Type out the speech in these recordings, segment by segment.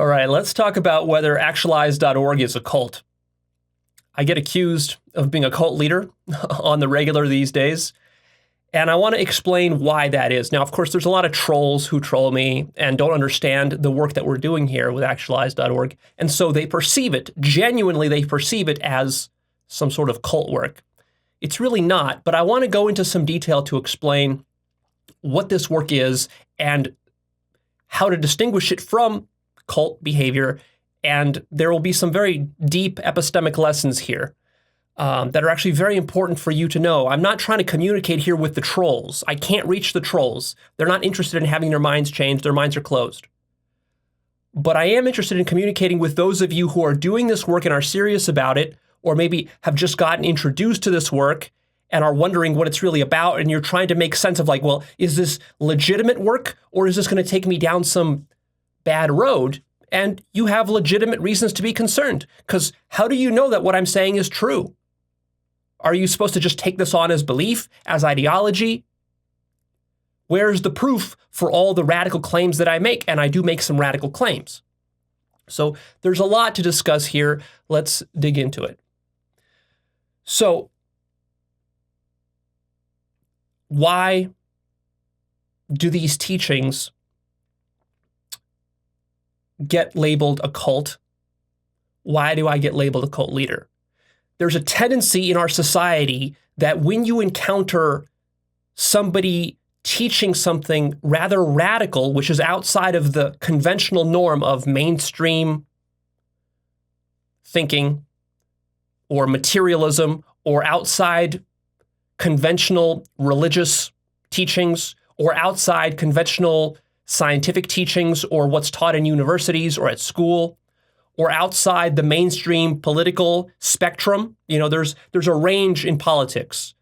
All right, let's talk about whether Actualized.org is a cult. I get accused of being a cult leader on the regular these days, and I want to explain why that is. Now, of course, there's a lot of trolls who troll me and don't understand the work that we're doing here with Actualized.org, and so they perceive it, genuinely they perceive it as some sort of cult work. It's really not, but I want to go into some detail to explain what this work is and how to distinguish it from cult behavior, and there will be some very deep epistemic lessons here that are actually very important for you to know. I'm not trying to communicate here with the trolls. I can't reach the trolls. They're not interested in having their minds changed. Their minds are closed. But I am interested in communicating with those of you who are doing this work and are serious about it, or maybe have just gotten introduced to this work and are wondering what it's really about, and you're trying to make sense of like, well, is this legitimate work, or is this going to take me down some bad road? And you have legitimate reasons to be concerned, because how do you know that what I'm saying is true? Are you supposed to just take this on as belief, as ideology? Where's the proof for all the radical claims that I make? And I do make some radical claims. So there's a lot to discuss here. Let's dig into it. So why do these teachings get labeled a cult? Why do I get labeled a cult leader? There's a tendency in our society that when you encounter somebody teaching something rather radical, which is outside of the conventional norm of mainstream thinking or materialism, or outside conventional religious teachings, or outside conventional scientific teachings, or what's taught in universities or at school, or outside the mainstream political spectrum. You know, there's a range in politics.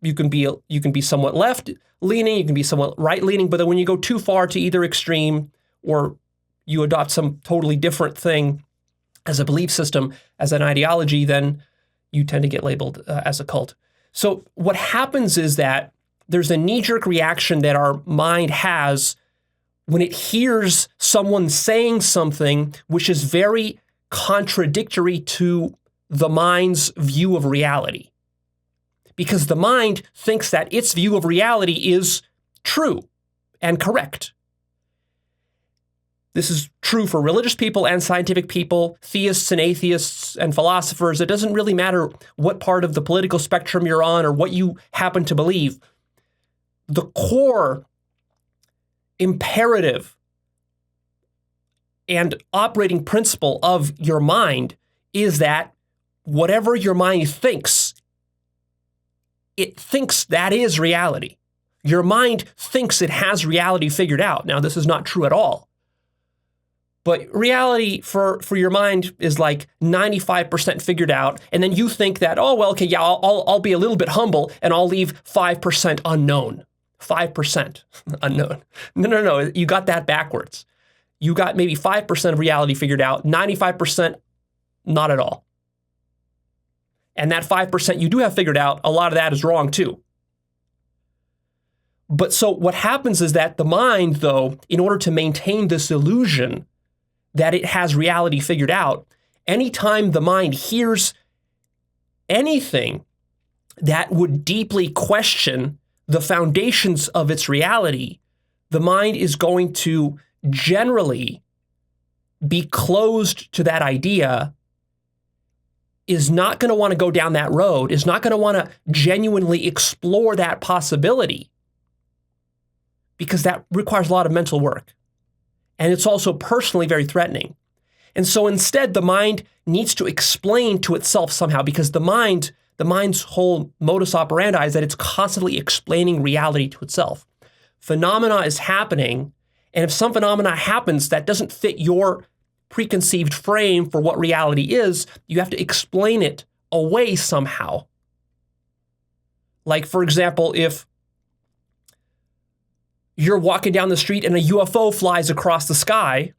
You can be somewhat left leaning, you can be somewhat right leaning, but then when you go too far to either extreme, or you adopt some totally different thing as a belief system, as an ideology, then you tend to get labeled as a cult. So what happens is that there's a knee-jerk reaction that our mind has when it hears someone saying something which is very contradictory to the mind's view of reality. Because the mind thinks that its view of reality is true and correct. This is true for religious people and scientific people, theists and atheists and philosophers. It doesn't really matter what part of the political spectrum you're on or what you happen to believe. The core imperative and operating principle of your mind is that whatever your mind thinks, it thinks that is reality. Your mind thinks it has reality figured out. Now, this is not true at all. But reality for your mind is like 95% figured out, and then you think that, oh, well, okay, yeah, I'll be a little bit humble, and I'll leave 5% unknown. 5% unknown. No, you got that backwards. You got maybe 5% of reality figured out, 95% not at all. And that 5% you do have figured out, a lot of that is wrong too. But so what happens is that the mind, though, in order to maintain this illusion that it has reality figured out, anytime the mind hears anything that would deeply question the foundations of its reality, the mind is going to generally be closed to that idea, is not going to want to go down that road, is not going to want to genuinely explore that possibility, because that requires a lot of mental work. And it's also personally very threatening. And so instead, the mind needs to explain to itself somehow, because the mind's whole modus operandi is that it's constantly explaining reality to itself. Phenomena is happening, and if some phenomena happens that doesn't fit your preconceived frame for what reality is, you have to explain it away somehow. Like, for example, if you're walking down the street and a UFO flies across the sky,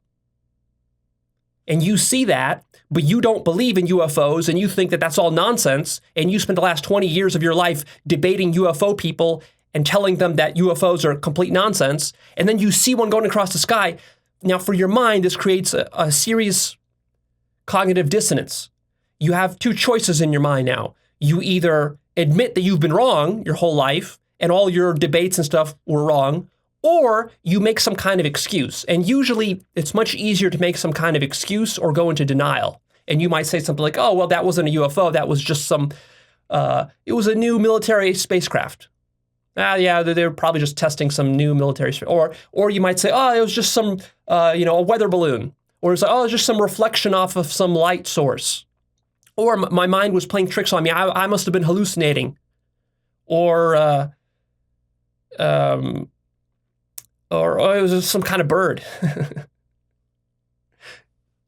and you see that, but you don't believe in UFOs, and you think that that's all nonsense, and you spent the last 20 years of your life debating UFO people and telling them that UFOs are complete nonsense, and then you see one going across the sky, Now, for your mind, this creates a serious cognitive dissonance. You have two choices in your mind now. You either admit that you've been wrong your whole life and all your debates and stuff were wrong, or you make some kind of excuse. And usually it's much easier to make some kind of excuse or go into denial. And you might say something like, oh, well, that wasn't a UFO. That was just it was a new military spacecraft. Yeah, they were probably just testing some new military, or you might say, oh, it was just some, a weather balloon. Or it's like, oh, it's just some reflection off of some light source. Or my mind was playing tricks on me. I must have been hallucinating. Or it was just some kind of bird.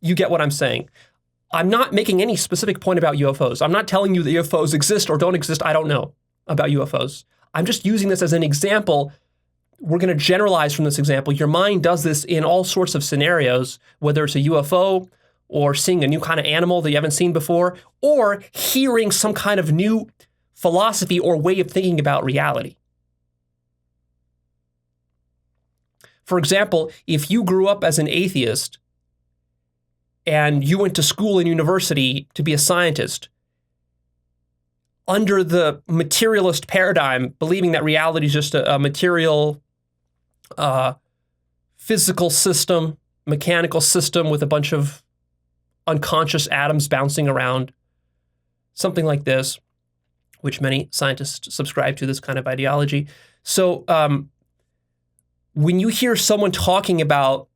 You get what I'm saying. I'm not making any specific point about UFOs. I'm not telling you that UFOs exist or don't exist. I don't know about UFOs. I'm just using this as an example. We're going to generalize from this example. Your mind does this in all sorts of scenarios, whether it's a UFO or seeing a new kind of animal that you haven't seen before, or hearing some kind of new philosophy or way of thinking about reality. For example, if you grew up as an atheist and you went to school and university to be a scientist, under the materialist paradigm, believing that reality is just a material, physical system, mechanical system with a bunch of unconscious atoms bouncing around, something like this, which many scientists subscribe to, this kind of ideology. So when you hear someone talking about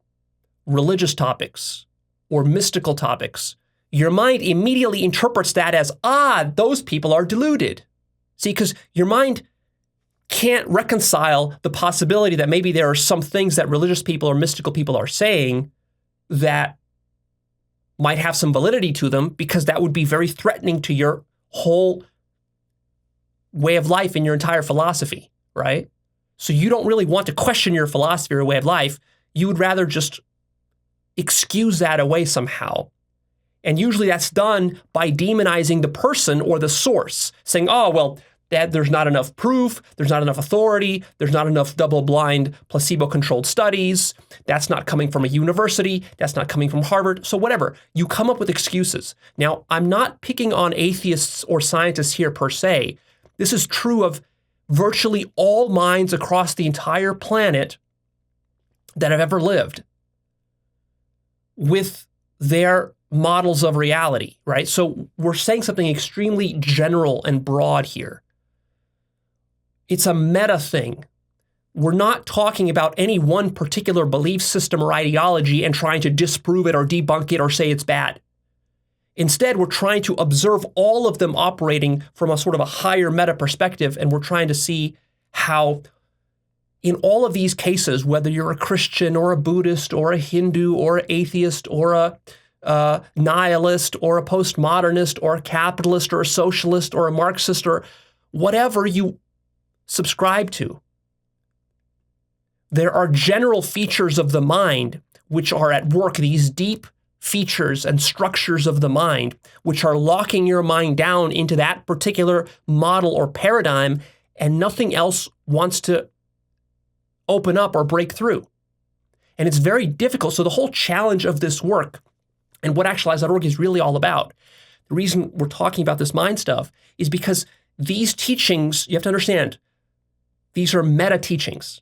religious topics or mystical topics, your mind immediately interprets that as, those people are deluded. See, because your mind can't reconcile the possibility that maybe there are some things that religious people or mystical people are saying that might have some validity to them, because that would be very threatening to your whole way of life and your entire philosophy, right? So you don't really want to question your philosophy or way of life. You would rather just excuse that away somehow. And usually that's done by demonizing the person or the source, saying, oh, well, there's not enough proof, there's not enough authority, there's not enough double-blind, placebo-controlled studies, that's not coming from a university, that's not coming from Harvard, so whatever. You come up with excuses. Now, I'm not picking on atheists or scientists here per se. This is true of virtually all minds across the entire planet that have ever lived with their models of reality, right? So we're saying something extremely general and broad here. It's a meta thing. We're not talking about any one particular belief system or ideology and trying to disprove it or debunk it or say it's bad. Instead, we're trying to observe all of them operating from a sort of a higher meta perspective, and we're trying to see how in all of these cases, whether you're a Christian or a Buddhist or a Hindu or an atheist or a nihilist or a postmodernist or a capitalist or a socialist or a Marxist or whatever you subscribe to, there are general features of the mind which are at work, these deep features and structures of the mind, which are locking your mind down into that particular model or paradigm, and nothing else wants to open up or break through. And it's very difficult. So the whole challenge of this work and what Actualized.org is really all about, the reason we're talking about this mind stuff is because these teachings, you have to understand, these are meta teachings.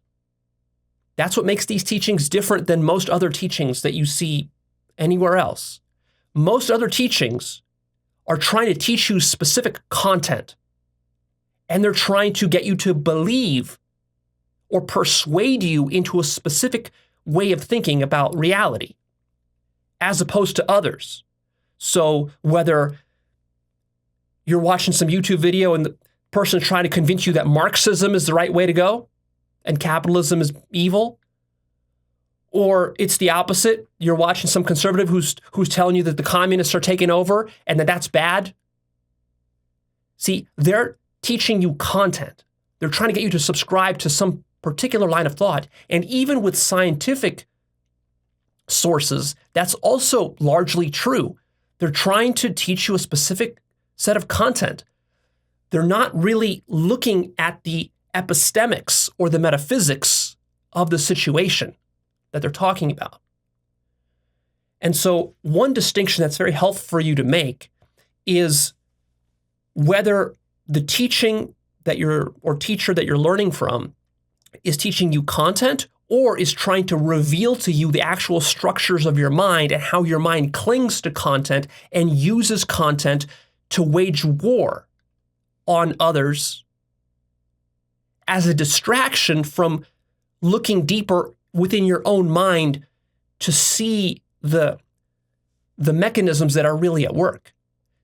That's what makes these teachings different than most other teachings that you see anywhere else. Most other teachings are trying to teach you specific content, and they're trying to get you to believe or persuade you into a specific way of thinking about reality, as opposed to others. So whether you're watching some YouTube video and the person's trying to convince you that Marxism is the right way to go and capitalism is evil, or it's the opposite, you're watching some conservative who's telling you that the communists are taking over and that that's bad. See, they're teaching you content. They're trying to get you to subscribe to some particular line of thought. And even with scientific sources, that's also largely true. They're trying to teach you a specific set of content. They're not really looking at the epistemics or the metaphysics of the situation that they're talking about. And so one distinction that's very helpful for you to make is whether the teaching that teacher that you're learning from is teaching you content or is trying to reveal to you the actual structures of your mind and how your mind clings to content and uses content to wage war on others as a distraction from looking deeper within your own mind to see the mechanisms that are really at work.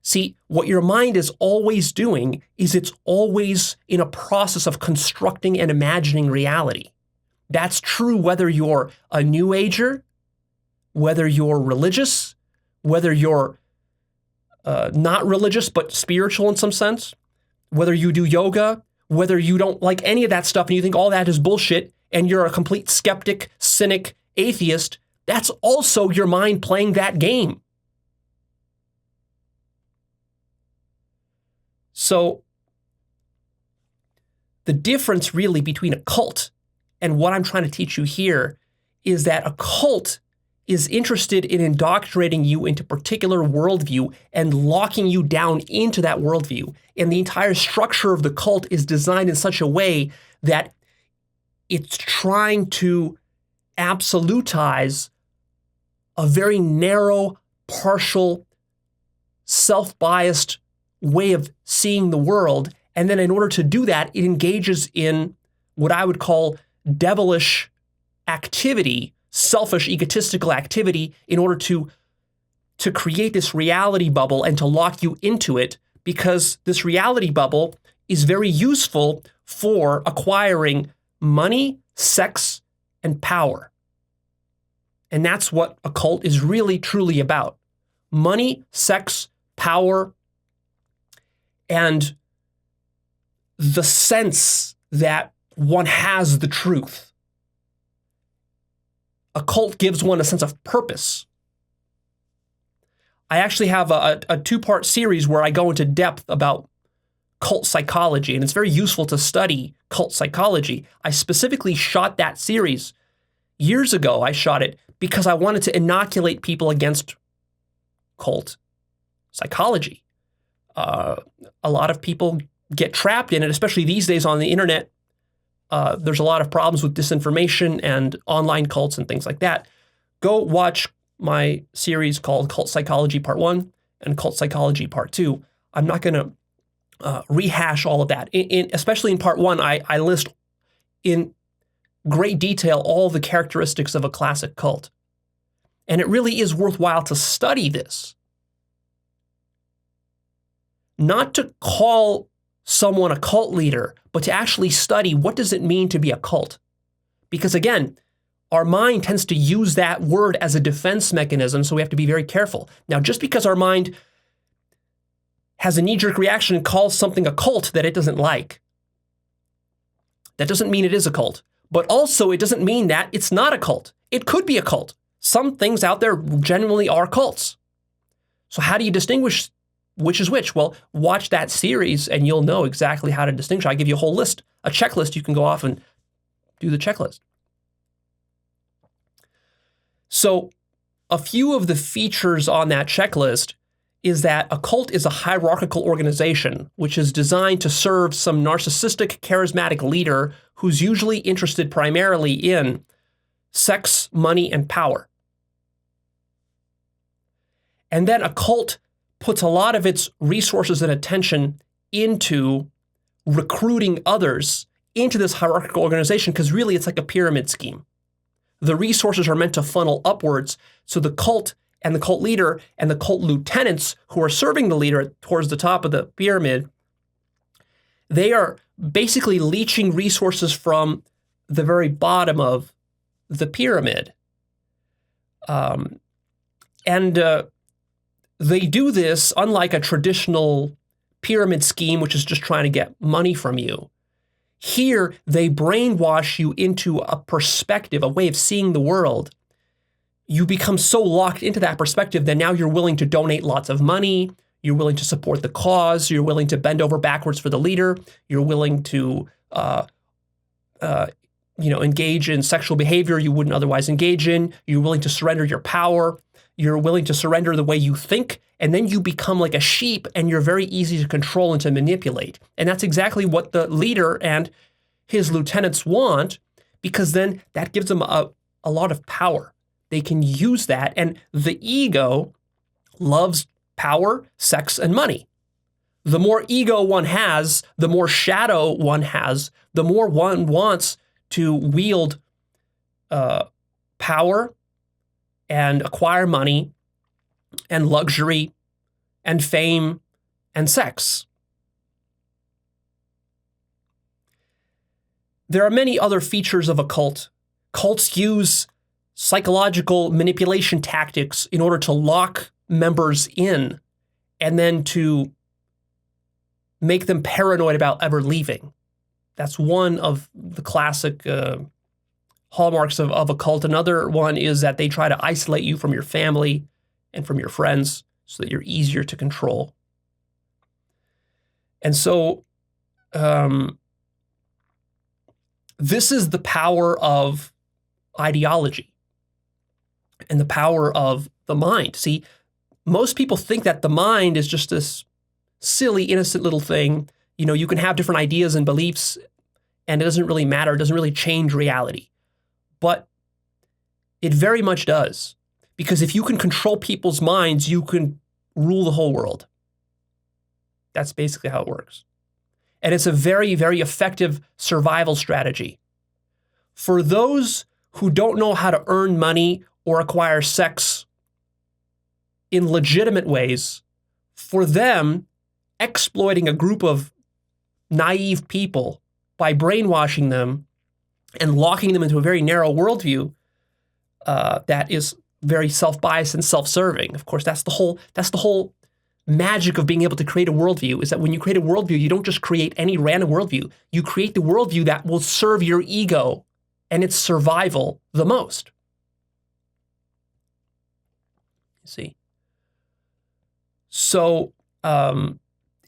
See, what your mind is always doing is it's always in a process of constructing and imagining reality. That's true whether you're a New Ager, whether you're religious, whether you're not religious but spiritual in some sense, whether you do yoga, whether you don't like any of that stuff and you think all that is bullshit and you're a complete skeptic, cynic, atheist. That's also your mind playing that game. So the difference really between a cult and what I'm trying to teach you here is that a cult is interested in indoctrinating you into a particular worldview and locking you down into that worldview. And the entire structure of the cult is designed in such a way that it's trying to absolutize a very narrow, partial, self-biased way of seeing the world. And then in order to do that, it engages in what I would call devilish activity, selfish, egotistical activity in order to create this reality bubble and to lock you into it, because this reality bubble is very useful for acquiring money, sex, and power. And that's what a cult is really, truly about. Money, sex, power, and the sense that one has the truth. A cult gives one a sense of purpose. I actually have a two-part series where I go into depth about cult psychology, and it's very useful to study cult psychology. I specifically shot that series years ago. I shot it because I wanted to inoculate people against cult psychology. A lot of people get trapped in it, especially these days on the internet. There's a lot of problems with disinformation and online cults and things like that. Go watch my series called Cult Psychology Part 1 and Cult Psychology Part 2. I'm not going to rehash all of that. Especially in Part 1, I list in great detail all the characteristics of a classic cult. And it really is worthwhile to study this. Not to call someone a cult leader, but to actually study what does it mean to be a cult. Because again, our mind tends to use that word as a defense mechanism, so we have to be very careful. Now, just because our mind has a knee-jerk reaction and calls something a cult that it doesn't like, that doesn't mean it is a cult. But also, it doesn't mean that it's not a cult. It could be a cult. Some things out there genuinely are cults. So how do you distinguish which is which? Well, watch that series and you'll know exactly how to distinguish. I give you a whole list, a checklist. You can go off and do the checklist. So a few of the features on that checklist is that a cult is a hierarchical organization, which is designed to serve some narcissistic, charismatic leader who's usually interested primarily in sex, money, and power. And then a cult puts a lot of its resources and attention into recruiting others into this hierarchical organization, because really it's like a pyramid scheme. The resources are meant to funnel upwards, so the cult and the cult leader and the cult lieutenants who are serving the leader towards the top of the pyramid, they are basically leeching resources from the very bottom of the pyramid. They do this unlike a traditional pyramid scheme, which is just trying to get money from you. Here, they brainwash you into a perspective, a way of seeing the world. You become so locked into that perspective that now you're willing to donate lots of money. You're willing to support the cause. You're willing to bend over backwards for the leader. You're willing to, engage in sexual behavior you wouldn't otherwise engage in. You're willing to surrender your power. You're willing to surrender the way you think, and then you become like a sheep, and you're very easy to control and to manipulate. And that's exactly what the leader and his lieutenants want, because then that gives them a lot of power. They can use that, and the ego loves power, sex, and money. The more ego one has, the more shadow one has, the more one wants to wield power and acquire money and luxury and fame and sex. There are many other features of a cult. Cults use psychological manipulation tactics in order to lock members in and then to make them paranoid about ever leaving. That's one of the classic hallmarks of a cult. Another one is that they try to isolate you from your family and from your friends so that you're easier to control. And so this is the power of ideology and the power of the mind. See, most people think that the mind is just this silly, innocent little thing. You know, you can have different ideas and beliefs, and it doesn't really matter. It doesn't really change reality. But it very much does. Because if you can control people's minds, you can rule the whole world. That's basically how it works. And it's a very, very effective survival strategy. For those who don't know how to earn money or acquire sex in legitimate ways, for them, exploiting a group of naive people by brainwashing them and locking them into a very narrow worldview that is very self-biased and self-serving. Of course, that's the whole magic of being able to create a worldview, is that when you create a worldview, you don't just create any random worldview. You create the worldview that will serve your ego and its survival the most. You see? So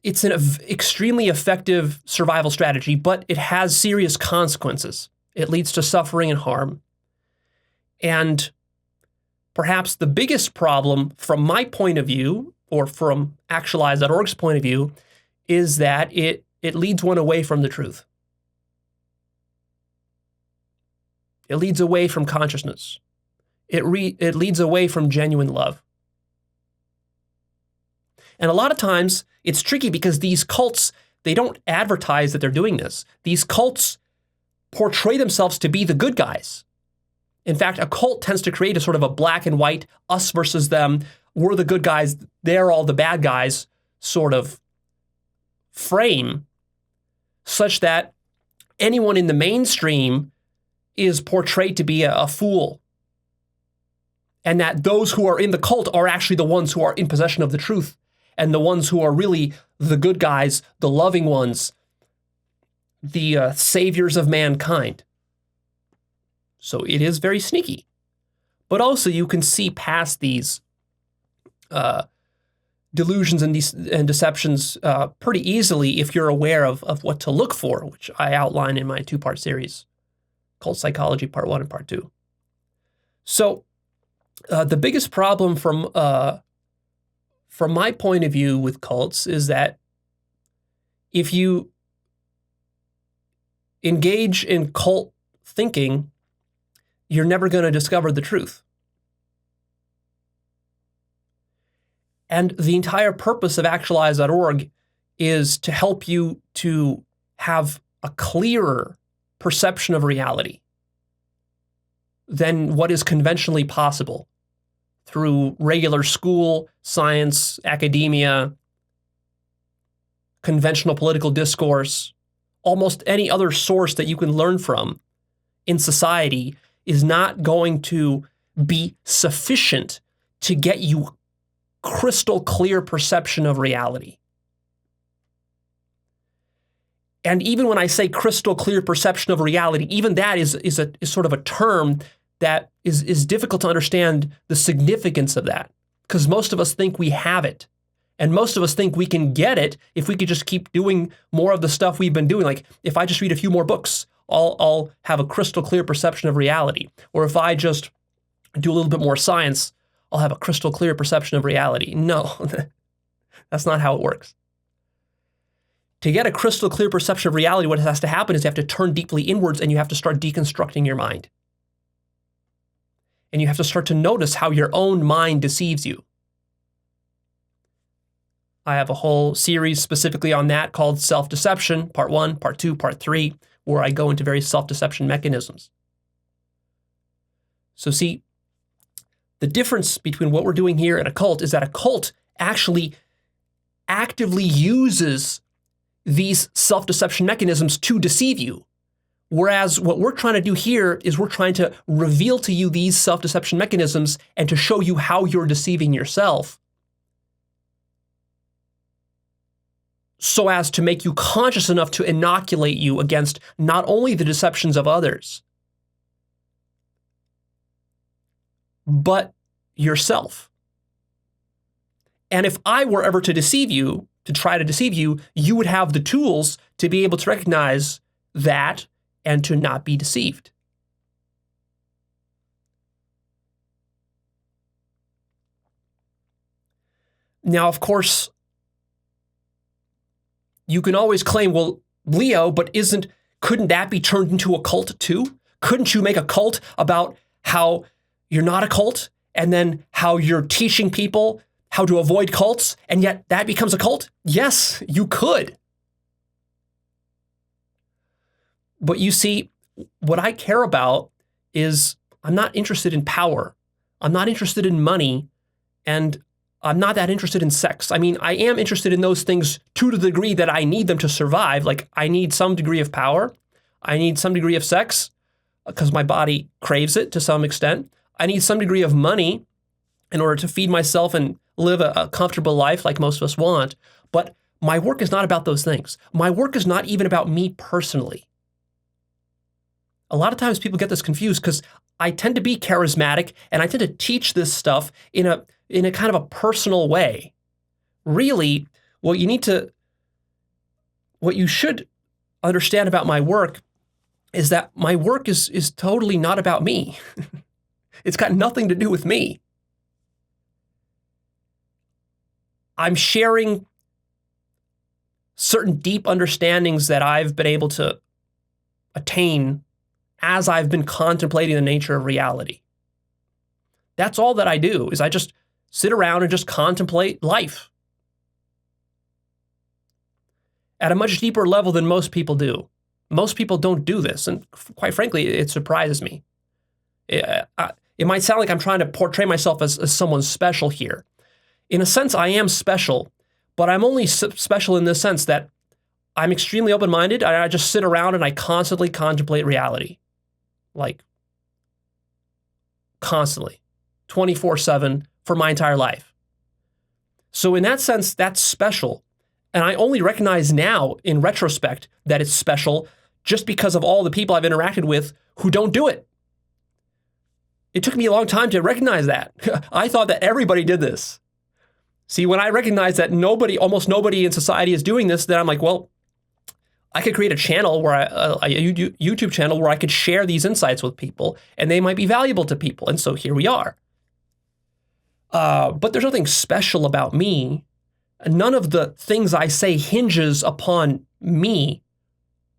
it's an extremely effective survival strategy, but it has serious consequences. It leads to suffering and harm. And perhaps the biggest problem from my point of view, or from Actualized.org's point of view, is that it leads one away from the truth. It leads away from consciousness. It leads away from genuine love. And a lot of times it's tricky because these cults, they don't advertise that they're doing this. These cults portray themselves to be the good guys. In fact, a cult tends to create a sort of a black and white, us versus them, we're the good guys, they're all the bad guys sort of frame, such that anyone in the mainstream is portrayed to be a fool. And that those who are in the cult are actually the ones who are in possession of the truth, and the ones who are really the good guys, the loving ones, the saviors of mankind. So it is very sneaky. But also you can see past these delusions and deceptions pretty easily if you're aware of what to look for, which I outline in my two-part series, Cult Psychology Part 1 and Part 2. So the biggest problem from my point of view with cults is that if you engage in cult thinking, you're never going to discover the truth. And the entire purpose of Actualized.org is to help you to have a clearer perception of reality than what is conventionally possible through regular school, science, academia, conventional political discourse. Almost any other source that you can learn from in society is not going to be sufficient to get you crystal clear perception of reality. And even when I say crystal clear perception of reality, even that is sort of a term that is difficult to understand the significance of that, because most of us think we have it. And most of us think we can get it if we could just keep doing more of the stuff we've been doing. Like, if I just read a few more books, I'll have a crystal clear perception of reality. Or if I just do a little bit more science, I'll have a crystal clear perception of reality. No, that's not how it works. To get a crystal clear perception of reality, what has to happen is you have to turn deeply inwards and you have to start deconstructing your mind. And you have to start to notice how your own mind deceives you. I have a whole series specifically on that called Self-Deception, Part 1, Part 2, Part 3, where I go into various self-deception mechanisms. So see, the difference between what we're doing here and a cult is that a cult actually actively uses these self-deception mechanisms to deceive you. Whereas what we're trying to do here is we're trying to reveal to you these self-deception mechanisms and to show you how you're deceiving yourself so as to make you conscious enough to inoculate you against not only the deceptions of others, but yourself. And if I were ever to deceive you, to try to deceive you, you would have the tools to be able to recognize that and to not be deceived. Now, of course, you can always claim, well, Leo, but couldn't that be turned into a cult too? Couldn't you make a cult about how you're not a cult and then how you're teaching people how to avoid cults, and yet that becomes a cult? Yes, you could. But you see, what I care about is I'm not interested in power. I'm not interested in money, and I'm not that interested in sex. I mean, I am interested in those things to the degree that I need them to survive. Like, I need some degree of power. I need some degree of sex because my body craves it to some extent. I need some degree of money in order to feed myself and live a comfortable life like most of us want. But my work is not about those things. My work is not even about me personally. A lot of times people get this confused because I tend to be charismatic and I tend to teach this stuff in a kind of a personal way. Really, what you should understand about my work is that my work is totally not about me. It's got nothing to do with me. I'm sharing certain deep understandings that I've been able to attain as I've been contemplating the nature of reality. That's all that I do, is I just sit around and just contemplate life at a much deeper level than most people do. Most people don't do this, and quite frankly, it surprises me. It might sound like I'm trying to portray myself as someone special here. In a sense, I am special, but I'm only special in this sense that I'm extremely open-minded. I just sit around and I constantly contemplate reality. Like, constantly, 24/7 for my entire life. So in that sense, that's special. And I only recognize now, in retrospect, that it's special just because of all the people I've interacted with who don't do it. It took me a long time to recognize that. I thought that everybody did this. See, when I recognize that almost nobody in society is doing this, then I'm like, well, I could create a channel where a YouTube channel where I could share these insights with people, and they might be valuable to people. And so here we are. But there's nothing special about me. None of the things I say hinges upon me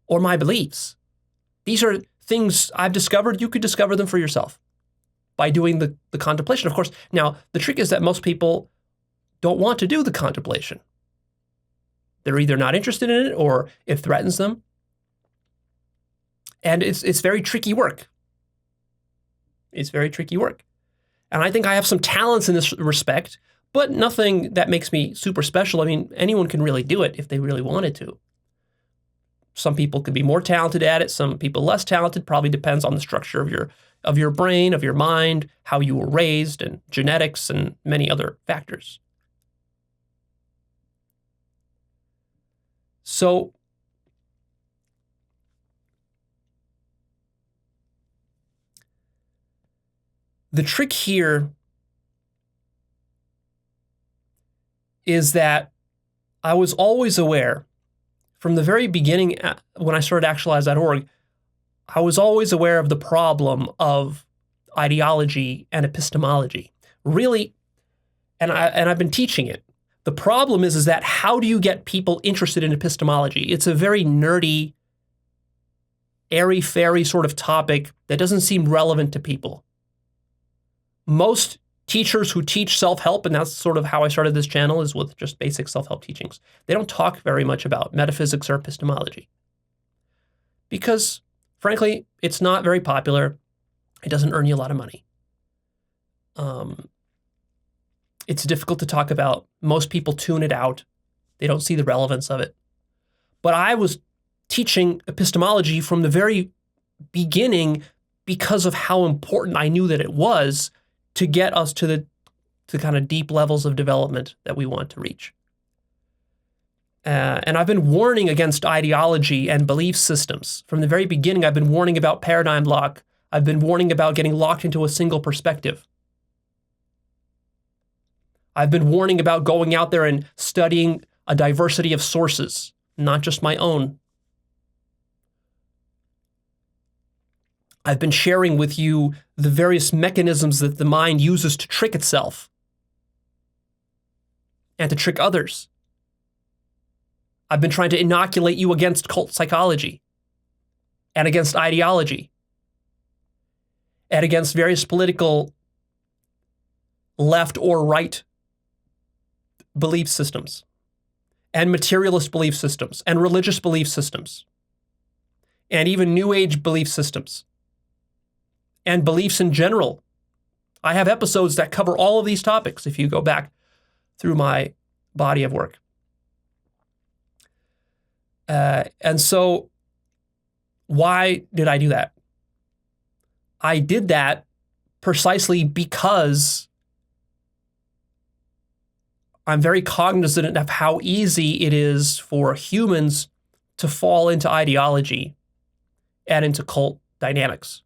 or my beliefs. These are things I've discovered. You could discover them for yourself by doing the contemplation. Of course, now the trick is that most people don't want to do the contemplation. They're either not interested in it or it threatens them. And it's very tricky work. It's very tricky work. And I think I have some talents in this respect, but nothing that makes me super special. I mean, anyone can really do it if they really wanted to. Some people could be more talented at it, some people less talented. Probably depends on the structure of your brain, of your mind, how you were raised, and genetics, and many other factors. So the trick here is that I was always aware from the very beginning when I started Actualized.org, I was always aware of the problem of ideology and epistemology. really, and I've been teaching it. The problem is that how do you get people interested in epistemology? It's a very nerdy, airy-fairy sort of topic that doesn't seem relevant to people. Most teachers who teach self-help, and that's sort of how I started this channel, is with just basic self-help teachings. They don't talk very much about metaphysics or epistemology because, frankly, it's not very popular. It doesn't earn you a lot of money. It's difficult to talk about. Most people tune it out. They don't see the relevance of it. But I was teaching epistemology from the very beginning because of how important I knew that it was to get us to the kind of deep levels of development that we want to reach. And I've been warning against ideology and belief systems. From the very beginning, I've been warning about paradigm lock. I've been warning about getting locked into a single perspective. I've been warning about going out there and studying a diversity of sources, not just my own. I've been sharing with you the various mechanisms that the mind uses to trick itself and to trick others. I've been trying to inoculate you against cult psychology and against ideology and against various political left or right belief systems and materialist belief systems and religious belief systems and even New Age belief systems and beliefs in general. I have episodes that cover all of these topics if you go back through my body of work. And so why did I do that? I did that precisely because I'm very cognizant of how easy it is for humans to fall into ideology and into cult dynamics.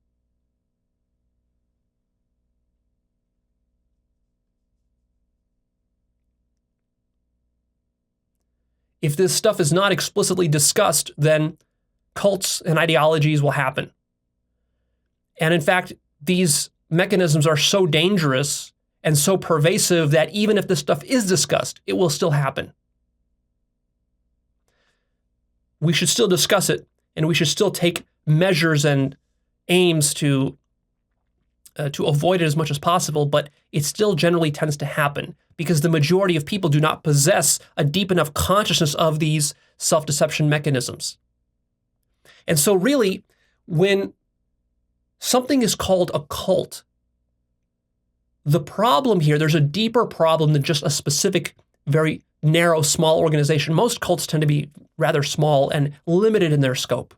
If this stuff is not explicitly discussed, then cults and ideologies will happen. And in fact, these mechanisms are so dangerous and so pervasive that even if this stuff is discussed, it will still happen. We should still discuss it, and we should still take measures and aims to avoid it as much as possible, but it still generally tends to happen because the majority of people do not possess a deep enough consciousness of these self-deception mechanisms. And so really, when something is called a cult, the problem here, there's a deeper problem than just a specific, very narrow, small organization. Most cults tend to be rather small and limited in their scope.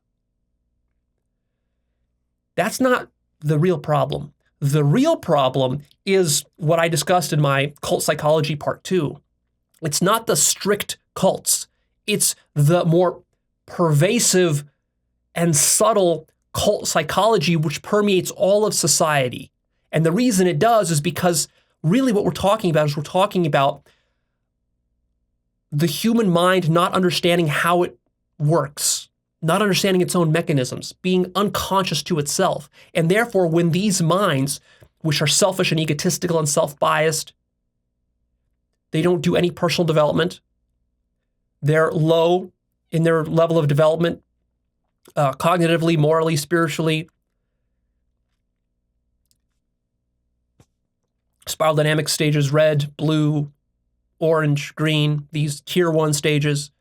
That's not the real problem. The real problem is what I discussed in my Cult Psychology Part 2. It's not the strict cults. It's the more pervasive and subtle cult psychology which permeates all of society. And the reason it does is because really what we're talking about is we're talking about the human mind not understanding how it works, not understanding its own mechanisms, being unconscious to itself. And therefore, when these minds, which are selfish and egotistical and self-biased, they don't do any personal development, they're low in their level of development, cognitively, morally, spiritually, spiral dynamic stages, red, blue, orange, green, these tier 1 stages.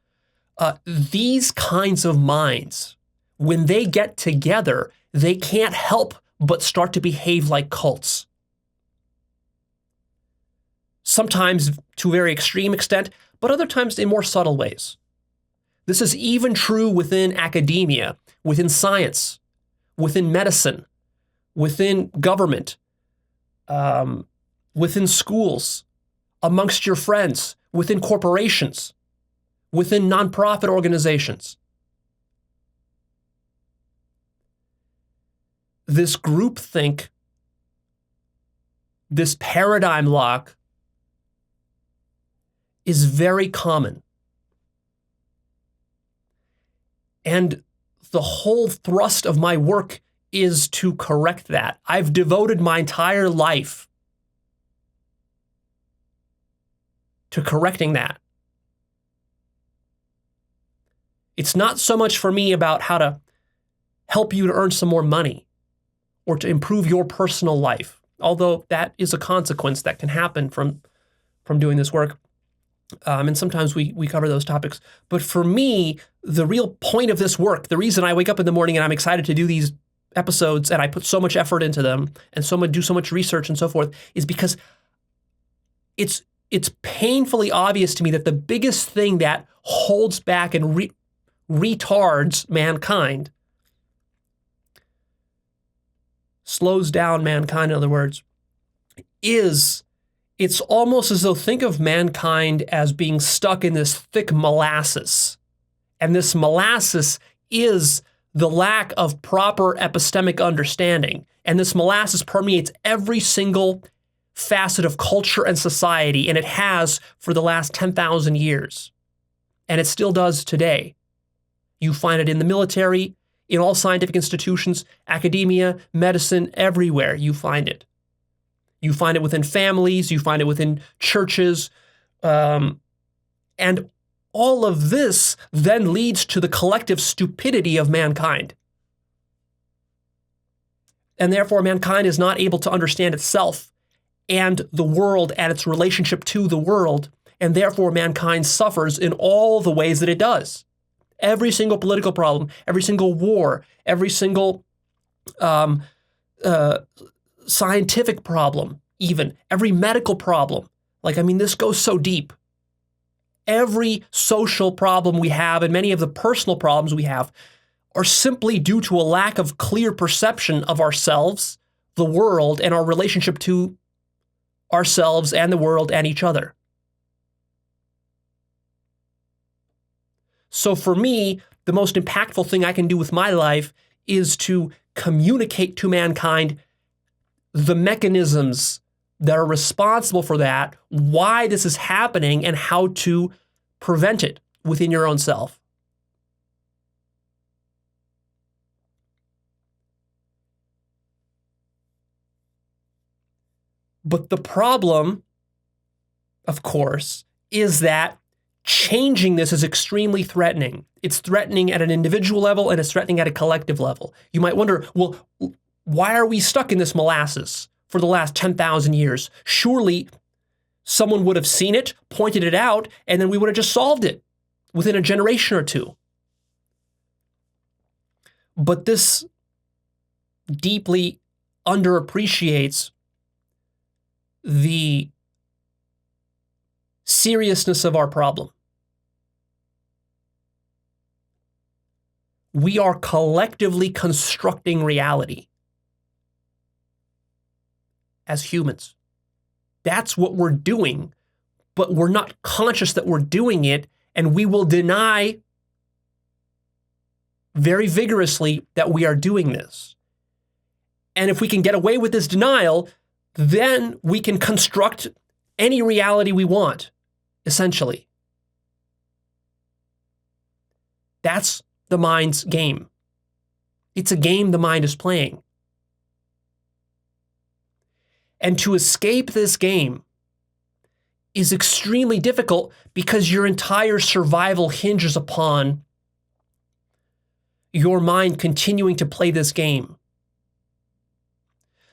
These kinds of minds, when they get together, they can't help but start to behave like cults. Sometimes to a very extreme extent, but other times in more subtle ways. This is even true within academia, within science, within medicine, within government, within schools, amongst your friends, within corporations, within nonprofit organizations. This groupthink, this paradigm lock is very common. And the whole thrust of my work is to correct that. I've devoted my entire life to correcting that. It's not so much for me about how to help you to earn some more money or to improve your personal life, although that is a consequence that can happen from doing this work. And sometimes we cover those topics. But for me, the real point of this work, the reason I wake up in the morning and I'm excited to do these episodes and I put so much effort into them and do so much research and so forth, is because it's painfully obvious to me that the biggest thing that holds back and retards mankind, slows down mankind, in other words, is it's almost as though think of mankind as being stuck in this thick molasses. And this molasses is the lack of proper epistemic understanding. And this molasses permeates every single facet of culture and society, and it has for the last 10,000 years. And it still does today. You find it in the military, in all scientific institutions, academia, medicine, everywhere you find it. You find it within families, you find it within churches, and all of this then leads to the collective stupidity of mankind. And therefore, mankind is not able to understand itself and the world and its relationship to the world, and therefore mankind suffers in all the ways that it does. Every single political problem, every single war, every single scientific problem, even every medical problem. This goes so deep. Every social problem we have and many of the personal problems we have are simply due to a lack of clear perception of ourselves, the world, and our relationship to ourselves and the world and each other. So for me, the most impactful thing I can do with my life is to communicate to mankind the mechanisms that are responsible for that, why this is happening, and how to prevent it within your own self. But the problem, of course, is that changing this is extremely threatening. It's threatening at an individual level and it's threatening at a collective level. You might wonder, well, why are we stuck in this molasses for the last 10,000 years? Surely someone would have seen it, pointed it out, and then we would have just solved it within a generation or two. But this deeply underappreciates the seriousness of our problem. We are collectively constructing reality as humans. That's what we're doing, but we're not conscious that we're doing it, and we will deny very vigorously that we are doing this. And if we can get away with this denial, then we can construct any reality we want, essentially. That's the mind's game. It's a game the mind is playing. And to escape this game is extremely difficult because your entire survival hinges upon your mind continuing to play this game.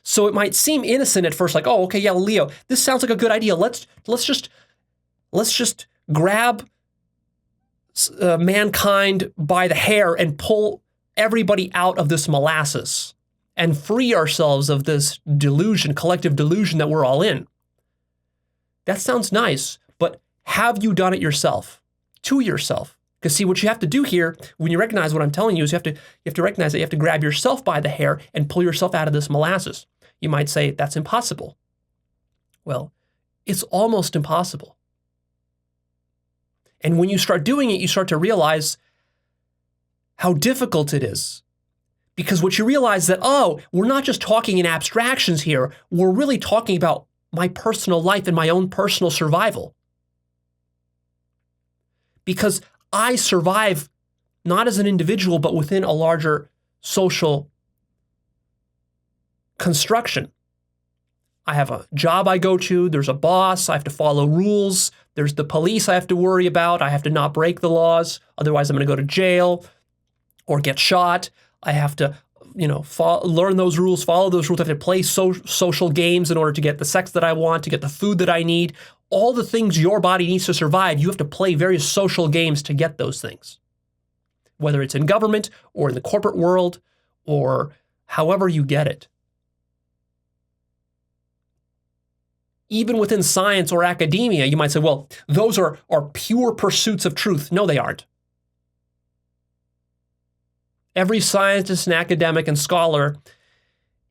So it might seem innocent at first, like, oh, okay, yeah, Leo, this sounds like a good idea. Let's just grab mankind by the hair and pull everybody out of this molasses and free ourselves of this delusion, collective delusion that we're all in. That sounds nice, but have you done it yourself, to yourself? Because see, what you have to do here, when you recognize what I'm telling you, is you have to recognize that you have to grab yourself by the hair and pull yourself out of this molasses. You might say, that's impossible. Well, it's almost impossible. And when you start doing it, you start to realize how difficult it is. Because what you realize that, oh, we're not just talking in abstractions here. We're really talking about my personal life and my own personal survival. Because I survive not as an individual, but within a larger social construction. I have a job I go to. There's a boss. I have to follow rules. There's the police I have to worry about. I have to not break the laws. Otherwise, I'm going to go to jail or get shot. I have to, learn those rules, follow those rules. I have to play social games in order to get the sex that I want, to get the food that I need. All the things your body needs to survive, you have to play various social games to get those things. Whether it's in government or in the corporate world or however you get it. Even within science or academia, you might say, well, those are pure pursuits of truth. No, they aren't. Every scientist and academic and scholar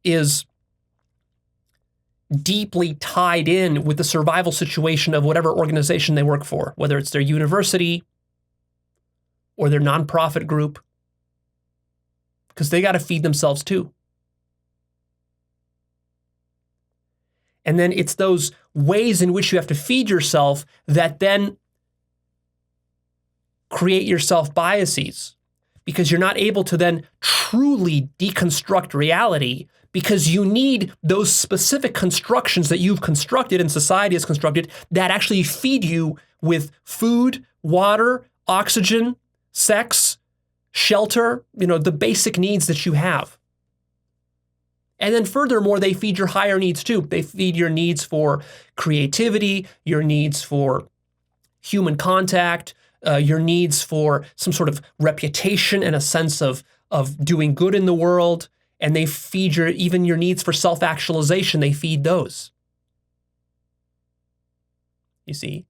is deeply tied in with the survival situation of whatever organization they work for, whether it's their university or their nonprofit group, because they got to feed themselves too. And then it's those ways in which you have to feed yourself that then create your self-biases, because you're not able to then truly deconstruct reality, because you need those specific constructions that you've constructed and society has constructed that actually feed you with food, water, oxygen, sex, shelter, the basic needs that you have. And then furthermore, they feed your higher needs too. They feed your needs for creativity, your needs for human contact, your needs for some sort of reputation and a sense of doing good in the world. And they feed even your needs for self-actualization. They feed those. You see?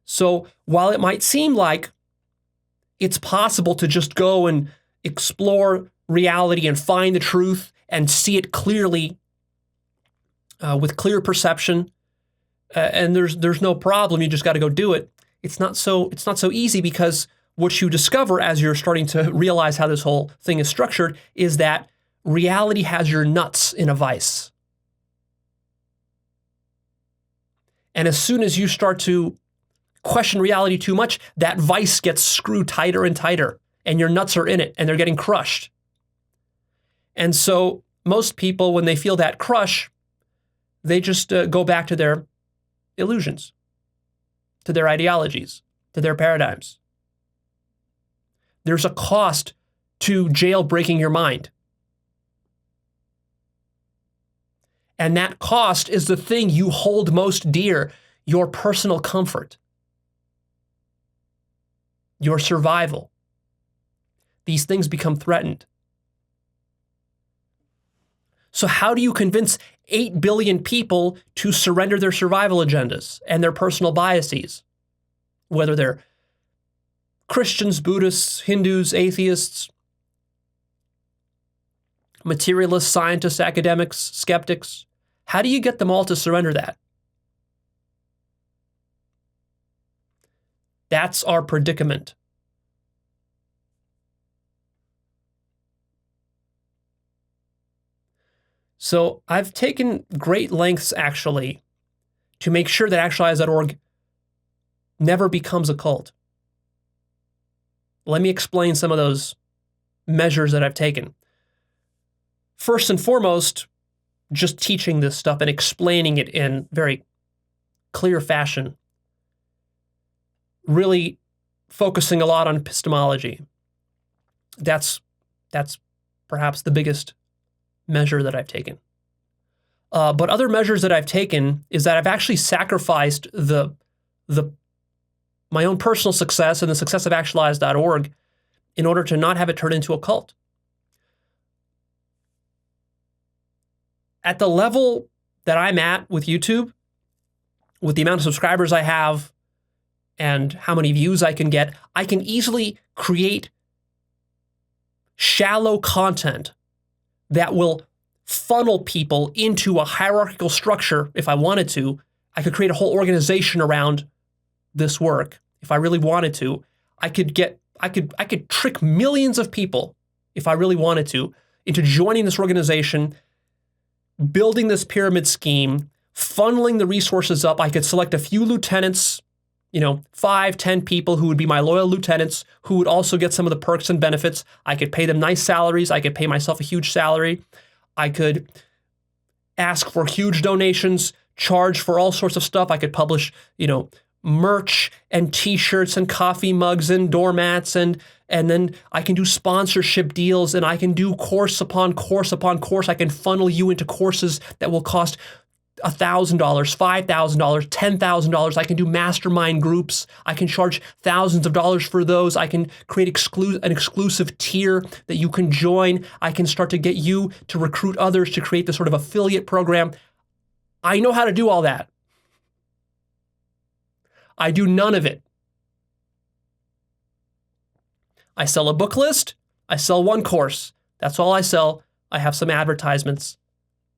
So while it might seem like it's possible to just go and explore reality and find the truth and see it clearly with clear perception, and there's no problem. You just got to go do it. It's not so easy, because what you discover as you're starting to realize how this whole thing is structured is that reality has your nuts in a vice. And as soon as you start to question reality too much, that vice gets screwed tighter and tighter, and your nuts are in it, and they're getting crushed. And so most people, when they feel that crush, they just go back to their illusions, to their ideologies, to their paradigms. There's a cost to jailbreaking your mind. And that cost is the thing you hold most dear, your personal comfort, your survival. These things become threatened. So how do you convince 8 billion people to surrender their survival agendas and their personal biases, whether they're Christians, Buddhists, Hindus, atheists, materialists, scientists, academics, skeptics? How do you get them all to surrender that? That's our predicament. So I've taken great lengths, actually, to make sure that Actualized.org never becomes a cult. Let me explain some of those measures that I've taken. First and foremost, just teaching this stuff and explaining it in very clear fashion. Really focusing a lot on epistemology. That's perhaps the biggest measure that I've taken. But other measures that I've taken is that I've actually sacrificed my own personal success and the success of Actualized.org in order to not have it turn into a cult. At the level that I'm at with YouTube, with the amount of subscribers I have and how many views I can get, I can easily create shallow content that will funnel people into a hierarchical structure. If I wanted to, I could create a whole organization around this work. If I really wanted to, I could trick millions of people, if I really wanted to, into joining this organization, building this pyramid scheme, funneling the resources up. I could select a few lieutenants, 5, 10 people who would be my loyal lieutenants, who would also get some of the perks and benefits. I could pay them nice salaries. I could pay myself a huge salary. I could ask for huge donations, charge for all sorts of stuff. I could publish, merch and t-shirts and coffee mugs and doormats, and then I can do sponsorship deals, and I can do course upon course upon course. I can funnel you into courses that will cost $1,000, $5,000, $10,000. I can do mastermind groups. I can charge thousands of dollars for those. I can create an exclusive tier that you can join. I can start to get you to recruit others to create this sort of affiliate program. I know how to do all that. I do none of it. I sell a book list. I sell one course. That's all I sell. I have some advertisements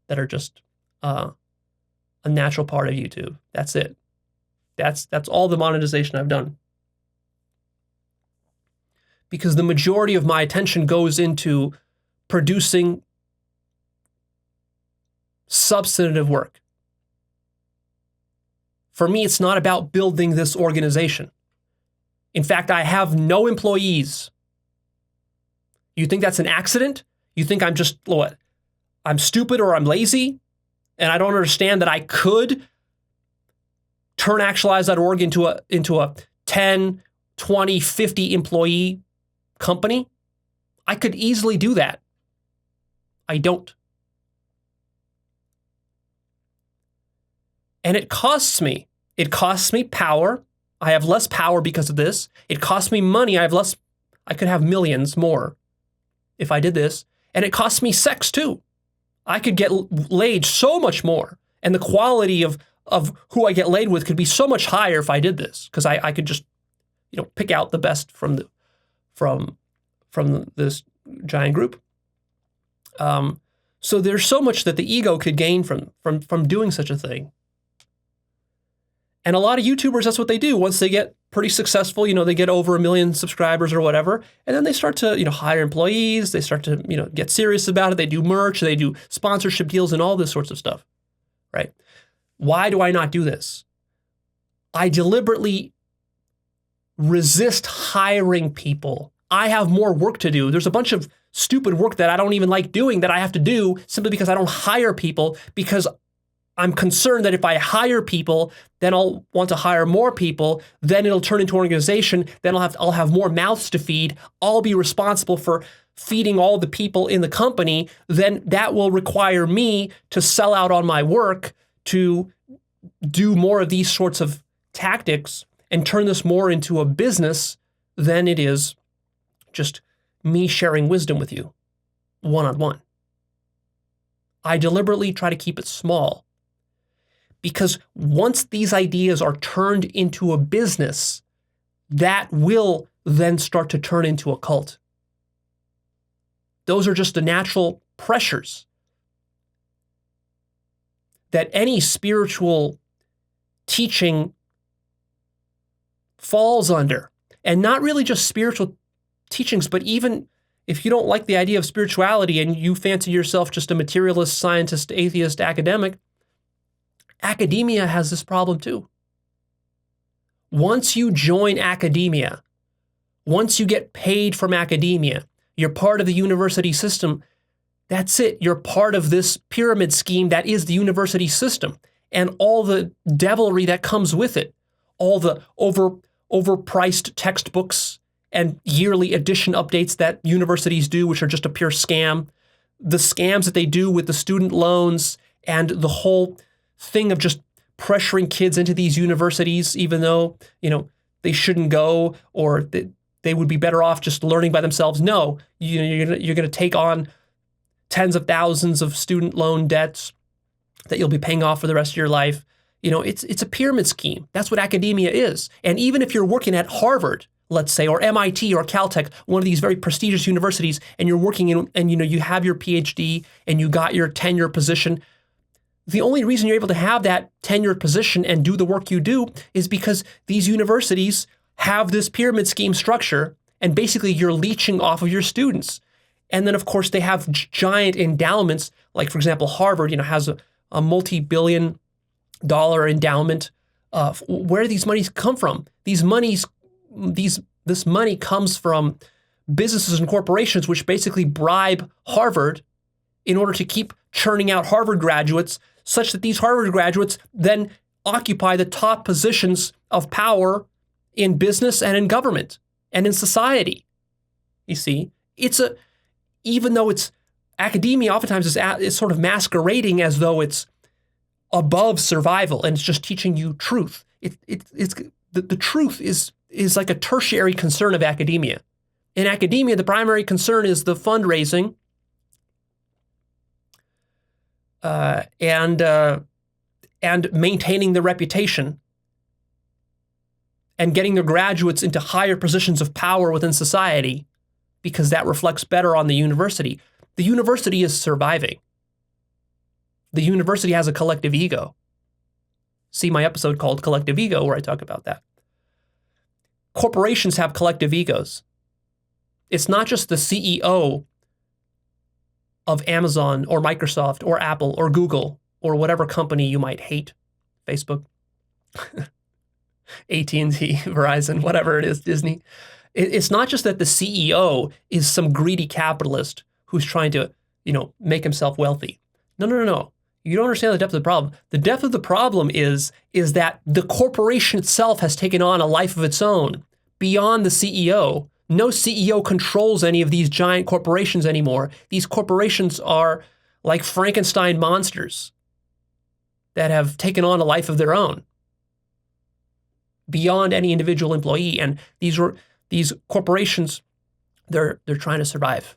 that are just a natural part of YouTube. That's it. That's all the monetization I've done. Because the majority of my attention goes into producing substantive work. For me, it's not about building this organization. In fact, I have no employees. You think that's an accident? You think I'm just, what? I'm stupid or I'm lazy? And I don't understand that I could turn Actualized.org into a 10, 20, 50 employee company? I could easily do that. I don't. And it costs me. It costs me power. I have less power because of this. It costs me money. I could have millions more if I did this. And it costs me sex too. I could get laid so much more. And the quality of who I get laid with could be so much higher if I did this. Because I could just, pick out the best from this giant group. So there's so much that the ego could gain from doing such a thing. And a lot of YouTubers, that's what they do. Once they get pretty successful, they get over 1 million subscribers or whatever, and then they start to, hire employees. They start to, get serious about it. They do merch, they do sponsorship deals and all this sorts of stuff, right? Why do I not do this? I deliberately resist hiring people. I have more work to do. There's a bunch of stupid work that I don't even like doing that I have to do simply because I don't hire people, because I'm concerned that if I hire people, then I'll want to hire more people. Then it'll turn into an organization. Then I'll have more mouths to feed. I'll be responsible for feeding all the people in the company. Then that will require me to sell out on my work, to do more of these sorts of tactics and turn this more into a business than it is just me sharing wisdom with you one-on-one. I deliberately try to keep it small. Because once these ideas are turned into a business, that will then start to turn into a cult. Those are just the natural pressures that any spiritual teaching falls under. And not really just spiritual teachings, but even if you don't like the idea of spirituality and you fancy yourself just a materialist, scientist, atheist, academic, academia has this problem too. Once you join academia, once you get paid from academia, you're part of the university system. That's it. You're part of this pyramid scheme that is the university system, and all the devilry that comes with it, all the overpriced textbooks and yearly edition updates that universities do, which are just a pure scam, the scams that they do with the student loans, and the whole thing of just pressuring kids into these universities, even though, they shouldn't go, or they would be better off just learning by themselves. No, you're going to take on tens of thousands of student loan debts that you'll be paying off for the rest of your life. It's a pyramid scheme. That's what academia is. And even if you're working at Harvard, let's say, or MIT or Caltech, one of these very prestigious universities, and you're working in, and you have your PhD and you got your tenure position, the only reason you're able to have that tenured position and do the work you do is because these universities have this pyramid scheme structure, and basically you're leeching off of your students. And then, of course, they have giant endowments. Like, for example, Harvard, has a multi-billion-dollar endowment. Where do these monies come from? This money comes from businesses and corporations which basically bribe Harvard in order to keep churning out Harvard graduates such that these Harvard graduates then occupy the top positions of power in business and in government and in society. You see, even though it's academia oftentimes is sort of masquerading as though it's above survival and it's just teaching you truth. The truth is like a tertiary concern of academia. In academia, the primary concern is the fundraising and maintaining the reputation and getting their graduates into higher positions of power within society, because that reflects better on the university. The university is surviving. The university has a collective ego. See my episode called Collective Ego, where I talk about that. Corporations have collective egos. It's not just the CEO of Amazon or Microsoft or Apple or Google or whatever company you might hate, Facebook, AT&T, Verizon, whatever it is, Disney. It's not just that the CEO is some greedy capitalist who's trying to, make himself wealthy. No. You don't understand the depth of the problem. The depth of the problem is that the corporation itself has taken on a life of its own beyond the CEO. No CEO controls any of these giant corporations anymore. These corporations are like Frankenstein monsters that have taken on a life of their own beyond any individual employee. And these corporations, they're trying to survive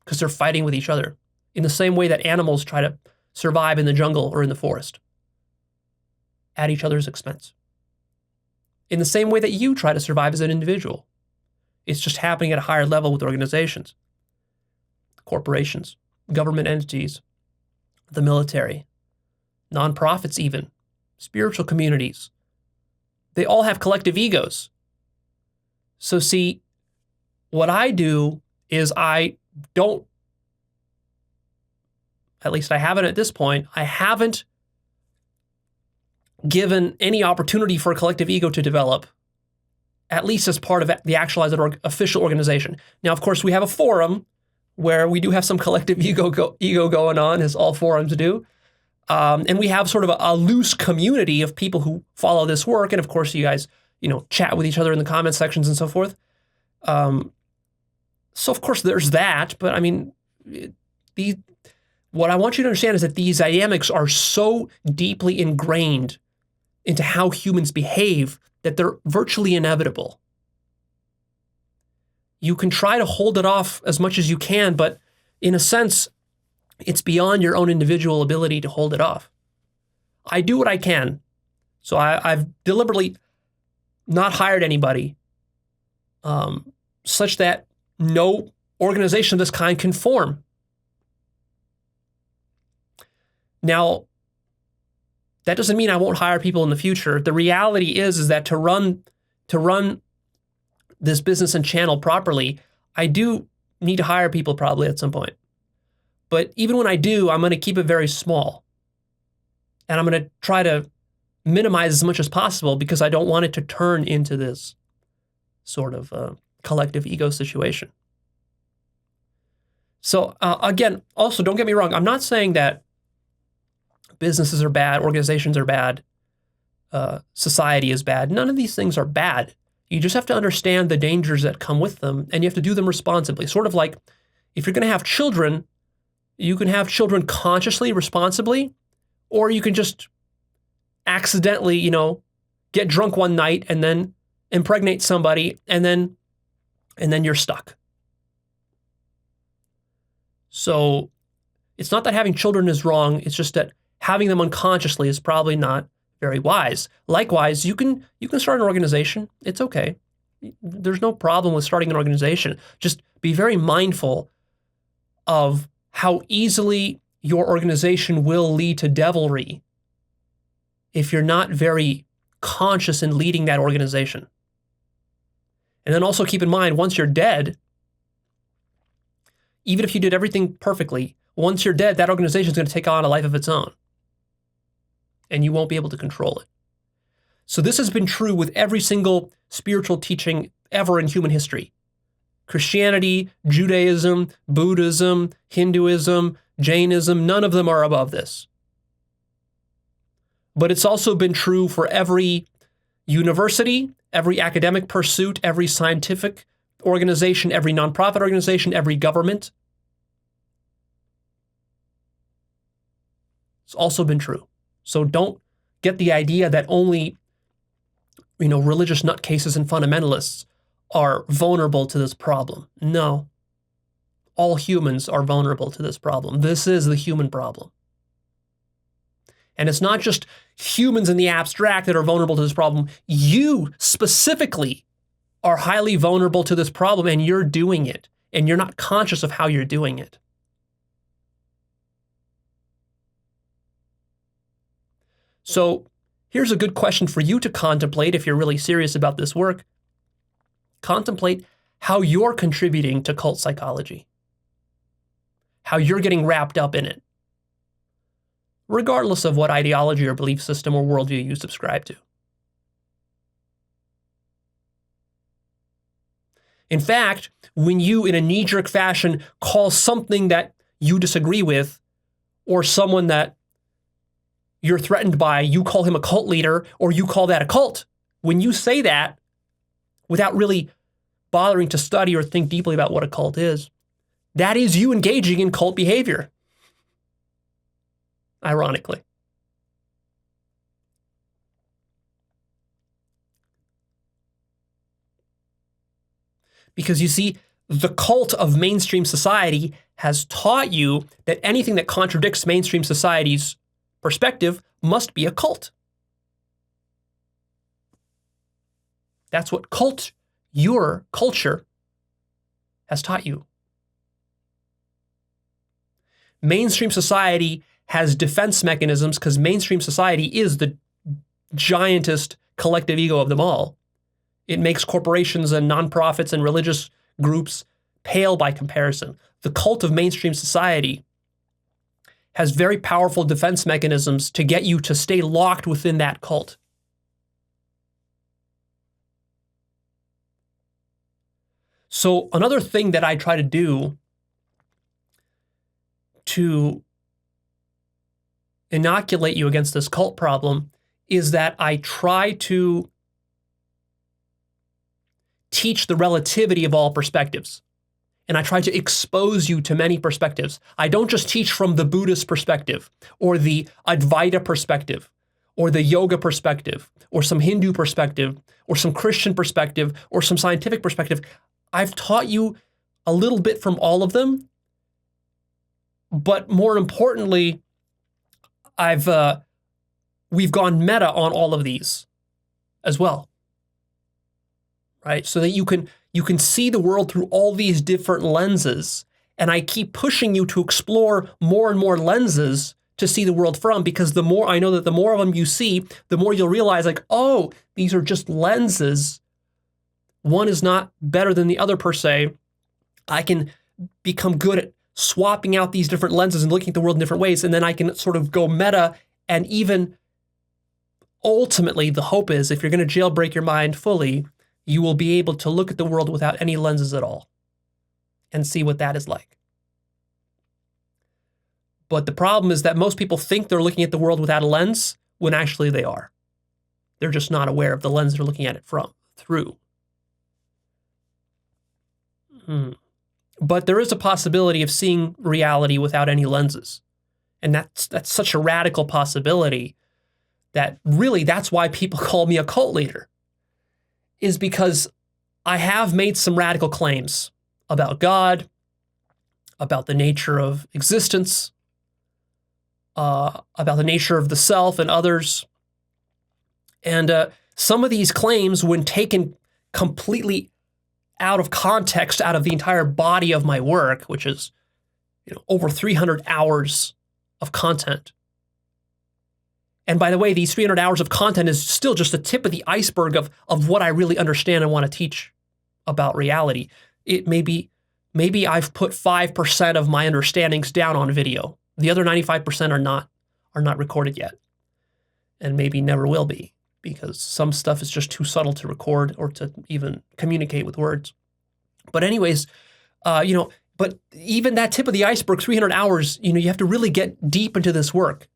because they're fighting with each other in the same way that animals try to survive in the jungle or in the forest at each other's expense. In the same way that you try to survive as an individual. It's just happening at a higher level with organizations, corporations, government entities, the military, nonprofits even, spiritual communities. They all have collective egos. So see, what I do is I don't, at least I haven't at this point, I haven't given any opportunity for a collective ego to develop, at least as part of the Actualized.org official organization. Now, of course, we have a forum where we do have some collective ego going on, as all forums do. And we have sort of a loose community of people who follow this work. And of course, you guys, chat with each other in the comment sections and so forth. So of course, there's that. But I mean, what I want you to understand is that these dynamics are so deeply ingrained into how humans behave that they're virtually inevitable. You can try to hold it off as much as you can, but in a sense, it's beyond your own individual ability to hold it off. I do what I can. So I've deliberately not hired anybody such that no organization of this kind can form. Now, that doesn't mean I won't hire people in the future. The reality is that to run this business and channel properly, I do need to hire people probably at some point. But even when I do, I'm going to keep it very small. And I'm going to try to minimize as much as possible because I don't want it to turn into this sort of collective ego situation. So again, also don't get me wrong. I'm not saying that businesses are bad, organizations are bad, society is bad. None of these things are bad. You just have to understand the dangers that come with them, and you have to do them responsibly. Sort of like if you're going to have children, you can have children consciously, responsibly, or you can just accidentally, get drunk one night and then impregnate somebody, and then you're stuck. So it's not that having children is wrong. It's just that having them unconsciously is probably not very wise. Likewise, you can start an organization. It's okay. There's no problem with starting an organization. Just be very mindful of how easily your organization will lead to devilry if you're not very conscious in leading that organization. And then also keep in mind, once you're dead, even if you did everything perfectly, once you're dead, that organization is going to take on a life of its own. And you won't be able to control it. So this has been true with every single spiritual teaching ever in human history. Christianity, Judaism, Buddhism, Hinduism, Jainism, none of them are above this. But it's also been true for every university, every academic pursuit, every scientific organization, every nonprofit organization, every government. It's also been true. So don't get the idea that only, religious nutcases and fundamentalists are vulnerable to this problem. No. All humans are vulnerable to this problem. This is the human problem. And it's not just humans in the abstract that are vulnerable to this problem. You specifically are highly vulnerable to this problem, and you're doing it, and you're not conscious of how you're doing it. So here's a good question for you to contemplate if you're really serious about this work. Contemplate how you're contributing to cult psychology, how you're getting wrapped up in it, regardless of what ideology or belief system or worldview you subscribe to. In fact, when you, in a knee-jerk fashion, call something that you disagree with, or someone that you're threatened by, you call him a cult leader, or you call that a cult, when you say that, without really bothering to study or think deeply about what a cult is, that is you engaging in cult behavior. Ironically. Because you see, the cult of mainstream society has taught you that anything that contradicts mainstream society's perspective must be a cult. That's what your culture has taught you. Mainstream society has defense mechanisms because mainstream society is the giantest collective ego of them all. It makes corporations and nonprofits and religious groups pale by comparison. The cult of mainstream society has very powerful defense mechanisms to get you to stay locked within that cult. So another thing that I try to do to inoculate you against this cult problem is that I try to teach the relativity of all perspectives. And I try to expose you to many perspectives. I don't just teach from the Buddhist perspective, or the Advaita perspective, or the yoga perspective, or some Hindu perspective, or some Christian perspective, or some scientific perspective. I've taught you a little bit from all of them, but more importantly, we've gone meta on all of these as well, right? So that you can see the world through all these different lenses, and I keep pushing you to explore more and more lenses to see the world from, because the more I know that the more of them you see, the more you'll realize, like, oh, these are just lenses. One is not better than the other per se. I can become good at swapping out these different lenses and looking at the world in different ways, and then I can sort of go meta, and even ultimately the hope is, if you're going to jailbreak your mind fully, you will be able to look at the world without any lenses at all and see what that is like. But the problem is that most people think they're looking at the world without a lens when actually they are. They're just not aware of the lens they're looking at it through. But there is a possibility of seeing reality without any lenses. And that's such a radical possibility that really that's why people call me a cult leader, is because I have made some radical claims about God, about the nature of existence, about the nature of the self and others. And some of these claims, when taken completely out of context, out of the entire body of my work, which is over 300 hours of content. And by the way, these 300 hours of content is still just the tip of the iceberg of what I really understand and want to teach about reality. It maybe I've put 5% of my understandings down on video. The other 95% are not recorded yet, and maybe never will be, because some stuff is just too subtle to record or to even communicate with words. But anyways, But even that tip of the iceberg, 300 hours, you have to really get deep into this work.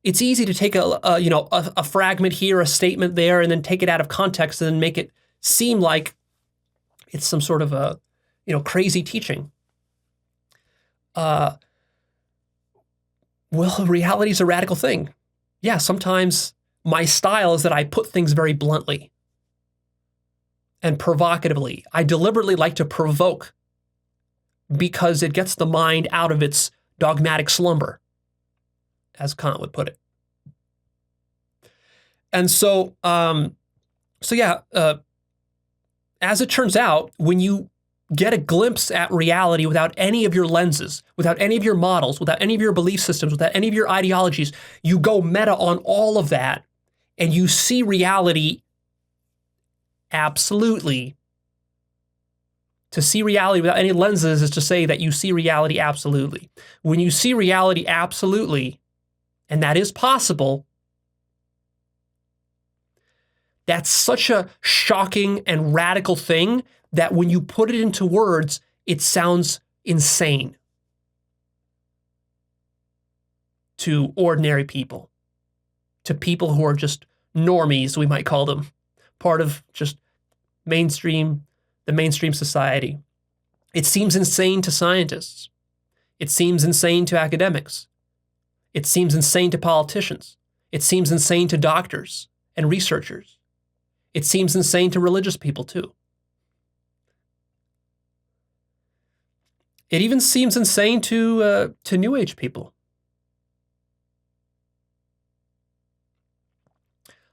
It's easy to take a fragment here, a statement there, and then take it out of context and then make it seem like it's some sort of a, crazy teaching. Well, reality is a radical thing. Yeah, sometimes my style is that I put things very bluntly and provocatively. I deliberately like to provoke because it gets the mind out of its dogmatic slumber, as Kant would put it. And so as it turns out, when you get a glimpse at reality without any of your lenses, without any of your models, without any of your belief systems, without any of your ideologies, you go meta on all of that, and you see reality absolutely. To see reality without any lenses is to say that you see reality absolutely. When you see reality absolutely, and that is possible, that's such a shocking and radical thing that when you put it into words, it sounds insane to ordinary people, to people who are just normies, we might call them, part of just the mainstream society. It seems insane to scientists. It seems insane to academics. It seems insane to politicians. It seems insane to doctors and researchers. It seems insane to religious people too. It even seems insane to New Age people.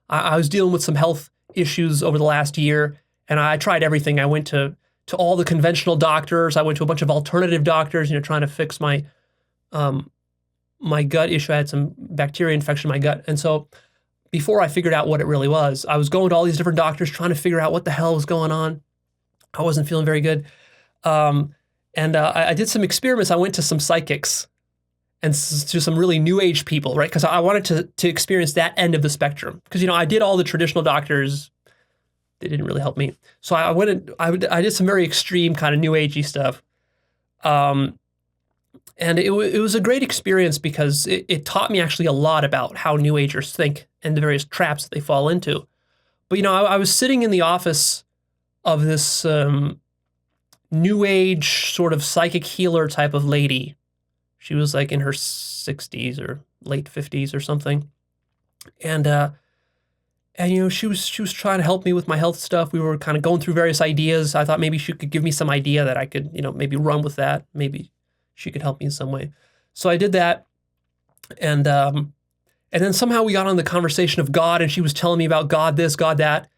I was dealing with some health issues over the last year, and I tried everything. I went to all the conventional doctors. I went to a bunch of alternative doctors, trying to fix my gut issue. I had some bacteria infection in my gut. And so before I figured out what it really was, I was going to all these different doctors trying to figure out what the hell was going on. I wasn't feeling very good. I did some experiments. I went to some psychics and to some really New Age people, right? Because I wanted to experience that end of the spectrum. Because, I did all the traditional doctors. They didn't really help me. So I did some very extreme kind of New Agey stuff. And it was a great experience because it taught me actually a lot about how New Agers think and the various traps that they fall into. But, I was sitting in the office of this New Age sort of psychic healer type of lady. She was like in her 60s or late 50s or something. And she was trying to help me with my health stuff. We were kind of going through various ideas. I thought maybe she could give me some idea that I could, maybe run with that. Maybe she could help me in some way. So I did that. And then somehow we got on the conversation of God, and she was telling me about God this, God that.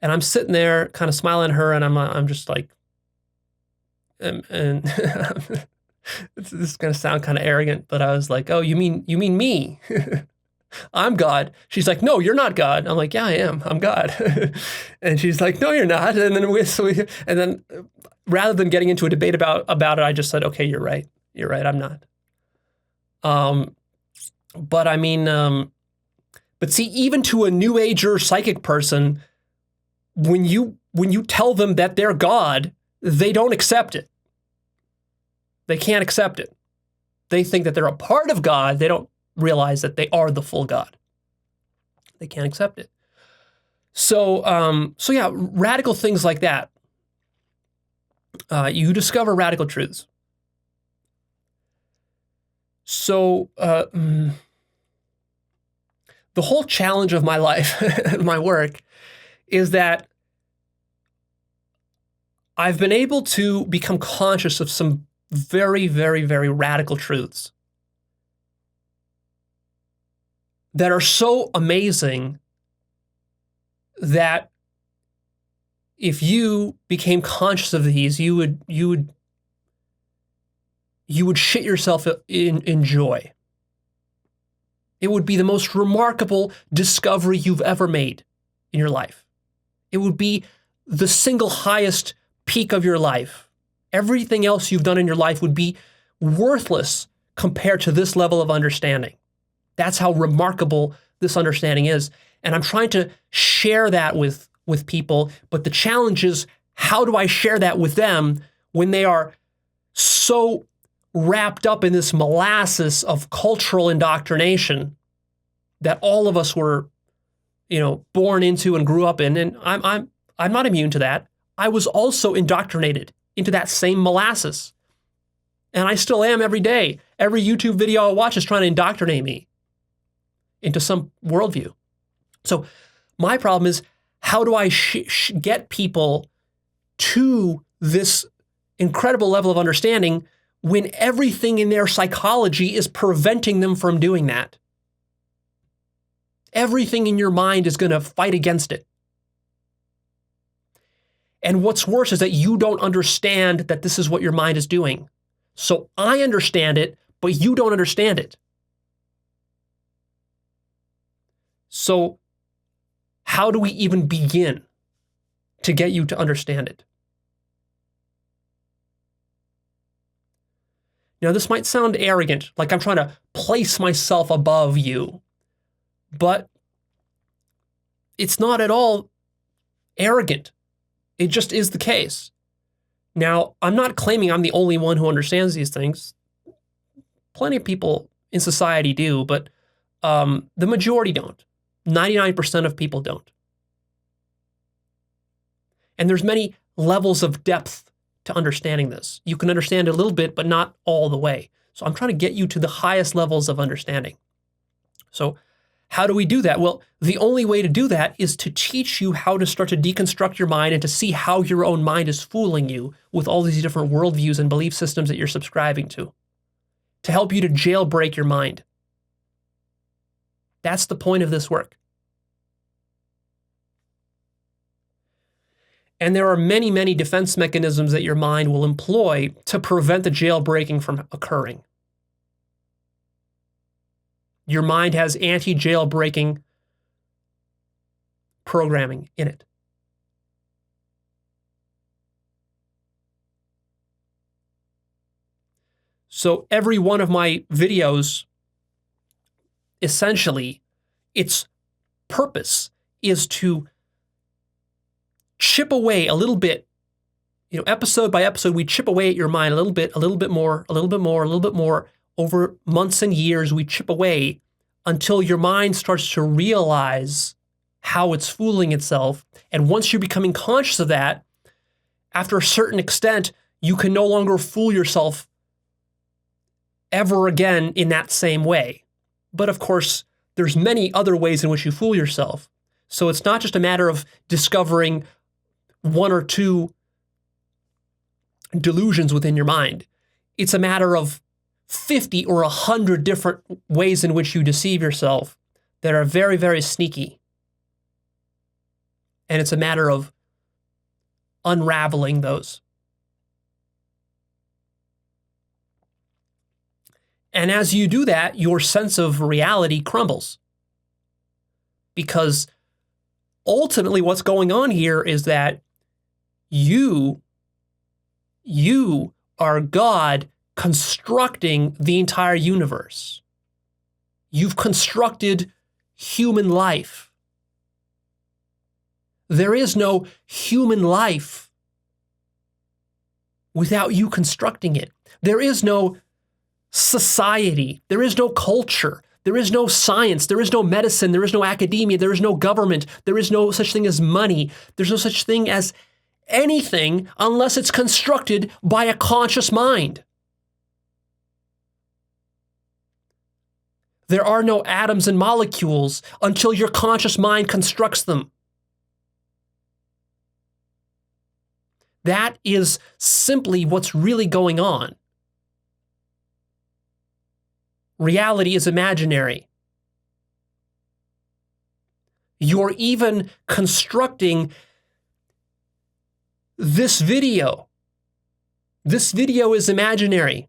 And I'm sitting there kind of smiling at her, and I'm just like, and this is going to sound kind of arrogant, but I was like, oh, you mean me? I'm God. She's like, no, you're not God. I'm like, yeah, I am. I'm God. And she's like, no, you're not. And then rather than getting into a debate about it, I just said, okay, you're right. You're right. I'm not. But see, even to a New Ager psychic person, when you tell them that they're God, they don't accept it. They can't accept it. They think that they're a part of God. They don't realize that they are the full God. They can't accept it. So yeah, radical things like that. You discover radical truths. So the whole challenge of my life and my work is that I've been able to become conscious of some very, very, very radical truths that are so amazing that if you became conscious of these, you would shit yourself in joy. It would be the most remarkable discovery you've ever made in your life. It would be the single highest peak of your life. Everything else you've done in your life would be worthless compared to this level of understanding. That's how remarkable this understanding is. And I'm trying to share that with people, but the challenge is, how do I share that with them when they are so wrapped up in this molasses of cultural indoctrination that all of us were, born into and grew up in. And I'm not immune to that. I was also indoctrinated into that same molasses. And I still am every day. Every YouTube video I watch is trying to indoctrinate me into some worldview. So my problem is, how do I get people to this incredible level of understanding when everything in their psychology is preventing them from doing that? Everything in your mind is going to fight against it. And what's worse is that you don't understand that this is what your mind is doing. So I understand it, but you don't understand it. So how do we even begin to get you to understand it? Now, this might sound arrogant, like I'm trying to place myself above you, but it's not at all arrogant. It just is the case. Now, I'm not claiming I'm the only one who understands these things. Plenty of people in society do, but the majority don't. 99% of people don't. And there's many levels of depth to understanding this. You can understand a little bit, but not all the way. So I'm trying to get you to the highest levels of understanding. So how do we do that? Well, the only way to do that is to teach you how to start to deconstruct your mind and to see how your own mind is fooling you with all these different worldviews and belief systems that you're subscribing to help you to jailbreak your mind. That's the point of this work. And there are many, many defense mechanisms that your mind will employ to prevent the jailbreaking from occurring. Your mind has anti-jailbreaking programming in it. So every one of my videos, essentially, its purpose is to chip away a little bit, episode by episode, we chip away at your mind a little bit more, a little bit more, a little bit more. Over months and years, we chip away until your mind starts to realize how it's fooling itself. And once you're becoming conscious of that, after a certain extent, you can no longer fool yourself ever again in that same way. But of course, there's many other ways in which you fool yourself. So it's not just a matter of discovering one or two delusions within your mind. It's a matter of 50 or 100 different ways in which you deceive yourself that are very, very sneaky. And it's a matter of unraveling those. And as you do that, your sense of reality crumbles. Because ultimately what's going on here is that you are God constructing the entire universe. You've constructed human life. There is no human life without you constructing it. There is no society. There is no culture. There is no science. There is no medicine. There is no academia. There is no government. There is no such thing as money. There's no such thing as anything unless it's constructed by a conscious mind. There are no atoms and molecules until your conscious mind constructs them. That is simply what's really going on. Reality is imaginary. You're even constructing this video. This video is imaginary,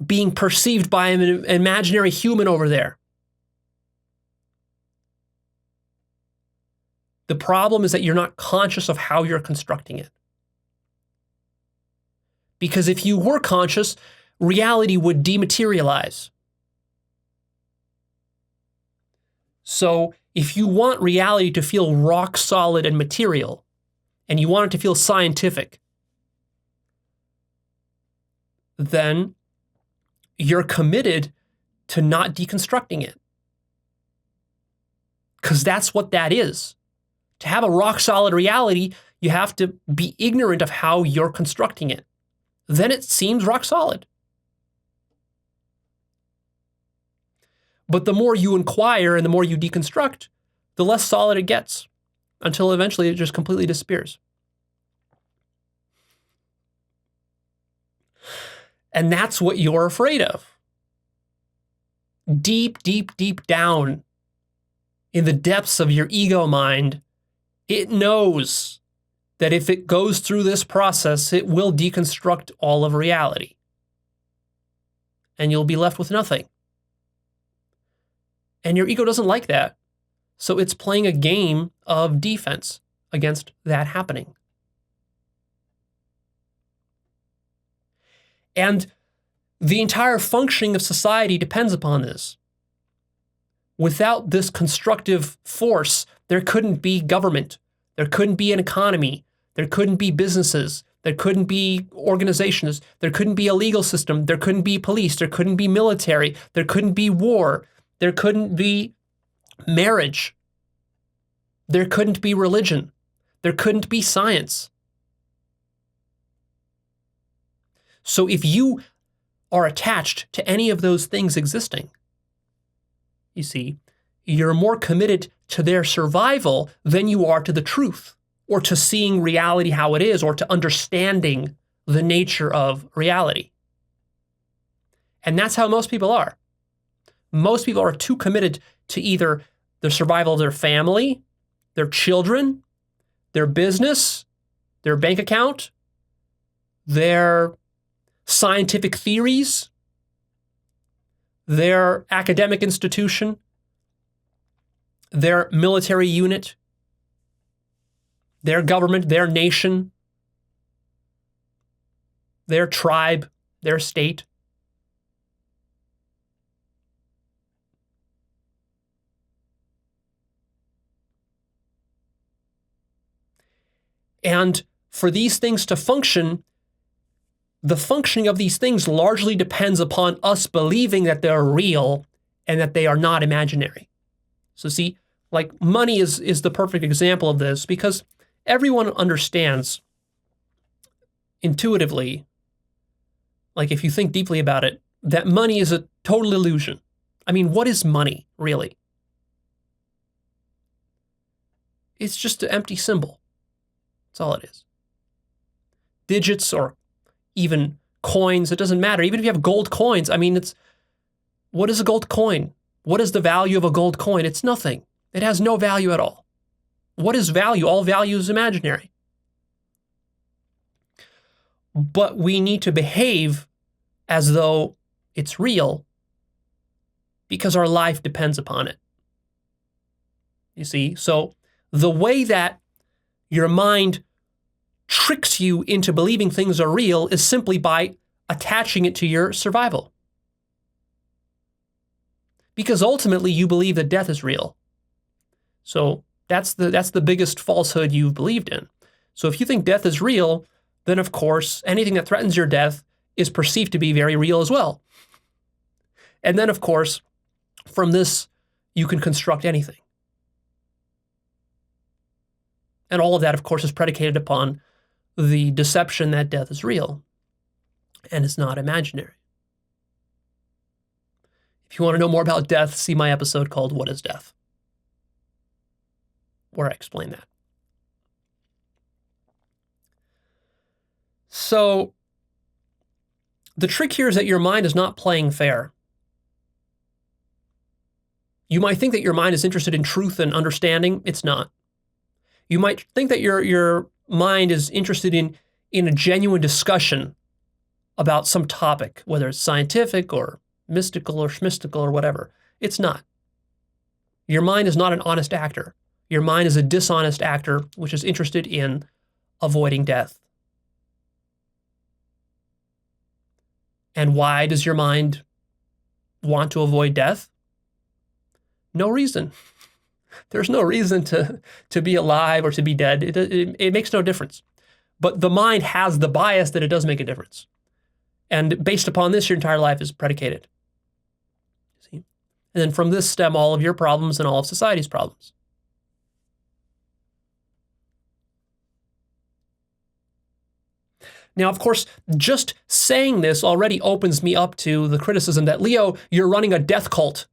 being perceived by an imaginary human over there. The problem is that you're not conscious of how you're constructing it. Because if you were conscious, reality would dematerialize. So if you want reality to feel rock solid and material, and you want it to feel scientific, then you're committed to not deconstructing it. Because that's what that is. To have a rock solid reality, you have to be ignorant of how you're constructing it. Then it seems rock solid. But the more you inquire and the more you deconstruct, the less solid it gets, until eventually it just completely disappears. And that's what you're afraid of. Deep, deep, deep down in the depths of your ego mind, it knows that if it goes through this process, it will deconstruct all of reality. And you'll be left with nothing. And your ego doesn't like that. So it's playing a game of defense against that happening. And the entire functioning of society depends upon this. Without this constructive force, there couldn't be government. There couldn't be an economy. There couldn't be businesses. There couldn't be organizations. There couldn't be a legal system. There couldn't be police. There couldn't be military. There couldn't be war. There couldn't be marriage. There couldn't be religion. There couldn't be science. So if you are attached to any of those things existing, you see, you're more committed to their survival than you are to the truth, or to seeing reality how it is, or to understanding the nature of reality. And that's how most people are. Most people are too committed to either the survival of their family, their children, their business, their bank account, their scientific theories, their academic institution, their military unit, their government, their nation, their tribe, their state. And for these things to function, the functioning of these things largely depends upon us believing that they're real and that they are not imaginary. So see, like money is the perfect example of this, because everyone understands intuitively, like if you think deeply about it, that money is a total illusion. I mean, what is money, really? It's just an empty symbol. That's all it is. Digits or even coins, it doesn't matter. Even if you have gold coins, I mean, what is a gold coin? What is the value of a gold coin? It's nothing. It has no value at all. What is value? All value is imaginary. But we need to behave as though it's real because our life depends upon it. You see? So the way that your mind tricks you into believing things are real is simply by attaching it to your survival. Because ultimately you believe that death is real. So that's the biggest falsehood you've believed in. So if you think death is real, then of course anything that threatens your death is perceived to be very real as well. And then of course, from this, you can construct anything. And all of that, of course, is predicated upon the deception that death is real and it's not imaginary. If you want to know more about death, see my episode called What is Death?, where I explain that. So the trick here is that your mind is not playing fair. You might think that your mind is interested in truth and understanding. It's not. You might think that your mind is interested in a genuine discussion about some topic, whether it's scientific or mystical or schmystical or whatever. It's not. Your mind is not an honest actor. Your mind is a dishonest actor, which is interested in avoiding death. And why does your mind want to avoid death? No reason. There's no reason to be alive or to be dead. It makes no difference. But the mind has the bias that it does make a difference. And based upon this, your entire life is predicated. See? And then from this stem all of your problems and all of society's problems. Now, of course, just saying this already opens me up to the criticism that, Leo, you're running a death cult.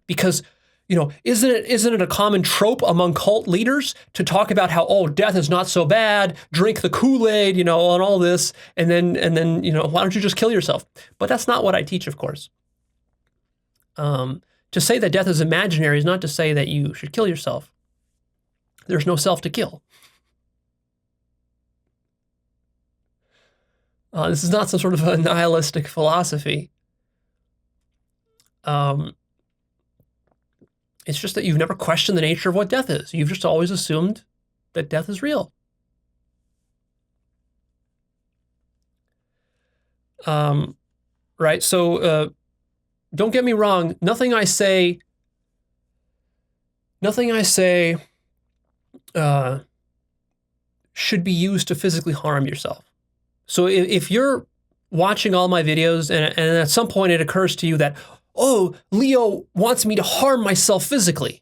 Because, isn't it a common trope among cult leaders to talk about how, oh, death is not so bad, drink the Kool-Aid, and all this, and then, why don't you just kill yourself? But that's not what I teach, of course. To say that death is imaginary is not to say that you should kill yourself. There's no self to kill. This is not some sort of a nihilistic philosophy. It's just that you've never questioned the nature of what death is. You've just always assumed that death is real. Right? So don't get me wrong. Nothing I say should be used to physically harm yourself. So if you're watching all my videos and at some point it occurs to you that, oh, Leo wants me to harm myself physically.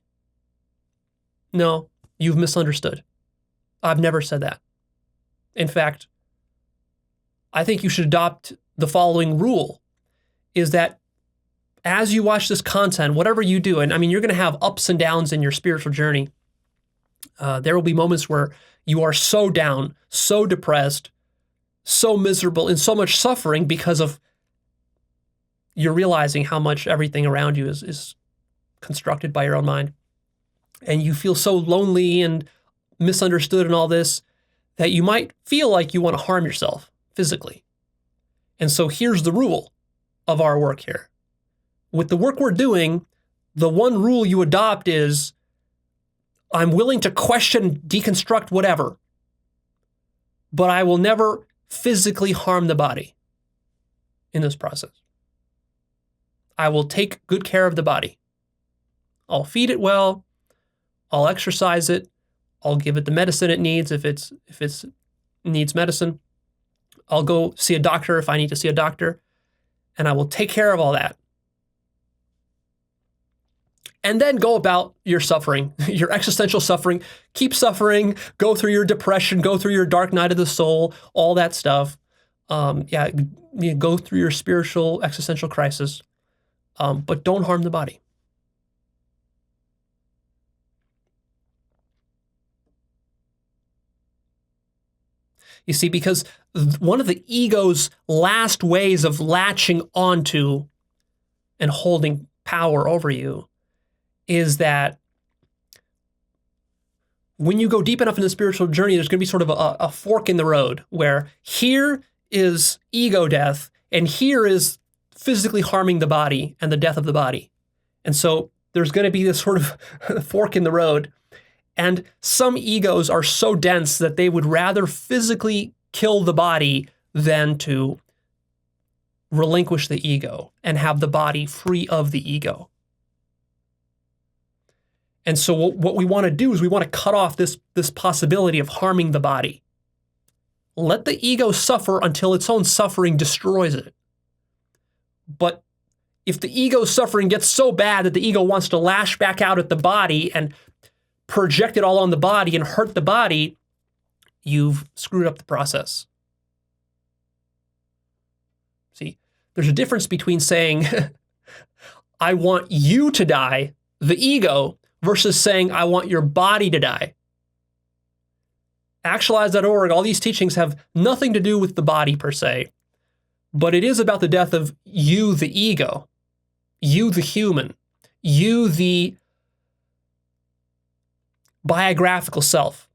No, you've misunderstood. I've never said that. In fact, I think you should adopt the following rule, is that as you watch this content, whatever you do, and I mean, you're going to have ups and downs in your spiritual journey. There will be moments where you are so down, so depressed, so miserable, in so much suffering because of you're realizing how much everything around you is constructed by your own mind. And you feel so lonely and misunderstood and all this that you might feel like you want to harm yourself physically. And so here's the rule of our work here. With the work we're doing, the one rule you adopt is, I'm willing to question, deconstruct, whatever, but I will never physically harm the body in this process. I will take good care of the body. I'll feed it well. I'll exercise it. I'll give it the medicine it needs if it needs medicine. I'll go see a doctor if I need to see a doctor. And I will take care of all that. And then go about your suffering, your existential suffering. Keep suffering. Go through your depression. Go through your dark night of the soul. All that stuff. Go through your spiritual existential crisis. But don't harm the body. You see, because one of the ego's last ways of latching onto and holding power over you is that when you go deep enough in the spiritual journey, there's going to be sort of a fork in the road where here is ego death and here is physically harming the body and the death of the body. And so there's going to be this sort of fork in the road. And some egos are so dense that they would rather physically kill the body than to relinquish the ego and have the body free of the ego. And so what we want to do is we want to cut off this possibility of harming the body. Let the ego suffer until its own suffering destroys it. But if the ego's suffering gets so bad that the ego wants to lash back out at the body and project it all on the body and hurt the body, you've screwed up the process. See, there's a difference between saying, I want you to die, the ego, versus saying, I want your body to die. Actualized.org, all these teachings have nothing to do with the body per se, but it is about the death of you, the ego, you, the human, you, the biographical self.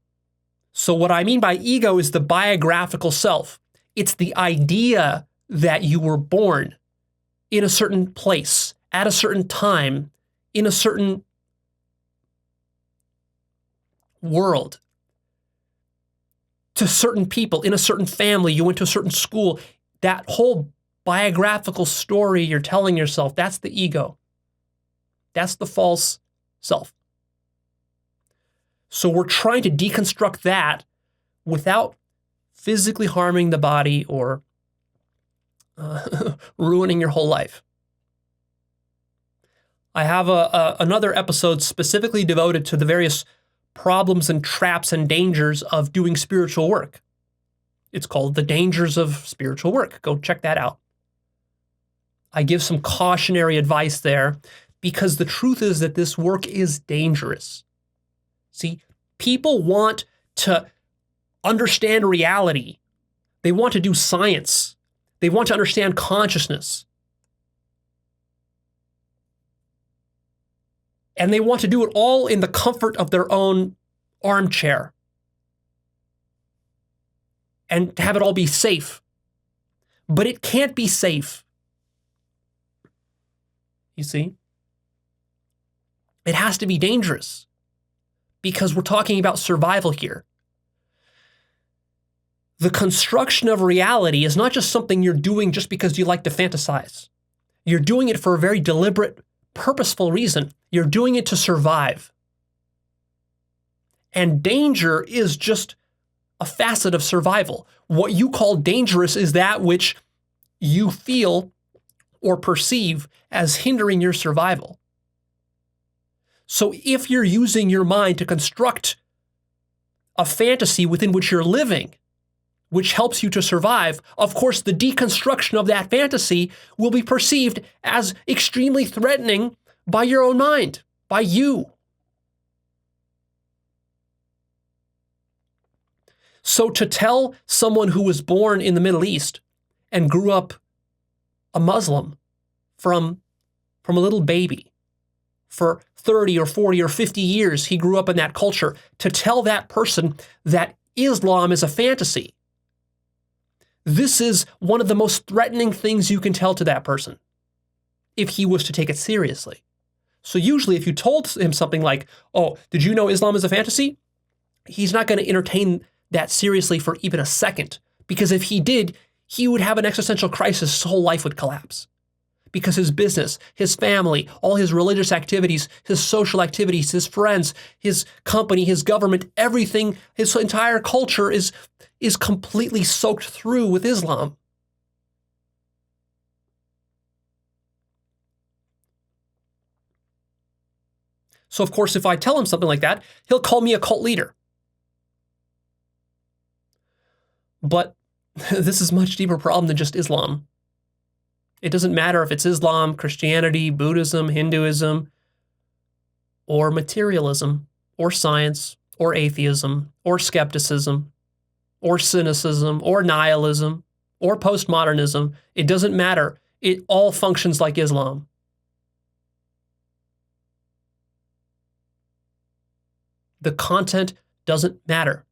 So what I mean by ego is the biographical self. It's the idea that you were born in a certain place, at a certain time, in a certain world, to certain people, in a certain family, you went to a certain school. That whole biographical story you're telling yourself, that's the ego. That's the false self. So we're trying to deconstruct that without physically harming the body or ruining your whole life. I have another episode specifically devoted to the various problems and traps and dangers of doing spiritual work. It's called The Dangers of Spiritual Work. Go check that out. I give some cautionary advice there because the truth is that this work is dangerous. See, people want to understand reality. They want to do science. They want to understand consciousness. And they want to do it all in the comfort of their own armchair. And to have it all be safe. But it can't be safe. You see? It has to be dangerous. Because we're talking about survival here. The construction of reality is not just something you're doing just because you like to fantasize. You're doing it for a very deliberate, purposeful reason. You're doing it to survive. And danger is just a facet of survival. What you call dangerous is that which you feel or perceive as hindering your survival. So if you're using your mind to construct a fantasy within which you're living, which helps you to survive, of course, the deconstruction of that fantasy will be perceived as extremely threatening by your own mind, by you. So to tell someone who was born in the Middle East and grew up a Muslim from a little baby for 30 or 40 or 50 years, he grew up in that culture, to tell that person that Islam is a fantasy. This is one of the most threatening things you can tell to that person if he was to take it seriously. So usually if you told him something like, oh, did you know Islam is a fantasy? He's not going to entertain that seriously for even a second, because if he did, he would have an existential crisis. His whole life would collapse. Because his business, his family, all his religious activities, his social activities, his friends, his company, his government, everything, his entire culture is completely soaked through with Islam. So, of course, if I tell him something like that, he'll call me a cult leader. But this is a much deeper problem than just Islam. It doesn't matter if it's Islam, Christianity, Buddhism, Hinduism, or materialism, or science, or atheism, or skepticism, or cynicism, or nihilism, or postmodernism. It doesn't matter. It all functions like Islam. The content doesn't matter.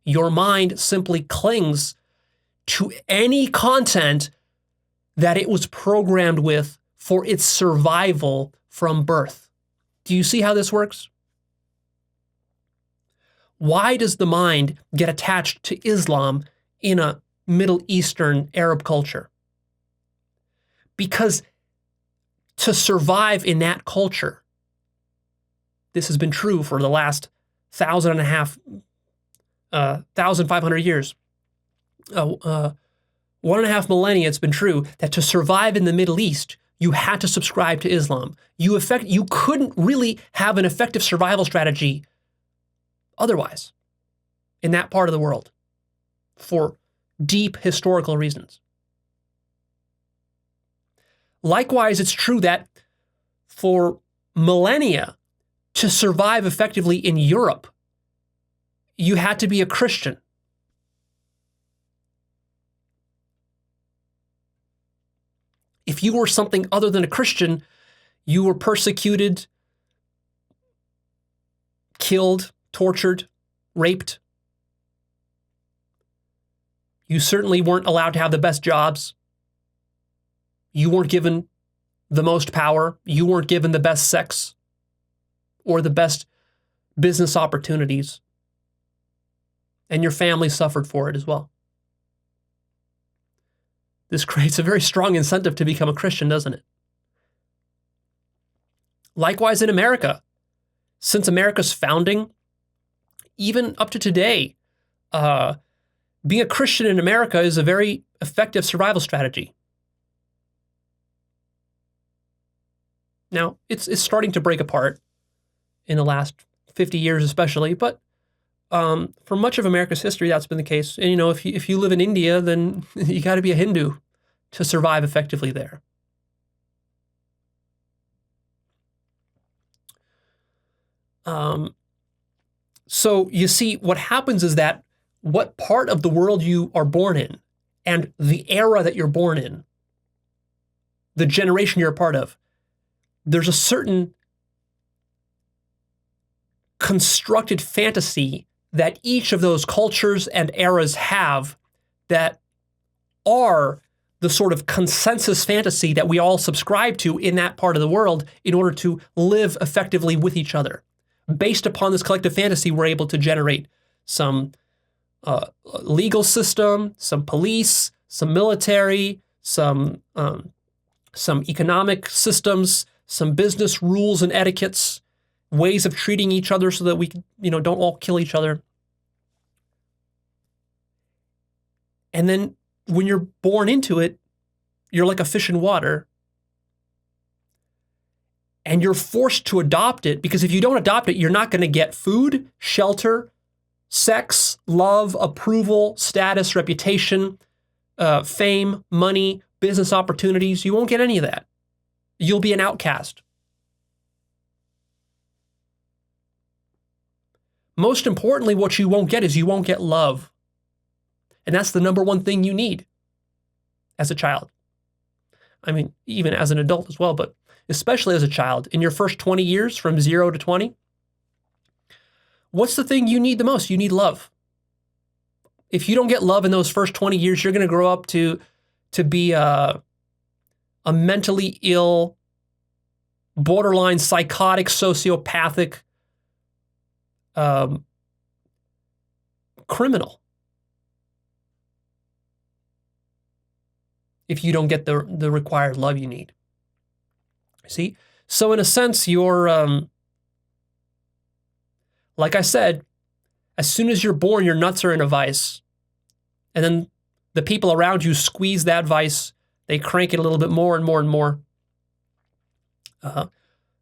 Your mind simply clings to any content that it was programmed with for its survival from birth. Do you see how this works? Why does the mind get attached to Islam in a Middle Eastern Arab culture? Because to survive in that culture, this has been true for the last 1,500 years. 1.5 millennia, it's been true that to survive in the Middle East, you had to subscribe to Islam. You couldn't really have an effective survival strategy otherwise in that part of the world for deep historical reasons. Likewise, it's true that for millennia, to survive effectively in Europe, you had to be a Christian. If you were something other than a Christian, you were persecuted, killed, tortured, raped. You certainly weren't allowed to have the best jobs. You weren't given the most power. You weren't given the best sex or the best business opportunities. And your family suffered for it as well. This creates a very strong incentive to become a Christian, doesn't it? Likewise in America. Since America's founding, even up to today, being a Christian in America is a very effective survival strategy. Now, it's starting to break apart in the last 50 years especially, but for much of America's history, that's been the case. And, if you live in India, then you got to be a Hindu to survive effectively there. So you see, what happens is that what part of the world you are born in and the era that you're born in, the generation you're a part of, there's a certain constructed fantasy that each of those cultures and eras have that are the sort of consensus fantasy that we all subscribe to in that part of the world in order to live effectively with each other. Based upon this collective fantasy, we're able to generate some legal system, some police, some military, some economic systems, some business rules and etiquettes, ways of treating each other so that we don't all kill each other. And then when you're born into it, you're like a fish in water. And you're forced to adopt it, because if you don't adopt it, you're not going to get food, shelter, sex, love, approval, status, reputation, fame, money, business opportunities. You won't get any of that. You'll be an outcast. Most importantly, what you won't get is you won't get love. And that's the number one thing you need as a child. I mean, even as an adult as well, but especially as a child, in your first 20 years, from 0 to 20, what's the thing you need the most? You need love. If you don't get love in those first 20 years, you're going to grow up to be a mentally ill, borderline psychotic, sociopathic criminal. If you don't get the required love you need. See? So in a sense, you're, like I said, as soon as you're born, your nuts are in a vice. And then the people around you squeeze that vice. They crank it a little bit more and more and more.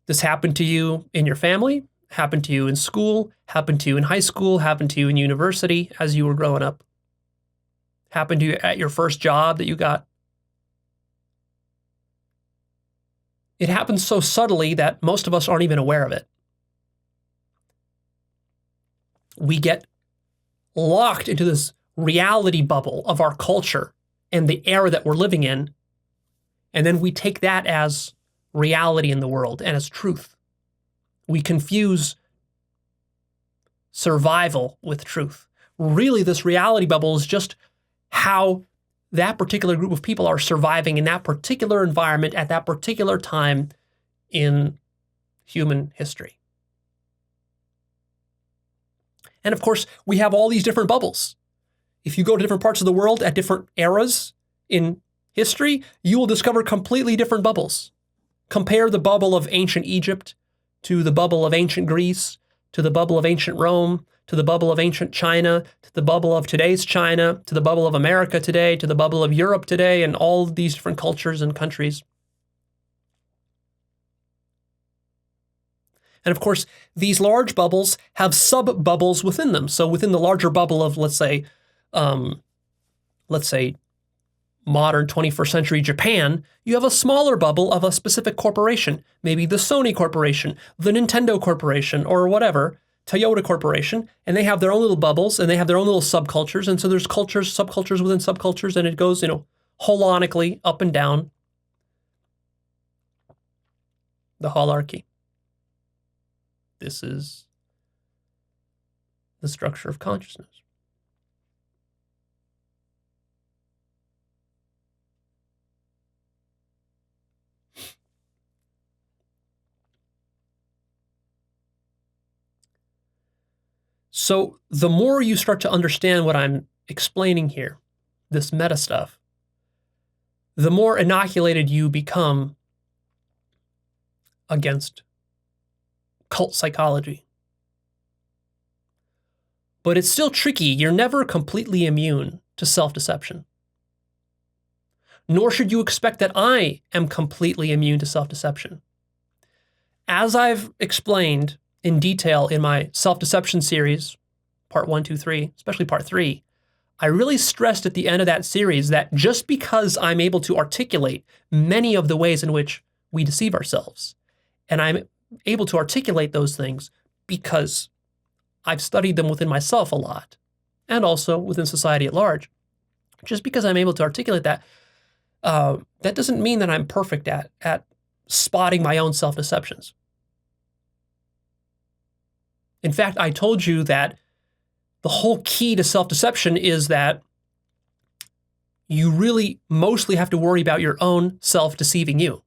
This happened to you in your family, happened to you in school, happened to you in high school, happened to you in university as you were growing up, happened to you at your first job that you got. It happens so subtly that most of us aren't even aware of it. We get locked into this reality bubble of our culture and the era that we're living in, and then we take that as reality in the world and as truth. We confuse survival with truth. Really, this reality bubble is just how that particular group of people are surviving in that particular environment at that particular time in human history. And of course, we have all these different bubbles. If you go to different parts of the world at different eras in history, you will discover completely different bubbles. Compare the bubble of ancient Egypt to the bubble of ancient Greece, to the bubble of ancient Rome, to the bubble of ancient China, to the bubble of today's China, to the bubble of America today, to the bubble of Europe today, and all these different cultures and countries. And of course, these large bubbles have sub-bubbles within them. So within the larger bubble of, let's say, modern 21st century Japan, you have a smaller bubble of a specific corporation, maybe the Sony Corporation, the Nintendo Corporation, or whatever, Toyota Corporation, and they have their own little bubbles and they have their own little subcultures. And so there's cultures, subcultures within subcultures, and it goes, holonically up and down the holarchy. This is the structure of consciousness. So the more you start to understand what I'm explaining here, this meta stuff, the more inoculated you become against cult psychology. But it's still tricky. You're never completely immune to self-deception. Nor should you expect that I am completely immune to self-deception. As I've explained in detail in my self-deception series, part 1, 2, 3, especially part 3, I really stressed at the end of that series that just because I'm able to articulate many of the ways in which we deceive ourselves, and I'm able to articulate those things because I've studied them within myself a lot, and also within society at large, just because I'm able to articulate that, that doesn't mean that I'm perfect at spotting my own self-deceptions. In fact, I told you that the whole key to self-deception is that you really mostly have to worry about your own self deceiving you.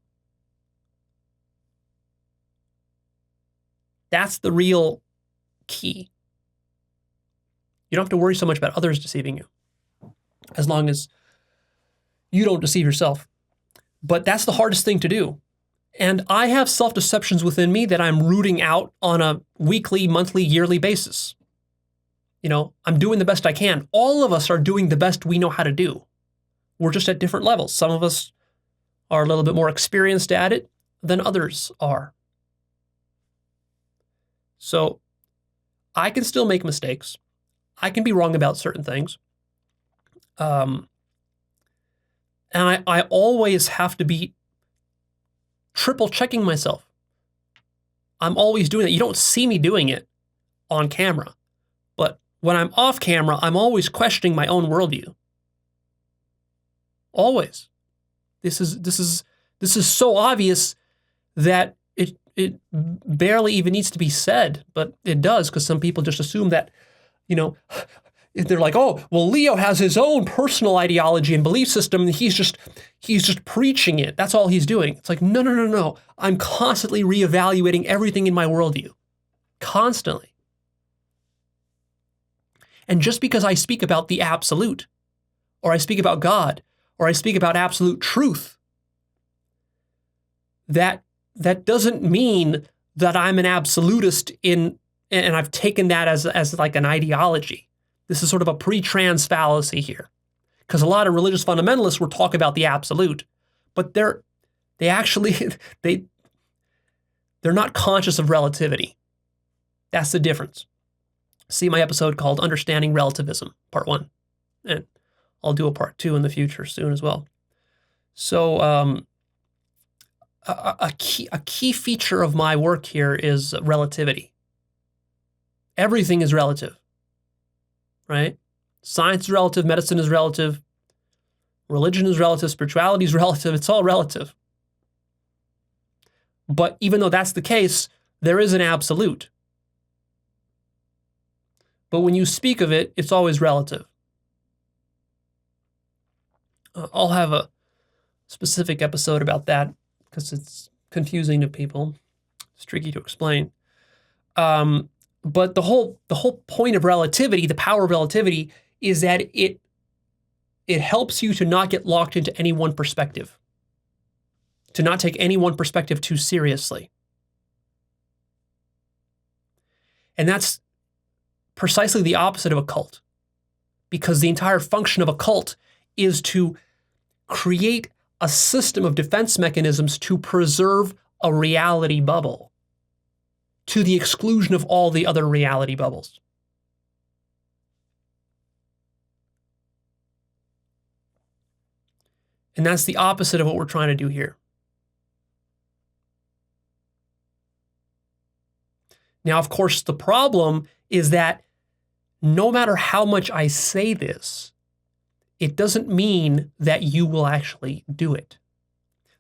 That's the real key. You don't have to worry so much about others deceiving you, as long as you don't deceive yourself. But that's the hardest thing to do. And I have self-deceptions within me that I'm rooting out on a weekly, monthly, yearly basis. You know, I'm doing the best I can. All of us are doing the best we know how to do. We're just at different levels. Some of us are a little bit more experienced at it than others are. So I can still make mistakes. I can be wrong about certain things. And I always have to be triple checking myself. I'm always doing that. You don't see me doing it on camera. But when I'm off camera, I'm always questioning my own worldview. Always. This is so obvious that it barely even needs to be said, but it does, because some people just assume that, you know, they're like, oh, well, Leo has his own personal ideology and belief system, and he's just preaching it. That's all he's doing. It's like, no. I'm constantly reevaluating everything in my worldview. Constantly. And just because I speak about the absolute, or I speak about God, or I speak about absolute truth, that doesn't mean that I'm an absolutist and I've taken that as like an ideology. This is sort of a pre-trans fallacy here, because a lot of religious fundamentalists will talk about the absolute, but they're not conscious of relativity. That's the difference. See my episode called Understanding Relativism, part 1, and I'll do a part 2 in the future soon as well. So a key feature of my work here is relativity. Everything is relative, right? Science is relative, medicine is relative, religion is relative, spirituality is relative, it's all relative. But even though that's the case, there is an absolute. But when you speak of it, it's always relative. I'll have a specific episode about that, because it's confusing to people. It's tricky to explain. But the whole point of relativity, the power of relativity, is that it helps you to not get locked into any one perspective, to not take any one perspective too seriously. And that's precisely the opposite of a cult, because the entire function of a cult is to create a system of defense mechanisms to preserve a reality bubble, to the exclusion of all the other reality bubbles. And that's the opposite of what we're trying to do here. Now, of course, the problem is that no matter how much I say this, it doesn't mean that you will actually do it.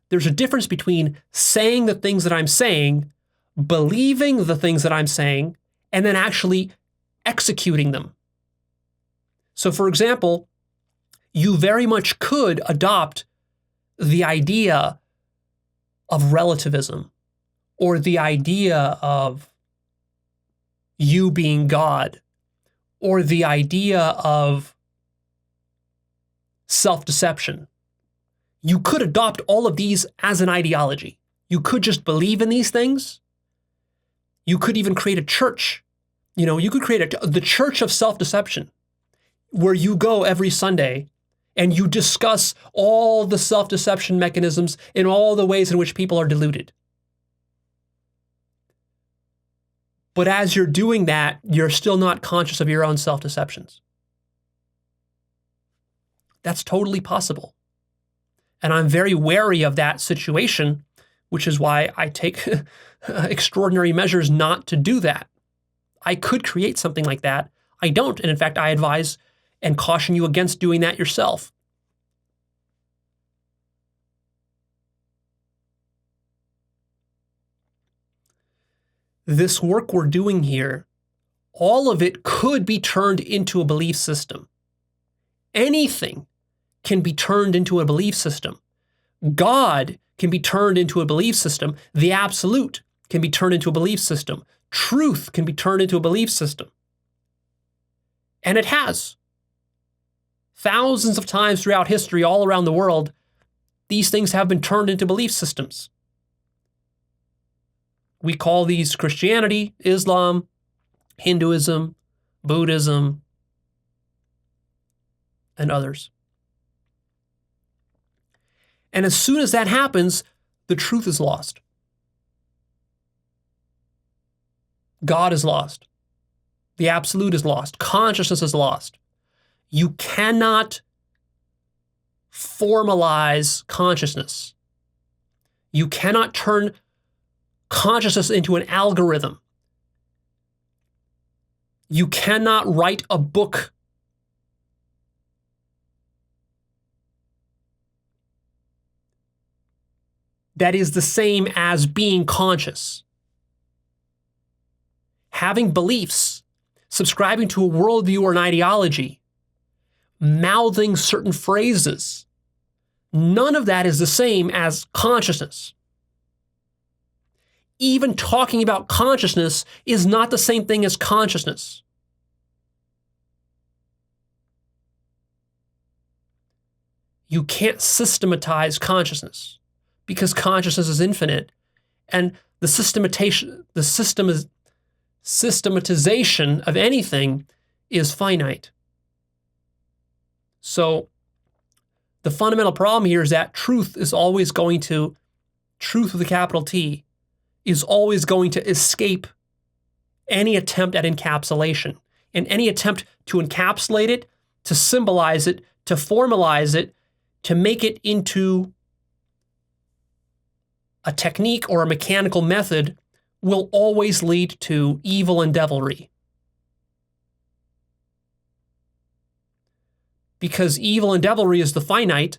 There's a difference between saying the things that I'm saying, believing the things that I'm saying, and then actually executing them. So, for example, you very much could adopt the idea of relativism, or the idea of you being God, or the idea of self-deception. You could adopt all of these as an ideology. You could just believe in these things. You could even create a church You could create the church of self-deception, where you go every Sunday and you discuss all the self-deception mechanisms in all the ways in which people are deluded. But as you're doing that, you're still not conscious of your own self-deceptions. That's totally possible. And I'm very wary of that situation, which is why I take extraordinary measures not to do that. I could create something like that. I don't. And in fact, I advise and caution you against doing that yourself. This work we're doing here, all of it could be turned into a belief system. Anything can be turned into a belief system. God can be turned into a belief system. The absolute can be turned into a belief system. Truth can be turned into a belief system. And it has. Thousands of times throughout history, all around the world, these things have been turned into belief systems. We call these Christianity, Islam, Hinduism, Buddhism, and others. And as soon as that happens, the truth is lost. God is lost. The absolute is lost. Consciousness is lost. You cannot formalize consciousness. You cannot turn consciousness into an algorithm. You cannot write a book. That is the same as being conscious. Having beliefs, subscribing to a worldview or an ideology, mouthing certain phrases, none of that is the same as consciousness. Even talking about consciousness is not the same thing as consciousness. You can't systematize consciousness because consciousness is infinite, and the systematization of anything is finite. So the fundamental problem here is that truth with a capital T, is always going to escape any attempt at encapsulation. And any attempt to encapsulate it, to symbolize it, to formalize it, to make it into a technique or a mechanical method will always lead to evil and devilry. Because evil and devilry is the finite,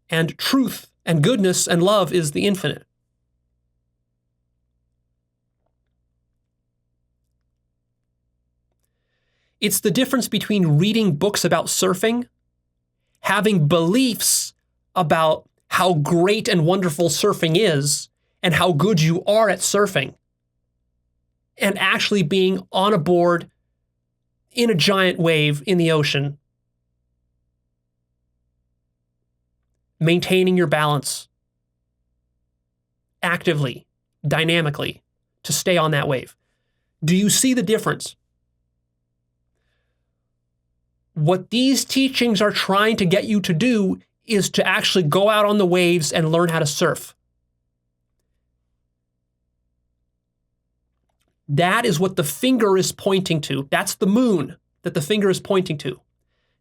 and truth and goodness and love is the infinite. It's the difference between reading books about surfing, having beliefs about how great and wonderful surfing is and how good you are at surfing, and actually being on a board in a giant wave in the ocean, maintaining your balance actively, dynamically, to stay on that wave. Do you see the difference? What these teachings are trying to get you to do is to actually go out on the waves and learn how to surf. That is what the finger is pointing to. That's the moon that the finger is pointing to.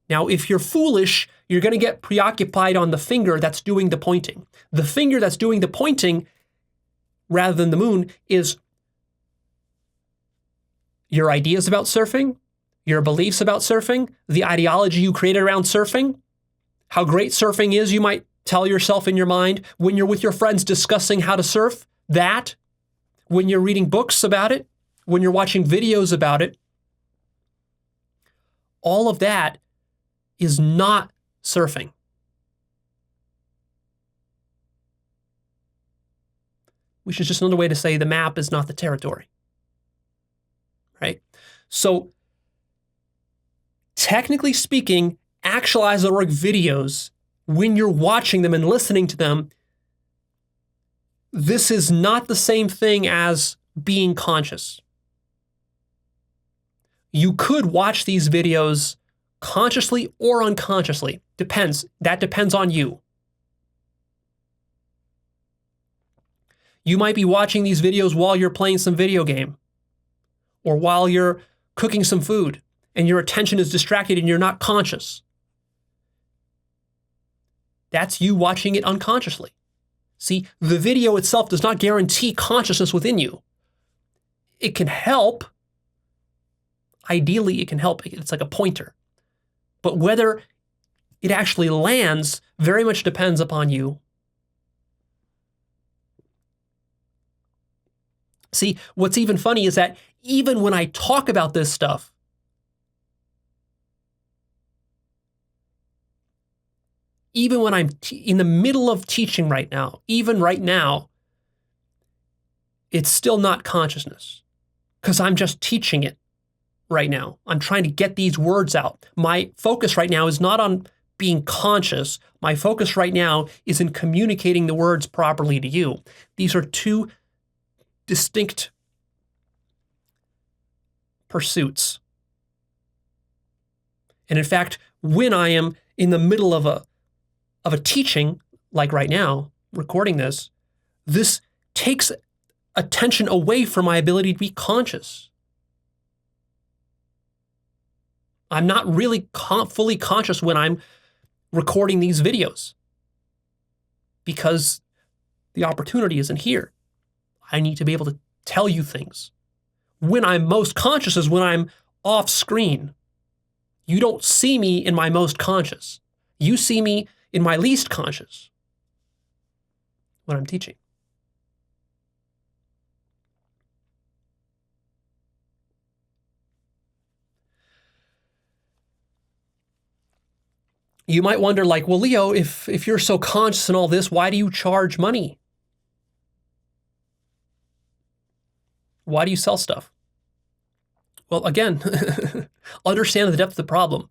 Now, if you're foolish, you're going to get preoccupied on the finger that's doing the pointing. The finger that's doing the pointing, rather than the moon, is your ideas about surfing, your beliefs about surfing, the ideology you created around surfing, how great surfing is, you might tell yourself in your mind when you're with your friends discussing how to surf, that, when you're reading books about it, when you're watching videos about it, all of that is not surfing. Which is just another way to say the map is not the territory. Right? So, technically speaking, Actualized.org videos, when you're watching them and listening to them, this is not the same thing as being conscious. You could watch these videos consciously or unconsciously. Depends. That depends on you. You might be watching these videos while you're playing some video game or while you're cooking some food and your attention is distracted and you're not conscious. That's you watching it unconsciously. See, the video itself does not guarantee consciousness within you. It can help. Ideally, it can help. It's like a pointer. But whether it actually lands very much depends upon you. See, what's even funny is that even when I talk about this stuff, even when I'm in the middle of teaching right now, even right now, it's still not consciousness because I'm just teaching it right now. I'm trying to get these words out. My focus right now is not on being conscious. My focus right now is in communicating the words properly to you. These are two distinct pursuits. And in fact, when I am in the middle of a teaching, like right now, recording this takes attention away from my ability to be conscious. I'm not really fully conscious when I'm recording these videos because the opportunity isn't here. I need to be able to tell you things. When I'm most conscious is when I'm off screen. You don't see me in my most conscious. You see me in my least conscious when I'm teaching. You might wonder, like, well, Leo, if you're so conscious in all this, why do you charge money? Why do you sell stuff? Well, again, understand the depth of the problem.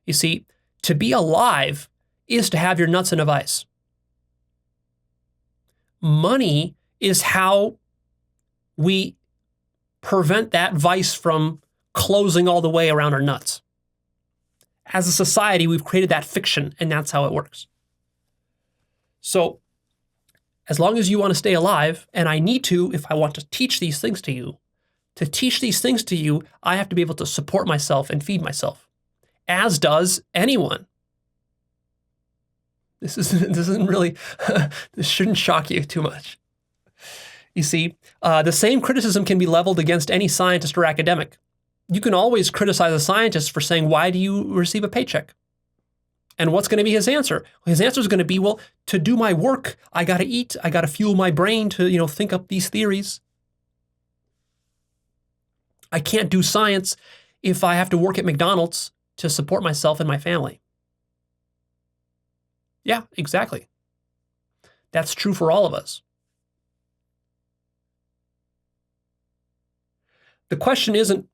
You see, to be alive is to have your nuts in a vice. Money is how we prevent that vice from closing all the way around our nuts. As a society, we've created that fiction, and that's how it works. So, as long as you want to stay alive, and I need to, if I want to teach these things to you, I have to be able to support myself and feed myself, as does anyone. This isn't really, this shouldn't shock you too much. You see, the same criticism can be leveled against any scientist or academic. You can always criticize a scientist for saying, why do you receive a paycheck? And what's going to be his answer? His answer is going to be, well, to do my work, I got to eat. I got to fuel my brain to, think up these theories. I can't do science if I have to work at McDonald's to support myself and my family. Yeah, exactly. That's true for all of us. The question isn't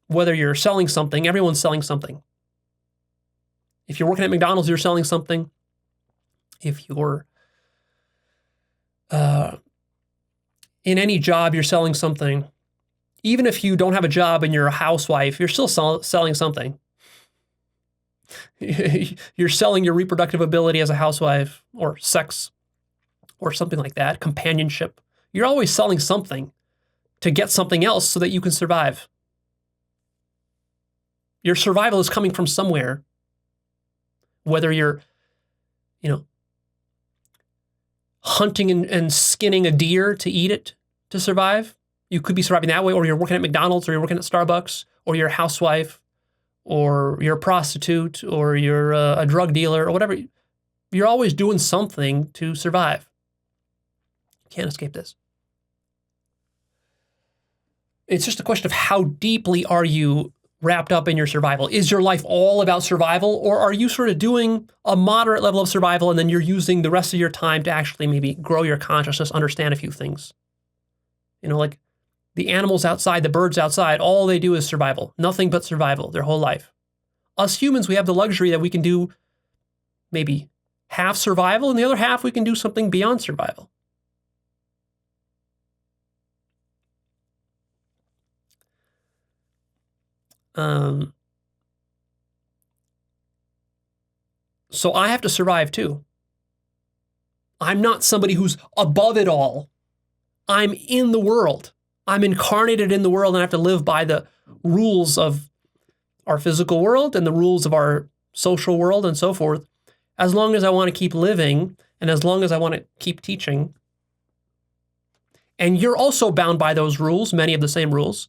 whether you're selling something. Everyone's selling something. If you're working at McDonald's, you're selling something. If you're in any job, you're selling something. Even if you don't have a job and you're a housewife, you're still selling something. You're selling your reproductive ability as a housewife, or sex, or something like that, companionship. You're always selling something to get something else so that you can survive. Your survival is coming from somewhere, whether you're, hunting and skinning a deer to eat it to survive. You could be surviving that way, or you're working at McDonald's, or you're working at Starbucks, or you're a housewife, or you're a prostitute, or you're a drug dealer, or whatever. You're always doing something to survive. Can't escape this. It's just a question of how deeply are you wrapped up in your survival? Is your life all about survival, or are you sort of doing a moderate level of survival and then you're using the rest of your time to actually maybe grow your consciousness, understand a few things? Like the animals outside, the birds outside, all they do is survival. Nothing but survival their whole life. Us humans, we have the luxury that we can do maybe half survival, and the other half we can do something beyond survival. So I have to survive too. I'm not somebody who's above it all. I'm in the world. I'm incarnated in the world, and I have to live by the rules of our physical world and the rules of our social world and so forth, as long as I want to keep living and as long as I want to keep teaching. And you're also bound by those rules, many of the same rules.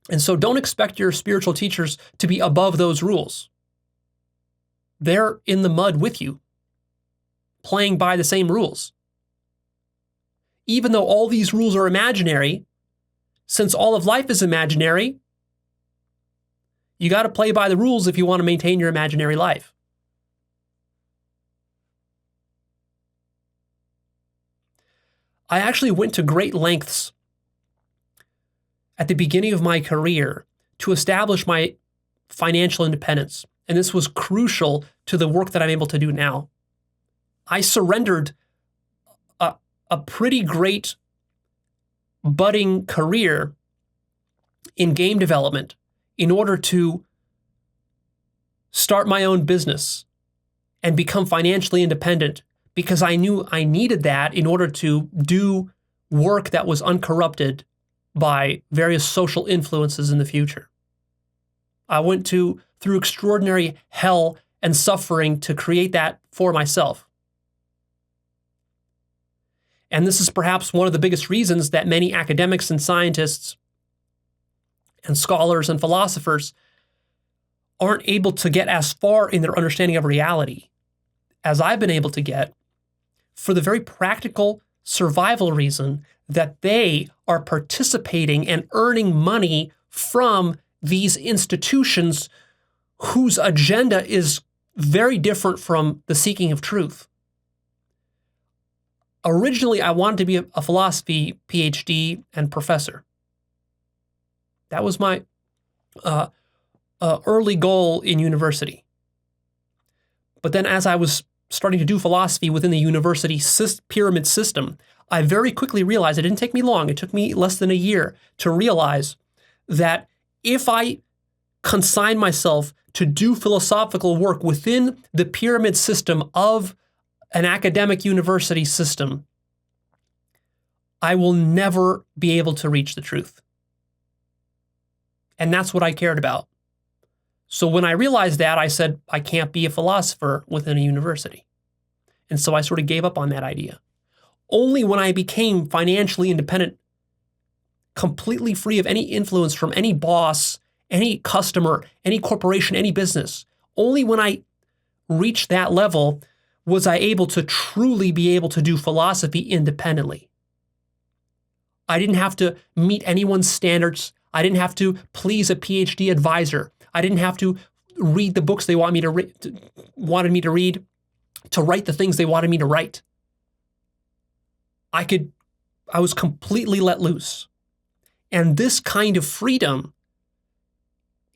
And so don't expect your spiritual teachers to be above those rules. They're in the mud with you, playing by the same rules. Even though all these rules are imaginary, since all of life is imaginary, you got to play by the rules if you want to maintain your imaginary life. I actually went to great lengths at the beginning of my career to establish my financial independence. And this was crucial to the work that I'm able to do now. I surrendered a pretty great budding career in game development in order to start my own business and become financially independent, because I knew I needed that in order to do work that was uncorrupted by various social influences in the future. I went through extraordinary hell and suffering to create that for myself. And this is perhaps one of the biggest reasons that many academics and scientists and scholars and philosophers aren't able to get as far in their understanding of reality as I've been able to get, for the very practical survival reason that they are participating and earning money from these institutions whose agenda is very different from the seeking of truth. Originally, I wanted to be a philosophy PhD and professor. That was my early goal in university. But then as I was starting to do philosophy within the university pyramid system, I very quickly realized, it didn't take me long, it took me less than a year to realize that if I consign myself to do philosophical work within the pyramid system of an academic university system, I will never be able to reach the truth. And that's what I cared about. So when I realized that, I said, I can't be a philosopher within a university. And so I sort of gave up on that idea. Only when I became financially independent, completely free of any influence from any boss, any customer, any corporation, any business, only when I reached that level was I able to truly be able to do philosophy independently. I didn't have to meet anyone's standards. I didn't have to please a PhD advisor. I didn't have to read the books they wanted me to read, to write the things they wanted me to write. I was completely let loose. And this kind of freedom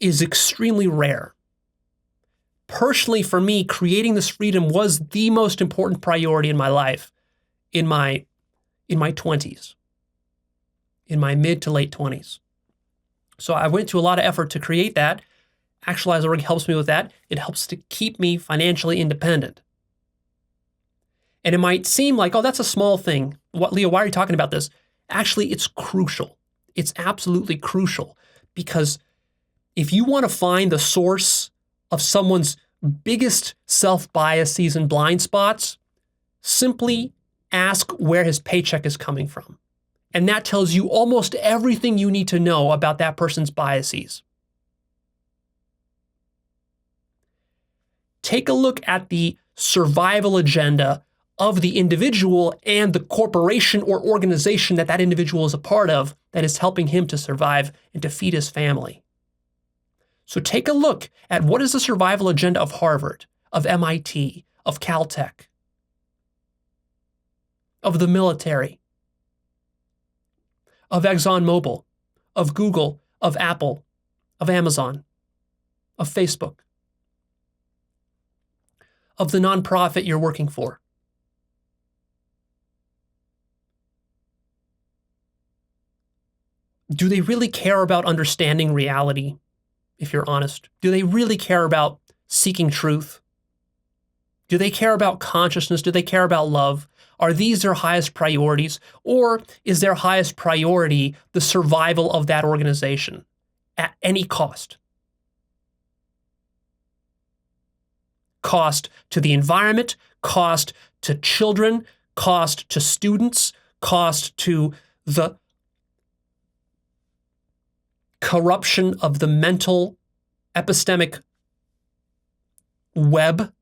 is extremely rare. Personally, for me, creating this freedom was the most important priority in my life in my 20s, in my mid to late 20s. So I went to a lot of effort to create that. Actualized.org helps me with that. It helps to keep me financially independent. And it might seem like, oh, that's a small thing. Leo, why are you talking about this? Actually, it's crucial. It's absolutely crucial, because if you want to find the source of someone's biggest self-biases and blind spots, simply ask where his paycheck is coming from. And that tells you almost everything you need to know about that person's biases. Take a look at the survival agenda of the individual and the corporation or organization that individual is a part of that is helping him to survive and to feed his family. So take a look at what is the survival agenda of Harvard, of MIT, of Caltech, of the military, of ExxonMobil, of Google, of Apple, of Amazon, of Facebook, of the nonprofit you're working for. do they really care about understanding reality, if you're honest? Do they really care about seeking truth? Do they care about consciousness? Do they care about love? Are these their highest priorities? Or is their highest priority the survival of that organization at any cost? Cost to the environment, cost to children, cost to students, cost to the corruption of the mental epistemic web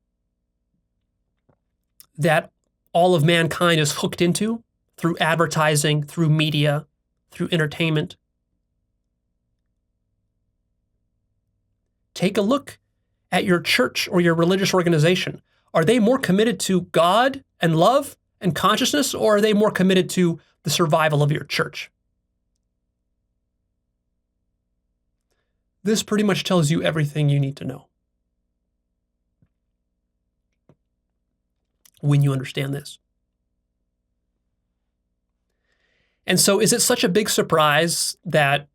that all of mankind is hooked into through advertising, through media, through entertainment. Take a look at your church or your religious organization. Are they more committed to God and love and consciousness, or are they more committed to the survival of your church? This pretty much tells you everything you need to know when you understand this. And so is it such a big surprise that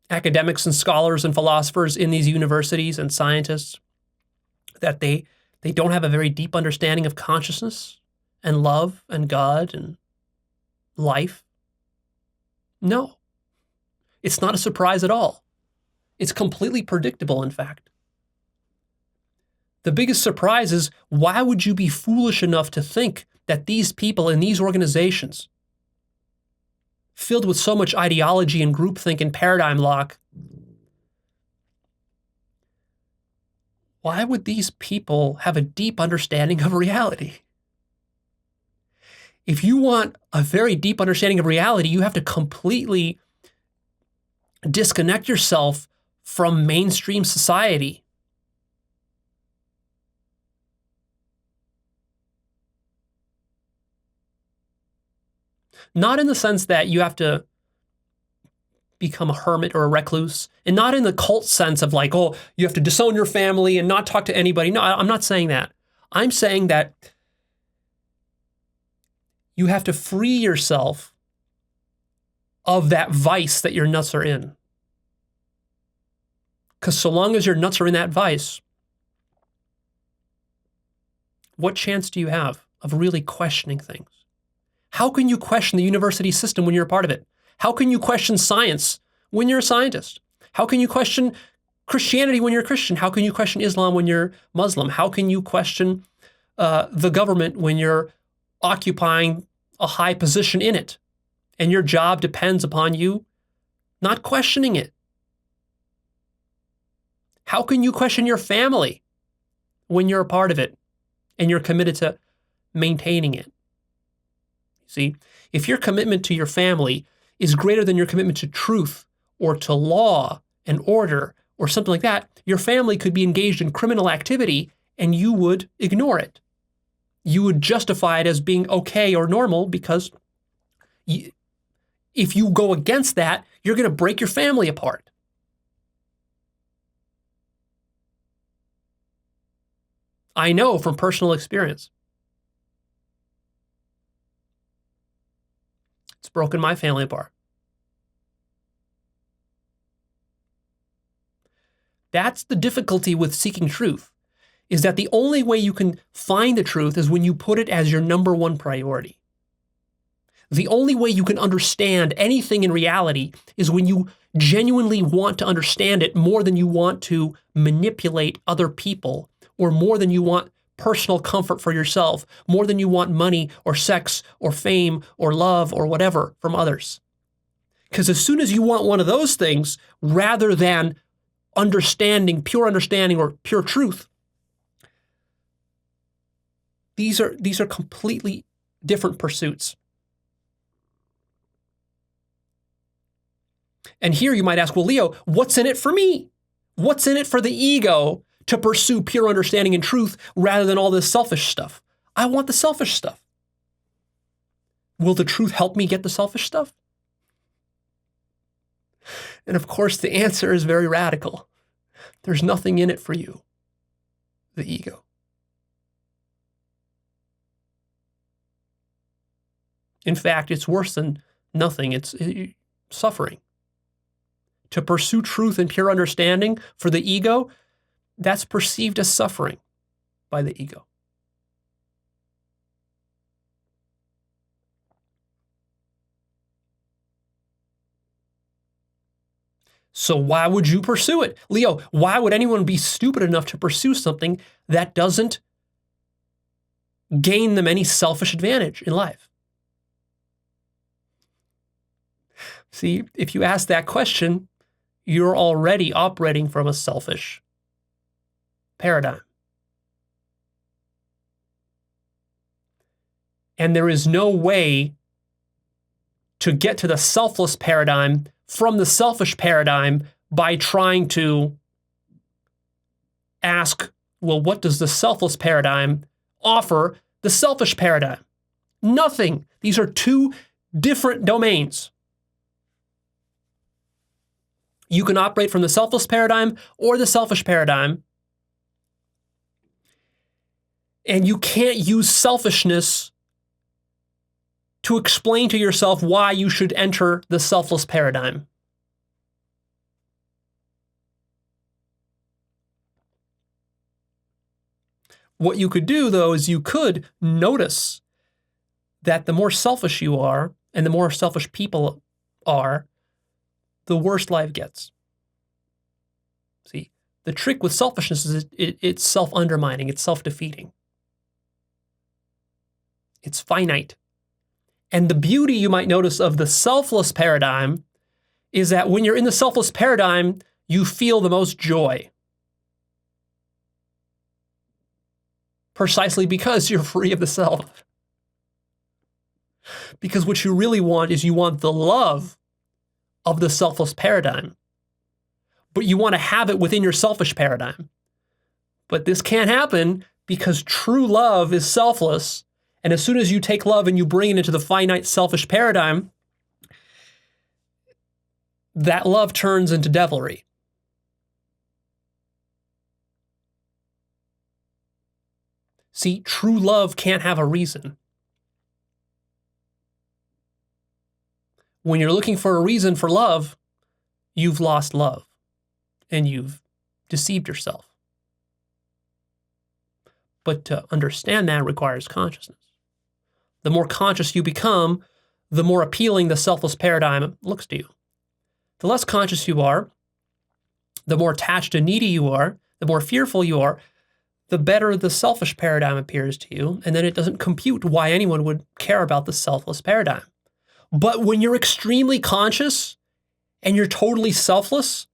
academics and scholars and philosophers in these universities and scientists, that they don't have a very deep understanding of consciousness and love and God and life? No, it's not a surprise at all. It's completely predictable, in fact. The biggest surprise is, why would you be foolish enough to think that these people in these organizations, filled with so much ideology and groupthink and paradigm lock, why would these people have a deep understanding of reality? If you want a very deep understanding of reality, you have to completely disconnect yourself from mainstream society. Not in the sense that you have to become a hermit or a recluse, and not in the cult sense of like, oh, you have to disown your family and not talk to anybody. No, I'm not saying that. I'm saying that you have to free yourself of that vice that your nuts are in. Because so long as your nuts are in that vice, what chance do you have of really questioning things? How can you question the university system when you're a part of it? How can you question science when you're a scientist? How can you question Christianity when you're a Christian? How can you question Islam when you're Muslim? How can you question the government when you're occupying a high position in it and your job depends upon you not questioning it? How can you question your family when you're a part of it and you're committed to maintaining it? See, if your commitment to your family is greater than your commitment to truth or to law and order or something like that, your family could be engaged in criminal activity and you would ignore it. You would justify it as being okay or normal because if you go against that, you're going to break your family apart. I know from personal experience. It's broken my family apart. That's the difficulty with seeking truth, is that the only way you can find the truth is when you put it as your number one priority. The only way you can understand anything in reality is when you genuinely want to understand it more than you want to manipulate other people, or more than you want personal comfort for yourself, more than you want money or sex or fame or love or whatever from others. Because as soon as you want one of those things, rather than understanding, pure understanding or pure truth, these are completely different pursuits. And here you might ask, well, Leo, what's in it for me? What's in it for the ego to pursue pure understanding and truth rather than all this selfish stuff? I want the selfish stuff. Will the truth help me get the selfish stuff? And of course, the answer is very radical. There's nothing in it for you, the ego. In fact, it's worse than nothing. suffering. To pursue truth and pure understanding for the ego, that's perceived as suffering by the ego. So why would you pursue it? Leo, why would anyone be stupid enough to pursue something that doesn't gain them any selfish advantage in life? See, if you ask that question, you're already operating from a selfish paradigm. And there is no way to get to the selfless paradigm from the selfish paradigm by trying to ask, well, what does the selfless paradigm offer the selfish paradigm? Nothing. These are two different domains. You can operate from the selfless paradigm or the selfish paradigm, and you can't use selfishness to explain to yourself why you should enter the selfless paradigm. What you could do, though, is you could notice that the more selfish you are and the more selfish people are, the worse life gets. See, the trick with selfishness is it's self-undermining, it's self-defeating. It's finite. And the beauty you might notice of the selfless paradigm is that when you're in the selfless paradigm, you feel the most joy. Precisely because you're free of the self. Because what you really want is you want the love of the selfless paradigm, but you want to have it within your selfish paradigm. But this can't happen because true love is selfless. And as soon as you take love and you bring it into the finite selfish paradigm, that love turns into devilry. See, true love can't have a reason. When you're looking for a reason for love, you've lost love and you've deceived yourself. But to understand that requires consciousness. The more conscious you become, the more appealing the selfless paradigm looks to you. The less conscious you are, the more attached and needy you are, the more fearful you are, the better the selfish paradigm appears to you, and then it doesn't compute why anyone would care about the selfless paradigm. But when you're extremely conscious and you're totally selfless,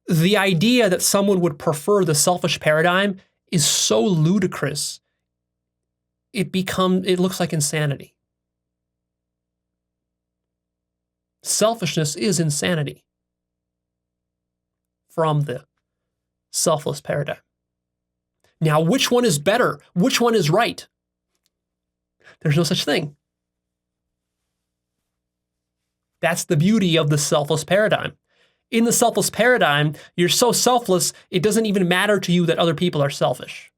the idea that someone would prefer the selfish paradigm is so ludicrous, it looks like insanity. Selfishness is insanity from the selfless paradigm. Now, which one is better? Which one is right? There's no such thing. That's the beauty of the selfless paradigm. In the selfless paradigm, you're so selfless, it doesn't even matter to you that other people are selfish.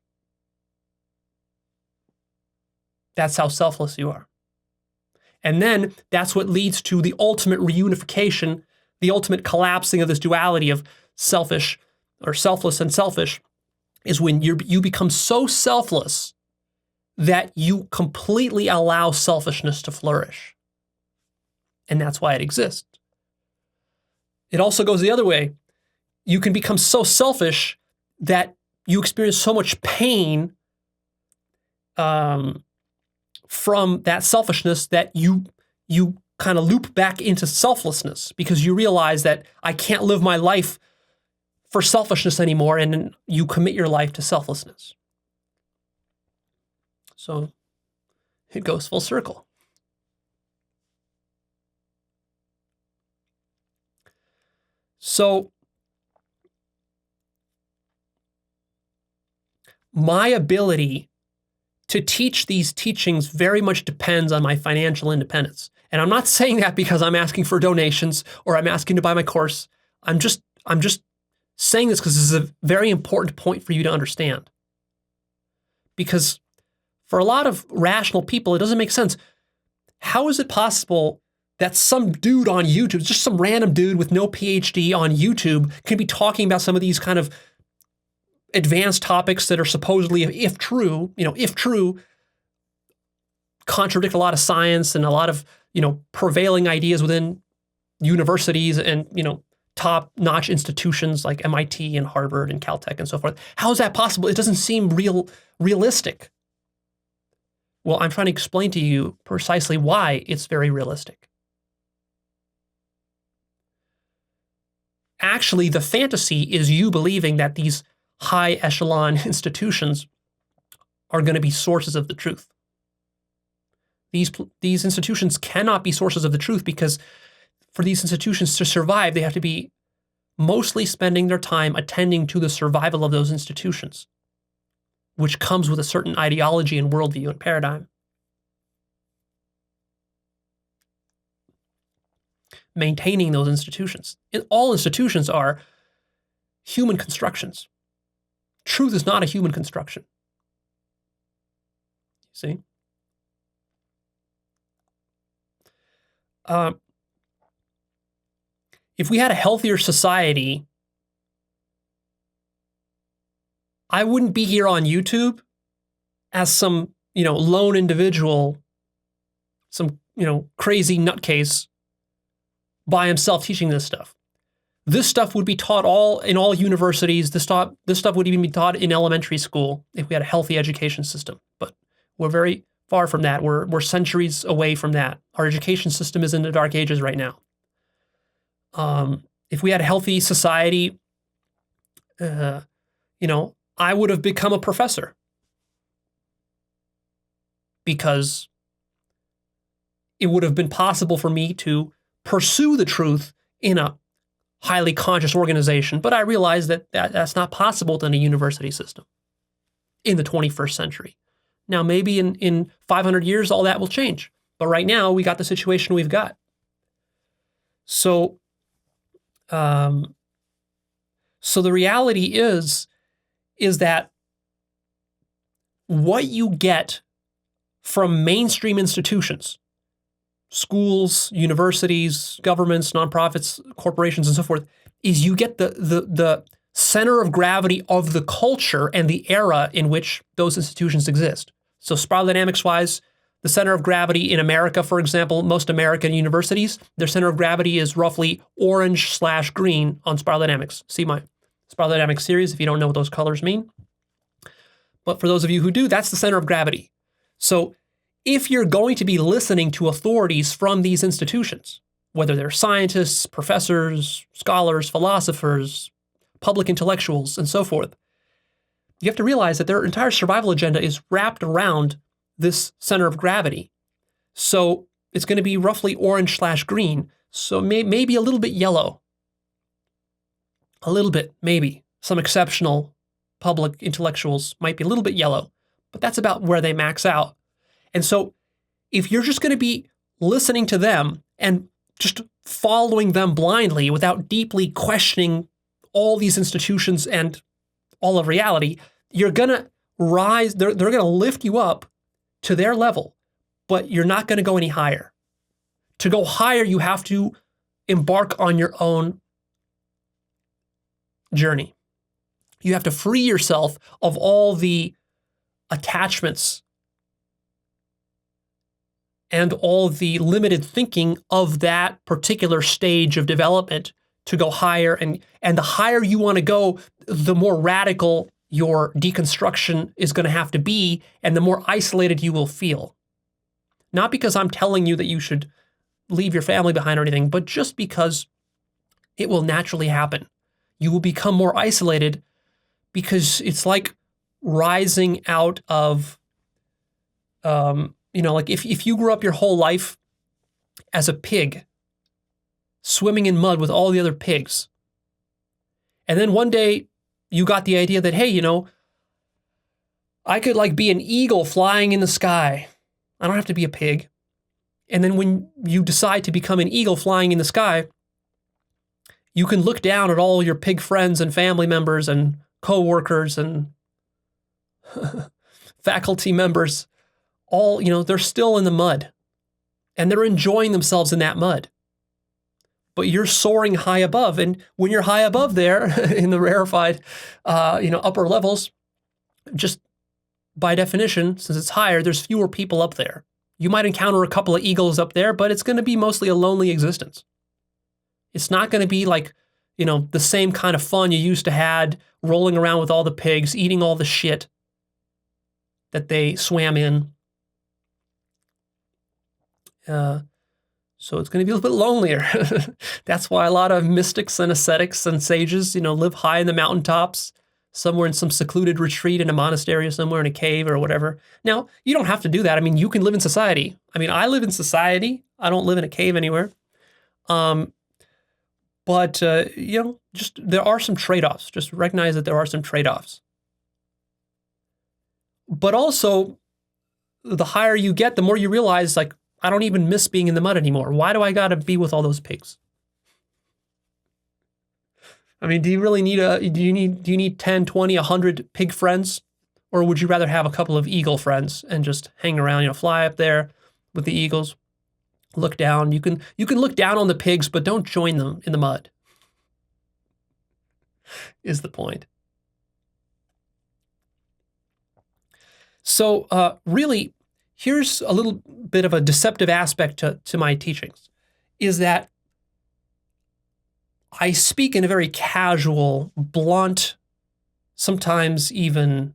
That's how selfless you are. And then that's what leads to the ultimate reunification, the ultimate collapsing of this duality of selfish or selfless and selfish, is when you become so selfless that you completely allow selfishness to flourish. And that's why it exists. It also goes the other way. You can become so selfish that you experience so much pain from that selfishness that you kind of loop back into selflessness because you realize that I can't live my life for selfishness anymore, and then you commit your life to selflessness. So it goes full circle. So my ability to teach these teachings very much depends on my financial independence. And I'm not saying that because I'm asking for donations or I'm asking to buy my course. I'm just saying this because this is a very important point for you to understand. Because for a lot of rational people, it doesn't make sense. How is it possible that some dude on YouTube, just some random dude with no PhD on YouTube, can be talking about some of these kind of advanced topics that are supposedly, if true, contradict a lot of science and a lot of, prevailing ideas within universities and, top-notch institutions like MIT and Harvard and Caltech and so forth. How is that possible? It doesn't seem realistic. Well, I'm trying to explain to you precisely why it's very realistic. Actually, the fantasy is you believing that these high echelon institutions are going to be sources of the truth. These institutions cannot be sources of the truth because for these institutions to survive, they have to be mostly spending their time attending to the survival of those institutions, which comes with a certain ideology and worldview and paradigm. Maintaining those institutions. All institutions are human constructions. Truth is not a human construction. See? If we had a healthier society, I wouldn't be here on YouTube as some, lone individual, some, crazy nutcase by himself teaching this stuff. This stuff would be taught in all universities. This stuff would even be taught in elementary school if we had a healthy education system. But we're very far from that. We're centuries away from that. Our education system is in the dark ages right now. If we had a healthy society, I would have become a professor because it would have been possible for me to pursue the truth in a highly conscious organization. But I realized that that's not possible in a university system in the 21st century. Now, maybe in 500 years, all that will change. But right now, we got the situation we've got. So the reality is that what you get from mainstream institutions, schools, universities, governments, nonprofits, corporations, and so forth, is you get the center of gravity of the culture and the era in which those institutions exist. So spiral dynamics-wise, the center of gravity in America, for example, most American universities, their center of gravity is roughly orange/green on spiral dynamics. See my spiral dynamics series if you don't know what those colors mean. But for those of you who do, that's the center of gravity. So if you're going to be listening to authorities from these institutions, whether they're scientists, professors, scholars, philosophers, public intellectuals, and so forth, you have to realize that their entire survival agenda is wrapped around this center of gravity. So it's going to be roughly orange/green, so maybe a little bit yellow. A little bit, maybe. Some exceptional public intellectuals might be a little bit yellow, but that's about where they max out. And so if you're just going to be listening to them and just following them blindly without deeply questioning all these institutions and all of reality, you're going to rise, they're going to lift you up to their level, but you're not going to go any higher. To go higher, you have to embark on your own journey. You have to free yourself of all the attachments and all the limited thinking of that particular stage of development to go higher. And the higher you want to go, the more radical your deconstruction is going to have to be, and the more isolated you will feel. Not because I'm telling you that you should leave your family behind or anything, but just because it will naturally happen. You will become more isolated because it's like rising out of, like if you grew up your whole life as a pig, swimming in mud with all the other pigs, and then one day you got the idea that, hey, I could be an eagle flying in the sky. I don't have to be a pig. And then when you decide to become an eagle flying in the sky, you can look down at all your pig friends and family members and co-workers and faculty members. All, they're still in the mud. and they're enjoying themselves in that mud. But you're soaring high above, and when you're high above there in the rarefied, upper levels, just by definition, since it's higher, there's fewer people up there. You might encounter a couple of eagles up there, but it's going to be mostly a lonely existence. It's not going to be like, the same kind of fun you used to had rolling around with all the pigs, eating all the shit that they swam in. So it's going to be a little bit lonelier. That's why a lot of mystics and ascetics and sages, live high in the mountaintops, somewhere in some secluded retreat in a monastery or somewhere in a cave or whatever. Now, you don't have to do that. I mean, you can live in society. I mean, I live in society. I don't live in a cave anywhere. But just there are some trade-offs. Just recognize that there are some trade-offs. But also, the higher you get, the more you realize, like, I don't even miss being in the mud anymore. Why do I got to be with all those pigs? I mean, do you need 10, 20, 100 pig friends? Or would you rather have a couple of eagle friends and just hang around, fly up there with the eagles, look down. You can look down on the pigs, but don't join them in the mud, is the point. So really, here's a little bit of a deceptive aspect to my teachings, is that I speak in a very casual, blunt, sometimes even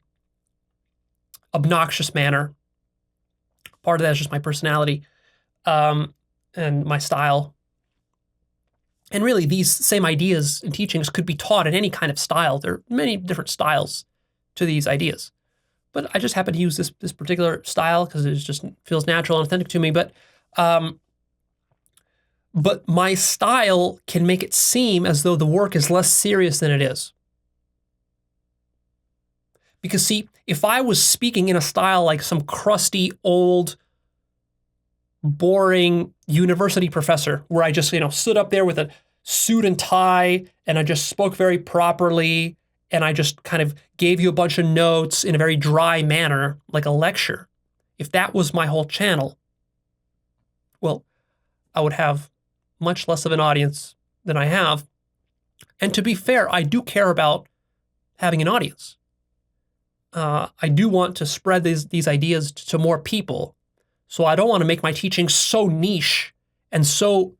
obnoxious manner. Part of that is just my personality and my style. And really, these same ideas and teachings could be taught in any kind of style. There are many different styles to these ideas. But I just happen to use this particular style because it just feels natural and authentic to me. But my style can make it seem as though the work is less serious than it is. Because see, if I was speaking in a style like some crusty, old, boring university professor, where I just, stood up there with a suit and tie, and I just spoke very properly, and I just kind of gave you a bunch of notes in a very dry manner, like a lecture. If that was my whole channel, well, I would have much less of an audience than I have. And to be fair, I do care about having an audience. I do want to spread these ideas to more people. So I don't want to make my teaching so niche and so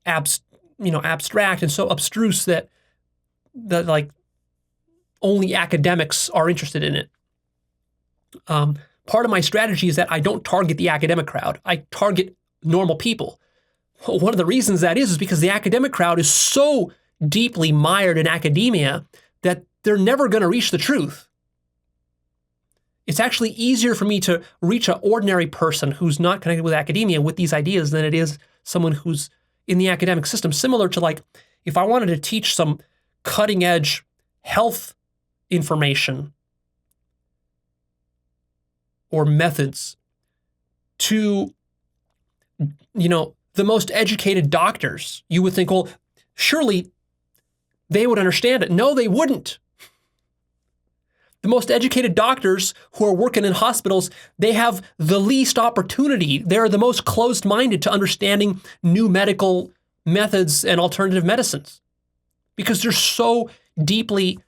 abstract and so abstruse that like only academics are interested in it. Part of my strategy is that I don't target the academic crowd. I target normal people. One of the reasons that is because the academic crowd is so deeply mired in academia that they're never going to reach the truth. It's actually easier for me to reach an ordinary person who's not connected with academia with these ideas than it is someone who's in the academic system. Similar to like if I wanted to teach some cutting edge health information or methods to, the most educated doctors, you would think, well, surely they would understand it. No, they wouldn't. The most educated doctors who are working in hospitals, they have the least opportunity. They're the most closed-minded to understanding new medical methods and alternative medicines because they're so deeply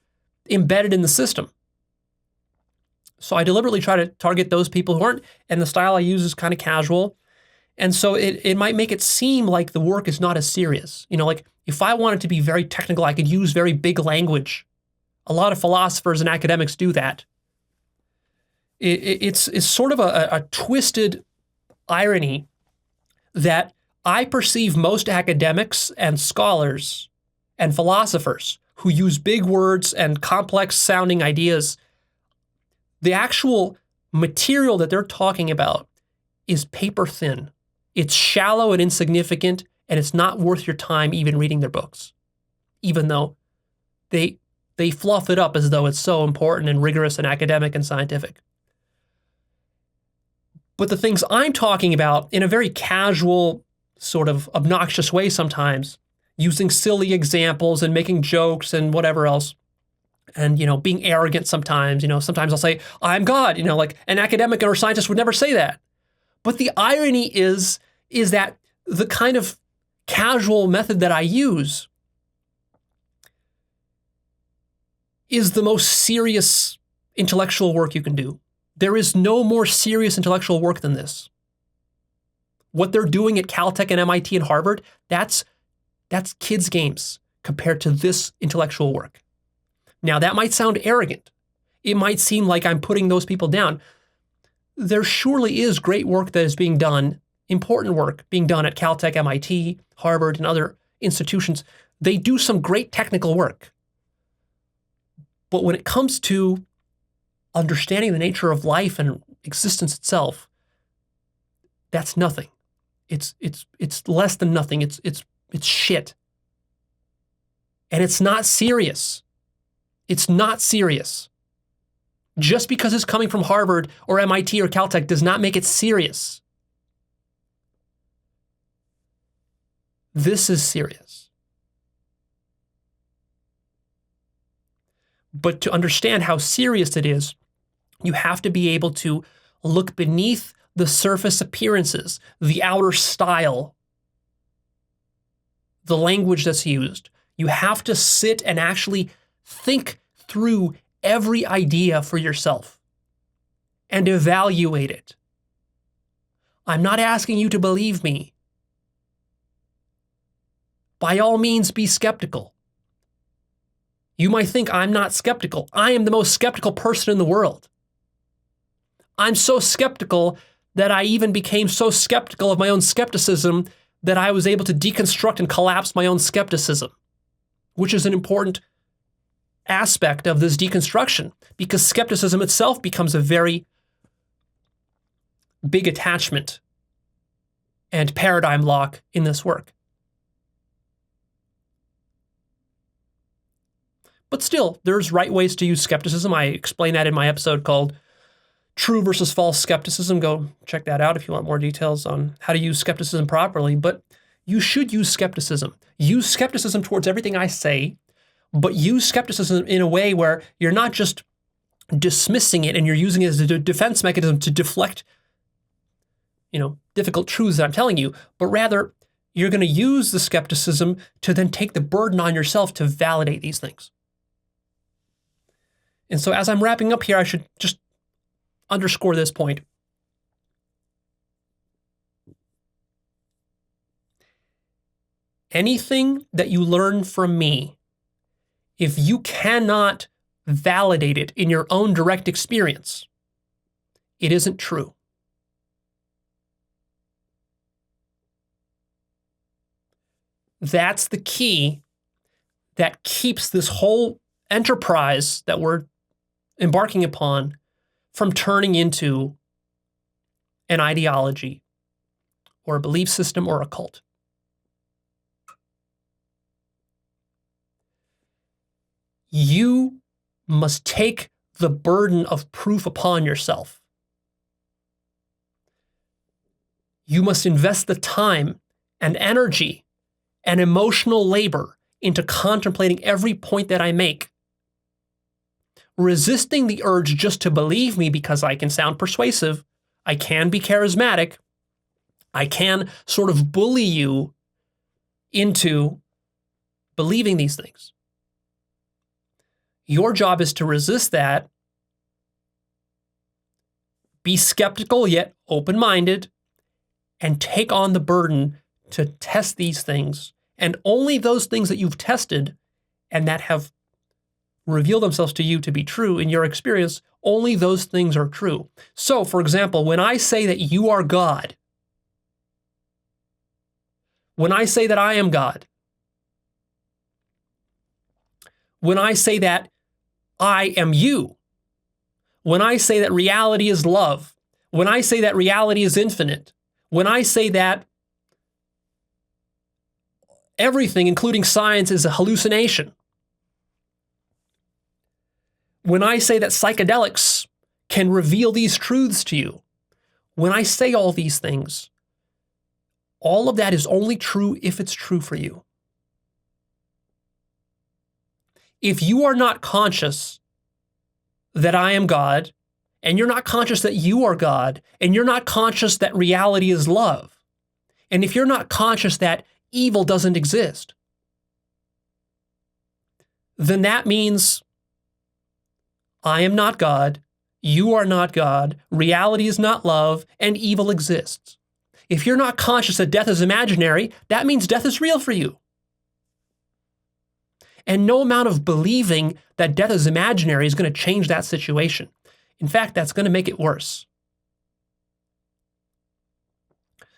embedded in the system. So I deliberately try to target those people who aren't, and the style I use is kind of casual. And so it might make it seem like the work is not as serious. Like if I wanted to be very technical, I could use very big language. A lot of philosophers and academics do that. It's sort of a twisted irony that I perceive most academics and scholars and philosophers who use big words and complex sounding ideas, the actual material that they're talking about is paper thin. It's shallow and insignificant, and it's not worth your time even reading their books, even though they fluff it up as though it's so important and rigorous and academic and scientific. But the things I'm talking about in a very casual, sort of obnoxious way sometimes, using silly examples and making jokes and whatever else, and, being arrogant sometimes, sometimes I'll say, I'm God, like an academic or scientist would never say that. But the irony is is that the kind of casual method that I use is the most serious intellectual work you can do. There is no more serious intellectual work than this. What they're doing at Caltech and MIT and Harvard, that's kids' games compared to this intellectual work. Now, that might sound arrogant. It might seem like I'm putting those people down. There surely is great work that is being done, important work being done at Caltech, MIT, Harvard, and other institutions. They do some great technical work. But when it comes to understanding the nature of life and existence itself, that's nothing. It's less than nothing. It's shit. And it's not serious. It's not serious. Just because it's coming from Harvard or MIT or Caltech does not make it serious. This is serious. But to understand how serious it is, you have to be able to look beneath the surface appearances, the outer style, the language that's used. You have to sit and actually think through every idea for yourself and evaluate it. I'm not asking you to believe me. By all means, be skeptical. You might think I'm not skeptical. I am the most skeptical person in the world. I'm so skeptical that I even became so skeptical of my own skepticism that I was able to deconstruct and collapse my own skepticism, which is an important aspect of this deconstruction, because skepticism itself becomes a very big attachment and paradigm lock in this work. But still, there's right ways to use skepticism. I explain that in my episode called True versus False Skepticism. Go check that out if you want more details on how to use skepticism properly. But you should use skepticism. Use skepticism towards everything I say, but use skepticism in a way where you're not just dismissing it and you're using it as a defense mechanism to deflect, difficult truths that I'm telling you, but rather you're going to use the skepticism to then take the burden on yourself to validate these things. And so as I'm wrapping up here, I should just underscore this point. Anything that you learn from me, if you cannot validate it in your own direct experience, it isn't true. That's the key that keeps this whole enterprise that we're embarking upon from turning into an ideology or a belief system or a cult. You must take the burden of proof upon yourself. You must invest the time and energy and emotional labor into contemplating every point that I make. Resisting the urge just to believe me because I can sound persuasive, I can be charismatic, I can sort of bully you into believing these things. Your job is to resist that, be skeptical yet open-minded, and take on the burden to test these things. And only those things that you've tested and that have revealed themselves to you to be true in your experience, only those things are true. So, for example, when I say that you are God, when I say that I am God, when I say that I am you, when I say that reality is love, when I say that reality is infinite, when I say that everything, including science, is a hallucination, when I say that psychedelics can reveal these truths to you, when I say all these things, all of that is only true if it's true for you. If you are not conscious that I am God, and you're not conscious that you are God, and you're not conscious that reality is love, And if you're not conscious that evil doesn't exist, then that means I am not God, you are not God, reality is not love, and evil exists. If you're not conscious that death is imaginary, that means death is real for you. And no amount of believing that death is imaginary is going to change that situation. In fact, that's going to make it worse.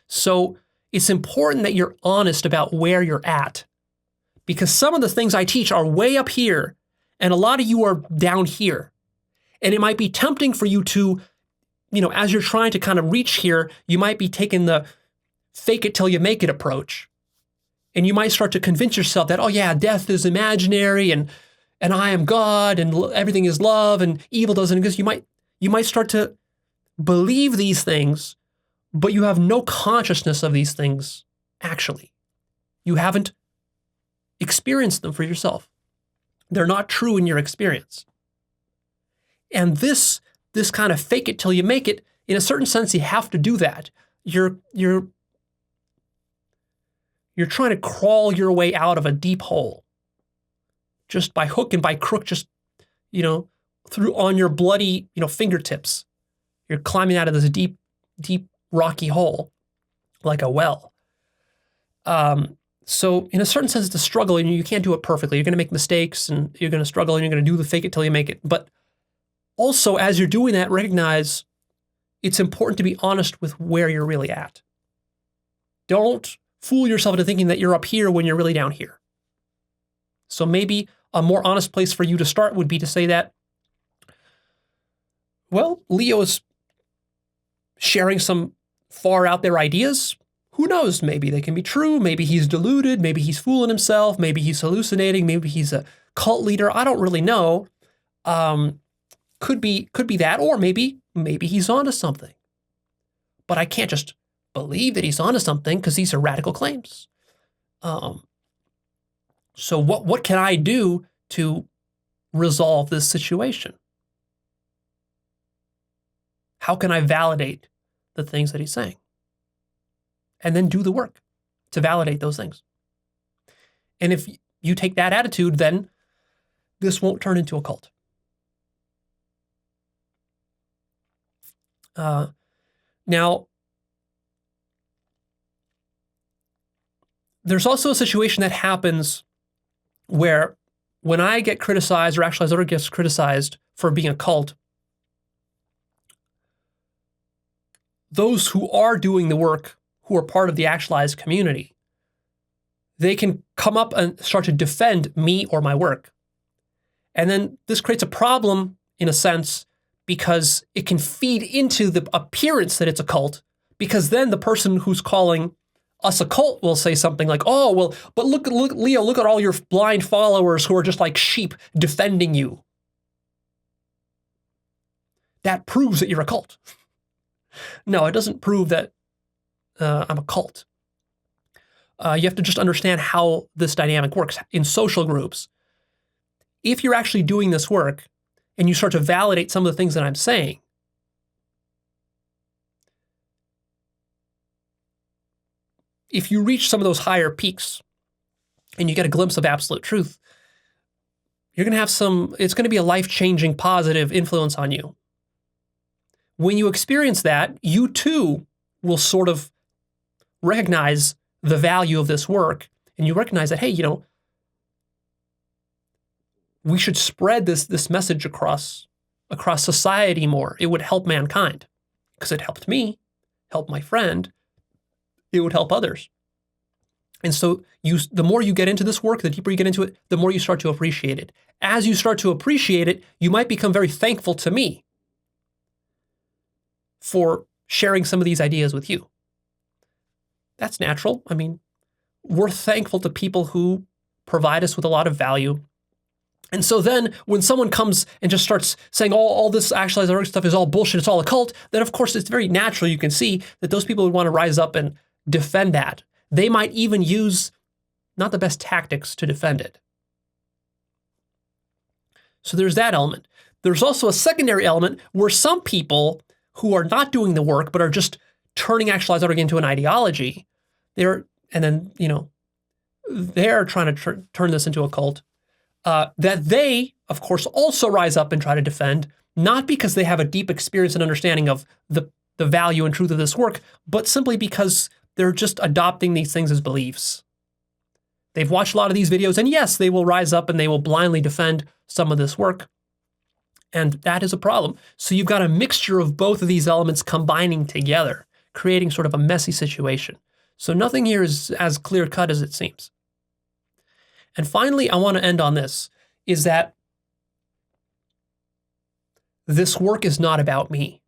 So it's important that you're honest about where you're at, because some of the things I teach are way up here, and a lot of you are down here. And it might be tempting for you to, as you're trying to kind of reach here, you might be taking the fake it till you make it approach. And you might start to convince yourself that, oh yeah, death is imaginary and I am God and everything is love and evil doesn't exist. You might start to believe these things, but you have no consciousness of these things actually. You haven't experienced them for yourself. They're not true in your experience. And this kind of fake it till you make it, in a certain sense, you have to do that. You're trying to crawl your way out of a deep hole, just by hook and by crook, just, through on your bloody, fingertips. You're climbing out of this deep, deep, rocky hole, like a well. So in a certain sense, it's a struggle, and you can't do it perfectly. You're going to make mistakes, and you're going to struggle, and you're going to do the fake it till you make it. But also, as you're doing that, recognize it's important to be honest with where you're really at. Don't fool yourself into thinking that you're up here when you're really down here. So maybe a more honest place for you to start would be to say that, well, Leo is sharing some far out there ideas. Who knows? Maybe they can be true. Maybe he's deluded. Maybe he's fooling himself. Maybe he's hallucinating. Maybe he's a cult leader. I don't really know. Could be that, or maybe he's onto something. But I can't just believe that he's onto something because these are radical claims. So what can I do to resolve this situation? How can I validate the things that he's saying? And then do the work to validate those things. And if you take that attitude, then this won't turn into a cult. Now, there's also a situation that happens where when I get criticized, or Actualized.org gets criticized for being a cult, those who are doing the work, who are part of the Actualized community, they can come up and start to defend me or my work. And then this creates a problem, in a sense, because it can feed into the appearance that it's a cult, because then the person who's calling us a cult will say something like, oh, well, but look, Leo, look at all your blind followers who are just like sheep defending you. That proves that you're a cult. No, it doesn't prove that I'm a cult. You have to just understand how this dynamic works in social groups. If you're actually doing this work and you start to validate some of the things that I'm saying, if you reach some of those higher peaks and you get a glimpse of absolute truth, you're going to have it's going to be a life-changing positive influence on you. When you experience that, you too will sort of recognize the value of this work, and you recognize that, hey, we should spread this message across society more. It would help mankind because it helped me, helped my friend. It would help others. And so the more you get into this work, the deeper you get into it, the more you start to appreciate it. As you start to appreciate it, you might become very thankful to me for sharing some of these ideas with you. That's natural. I mean, we're thankful to people who provide us with a lot of value. And so then when someone comes and just starts saying all this Actualized.org stuff is all bullshit, it's all a cult, then of course it's very natural. You can see that those people would want to rise up and defend that. They might even use not the best tactics to defend it. So there's that element. There's also a secondary element where some people who are not doing the work but are just turning Actualized.org into an ideology, they're trying to turn this into a cult, that they, of course, also rise up and try to defend, not because they have a deep experience and understanding of the value and truth of this work, but simply because they're just adopting these things as beliefs. They've watched a lot of these videos, and yes, they will rise up and they will blindly defend some of this work. And that is a problem. So you've got a mixture of both of these elements combining together, creating sort of a messy situation. So nothing here is as clear-cut as it seems. And finally, I want to end on this, is that this work is not about me.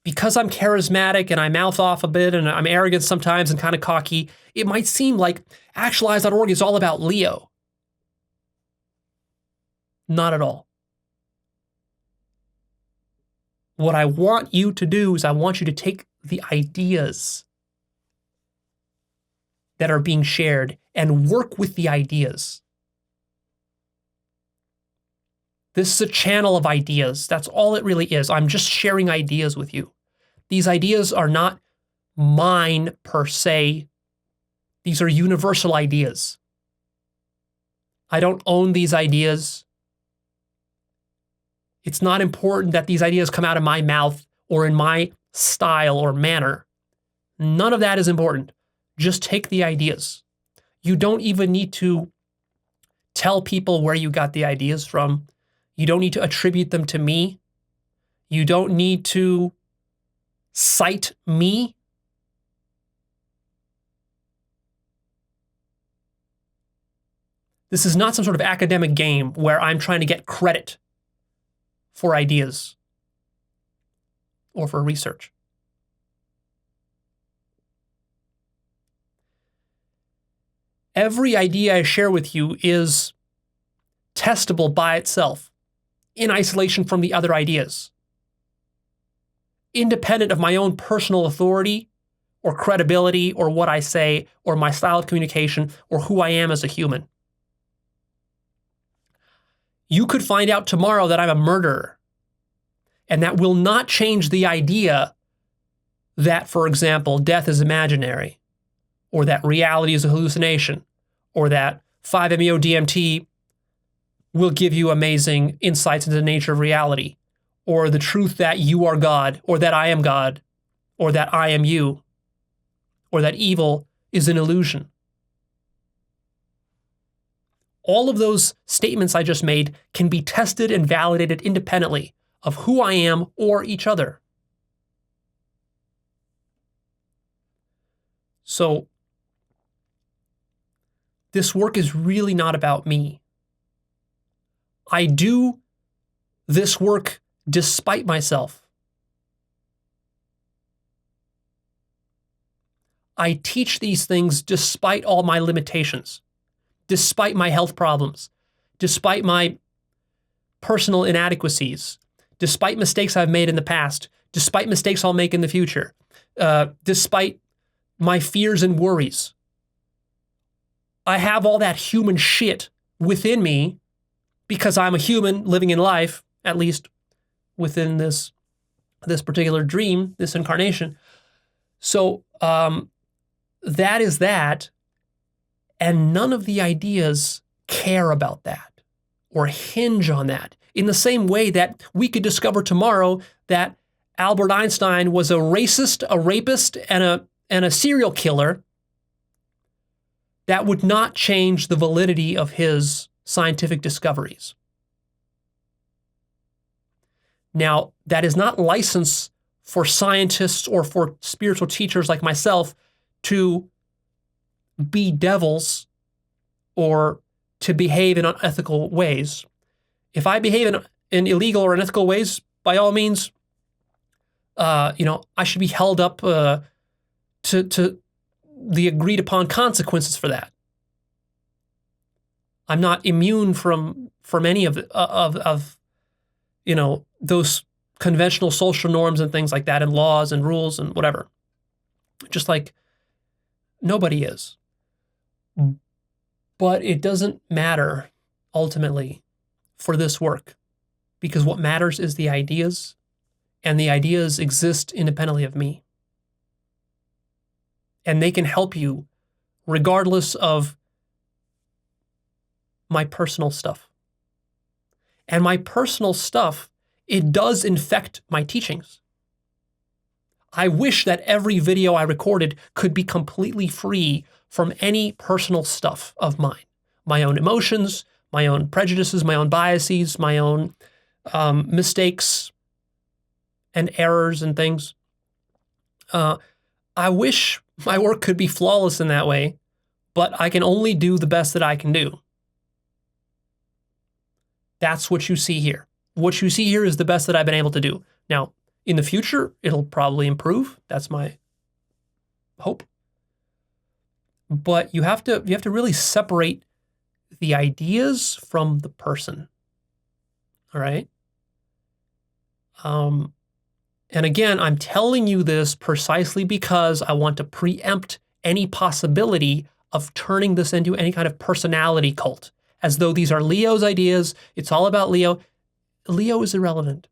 Because I'm charismatic and I mouth off a bit and I'm arrogant sometimes and kind of cocky, it might seem like Actualized.org is all about Leo. Not at all. What I want you to do is I want you to take the ideas that are being shared and work with the ideas. This is a channel of ideas. That's all it really is. I'm just sharing ideas with you. These ideas are not mine per se. These are universal ideas. I don't own these ideas. It's not important that these ideas come out of my mouth or in my style or manner. None of that is important. Just take the ideas. You don't even need to tell people where you got the ideas from. You don't need to attribute them to me. You don't need to cite me. This is not some sort of academic game where I'm trying to get credit for ideas or for research. Every idea I share with you is testable by itself, in isolation from the other ideas, independent of my own personal authority or credibility or what I say or my style of communication or who I am as a human. You could find out tomorrow that I'm a murderer, and that will not change the idea that, for example, death is imaginary, or that reality is a hallucination, or that 5-MeO-DMT will give you amazing insights into the nature of reality, or the truth that you are God, or that I am God, or that I am you, or that evil is an illusion. All of those statements I just made can be tested and validated independently of who I am or each other. So, this work is really not about me. I do this work despite myself. I teach these things despite all my limitations, despite my health problems, despite my personal inadequacies, despite mistakes I've made in the past, despite mistakes I'll make in the future, despite my fears and worries. I have all that human shit within me because I'm a human living in life, at least within this particular dream, this incarnation. So that is that, and none of the ideas care about that or hinge on that. In the same way that we could discover tomorrow that Albert Einstein was a racist, a rapist, and a serial killer, that would not change the validity of his scientific discoveries. Now, that is not license for scientists or for spiritual teachers like myself to be devils or to behave in unethical ways. If I behave in illegal or unethical ways, by all means, I should be held up to the agreed upon consequences for that. I'm not immune from any of those conventional social norms and things like that, and laws and rules and whatever. Just like nobody is. But it doesn't matter ultimately for this work, because what matters is the ideas, and the ideas exist independently of me. and they can help you regardless of my personal stuff. And my personal stuff, it does infect my teachings. I wish that every video I recorded could be completely free from any personal stuff of mine. My own emotions, my own prejudices, my own biases, my own mistakes and errors and things. I wish my work could be flawless in that way, but I can only do the best that I can do. That's what you see here. What you see here is the best that I've been able to do. Now, in the future, it'll probably improve. That's my hope. But you have to really separate the ideas from the person. All right? And again, I'm telling you this precisely because I want to preempt any possibility of turning this into any kind of personality cult, as though these are Leo's ideas. It's all about Leo. Leo is irrelevant.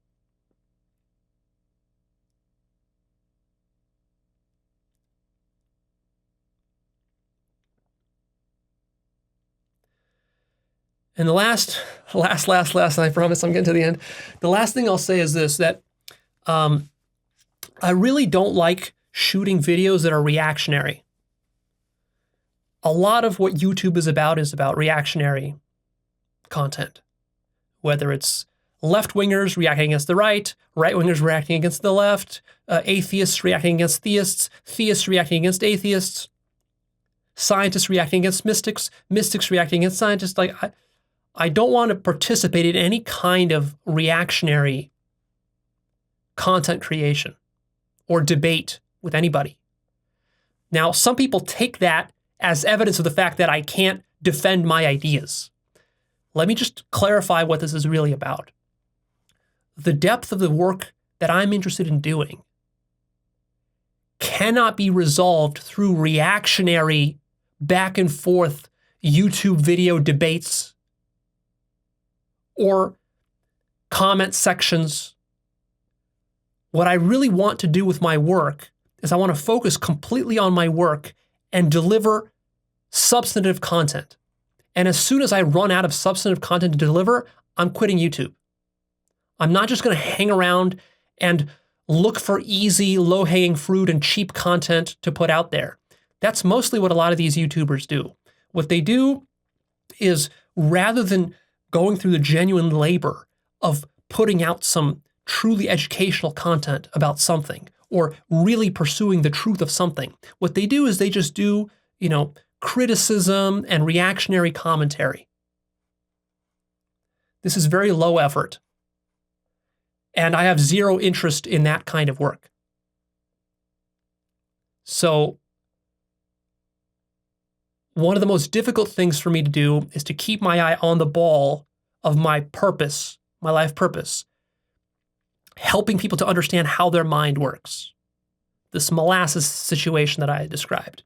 And the last, I promise I'm getting to the end. The last thing I'll say is this, that I really don't like shooting videos that are reactionary. A lot of what YouTube is about reactionary content, whether it's left-wingers reacting against the right-wingers reacting against the left, atheists reacting against theists, theists reacting against atheists, scientists reacting against mystics, mystics reacting against scientists. Like, I don't want to participate in any kind of reactionary content creation or debate with anybody. Now, some people take that as evidence of the fact that I can't defend my ideas. Let me just clarify what this is really about. The depth of the work that I'm interested in doing cannot be resolved through reactionary back and forth YouTube video debates or comment sections. What I really want to do with my work is I want to focus completely on my work and deliver substantive content. And as soon as I run out of substantive content to deliver, I'm quitting YouTube. I'm not just going to hang around and look for easy, low-hanging fruit and cheap content to put out there. That's mostly what a lot of these YouTubers do. What they do is, rather than going through the genuine labor of putting out some truly educational content about something or really pursuing the truth of something, what they do is they just do, criticism and reactionary commentary. This is very low effort. And I have zero interest in that kind of work. So one of the most difficult things for me to do is to keep my eye on the ball of my purpose, my life purpose, helping people to understand how their mind works. This molasses situation that I described.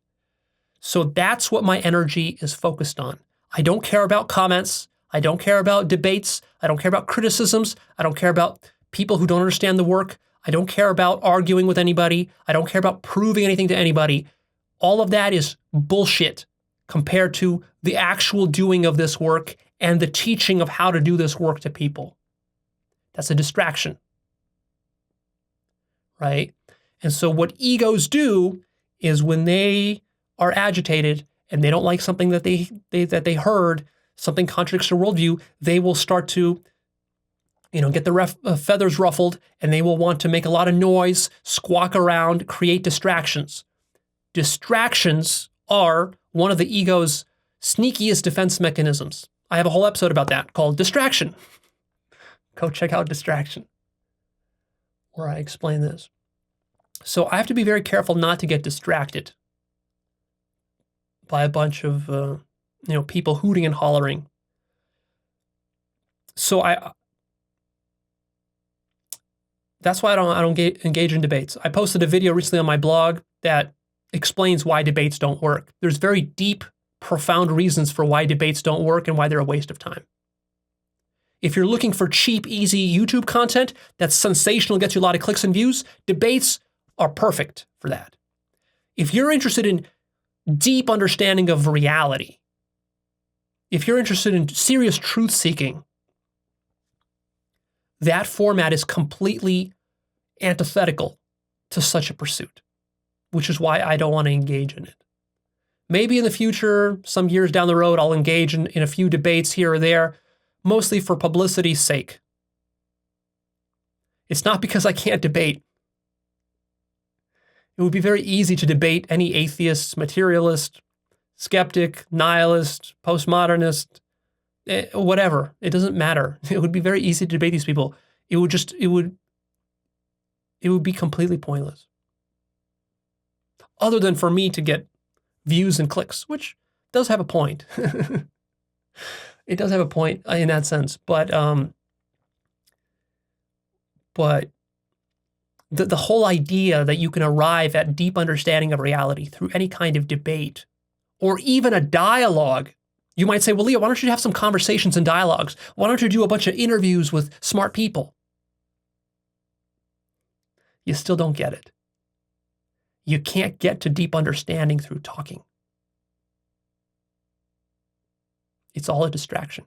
So that's what my energy is focused on. I don't care about comments. I don't care about debates. I don't care about criticisms. I don't care about people who don't understand the work. I don't care about arguing with anybody. I don't care about proving anything to anybody. All of that is bullshit compared to the actual doing of this work and the teaching of how to do this work to people. That's a distraction, right? And so what egos do is, when they are agitated and they don't like something that they heard, something contradicts their worldview, they will start to get the feathers ruffled, and they will want to make a lot of noise, squawk around, create distractions. Distractions are one of the ego's sneakiest defense mechanisms. I have a whole episode about that called Distraction. Go check out Distraction, where I explain this. So I have to be very careful not to get distracted by a bunch of people hooting and hollering. So that's why I don't engage in debates. I posted a video recently on my blog that explains why debates don't work. There's very deep, profound reasons for why debates don't work and why they're a waste of time. If you're looking for cheap, easy YouTube content that's sensational, gets you a lot of clicks and views, debates are perfect for that. If you're interested in deep understanding of reality, if you're interested in serious truth seeking, that format is completely antithetical to such a pursuit, which is why I don't want to engage in it. Maybe in the future, some years down the road, I'll engage in a few debates here or there, mostly for publicity's sake. It's not because I can't debate. It would be very easy to debate any atheist, materialist, skeptic, nihilist, postmodernist, whatever. It doesn't matter. It would be very easy to debate these people. It would be completely pointless. Other than for me to get views and clicks, which does have a point. It does have a point in that sense, but the whole idea that you can arrive at deep understanding of reality through any kind of debate or even a dialogue. You might say, well, Leo, why don't you have some conversations and dialogues? Why don't you do a bunch of interviews with smart people? You still don't get it. You can't get to deep understanding through talking. It's all a distraction.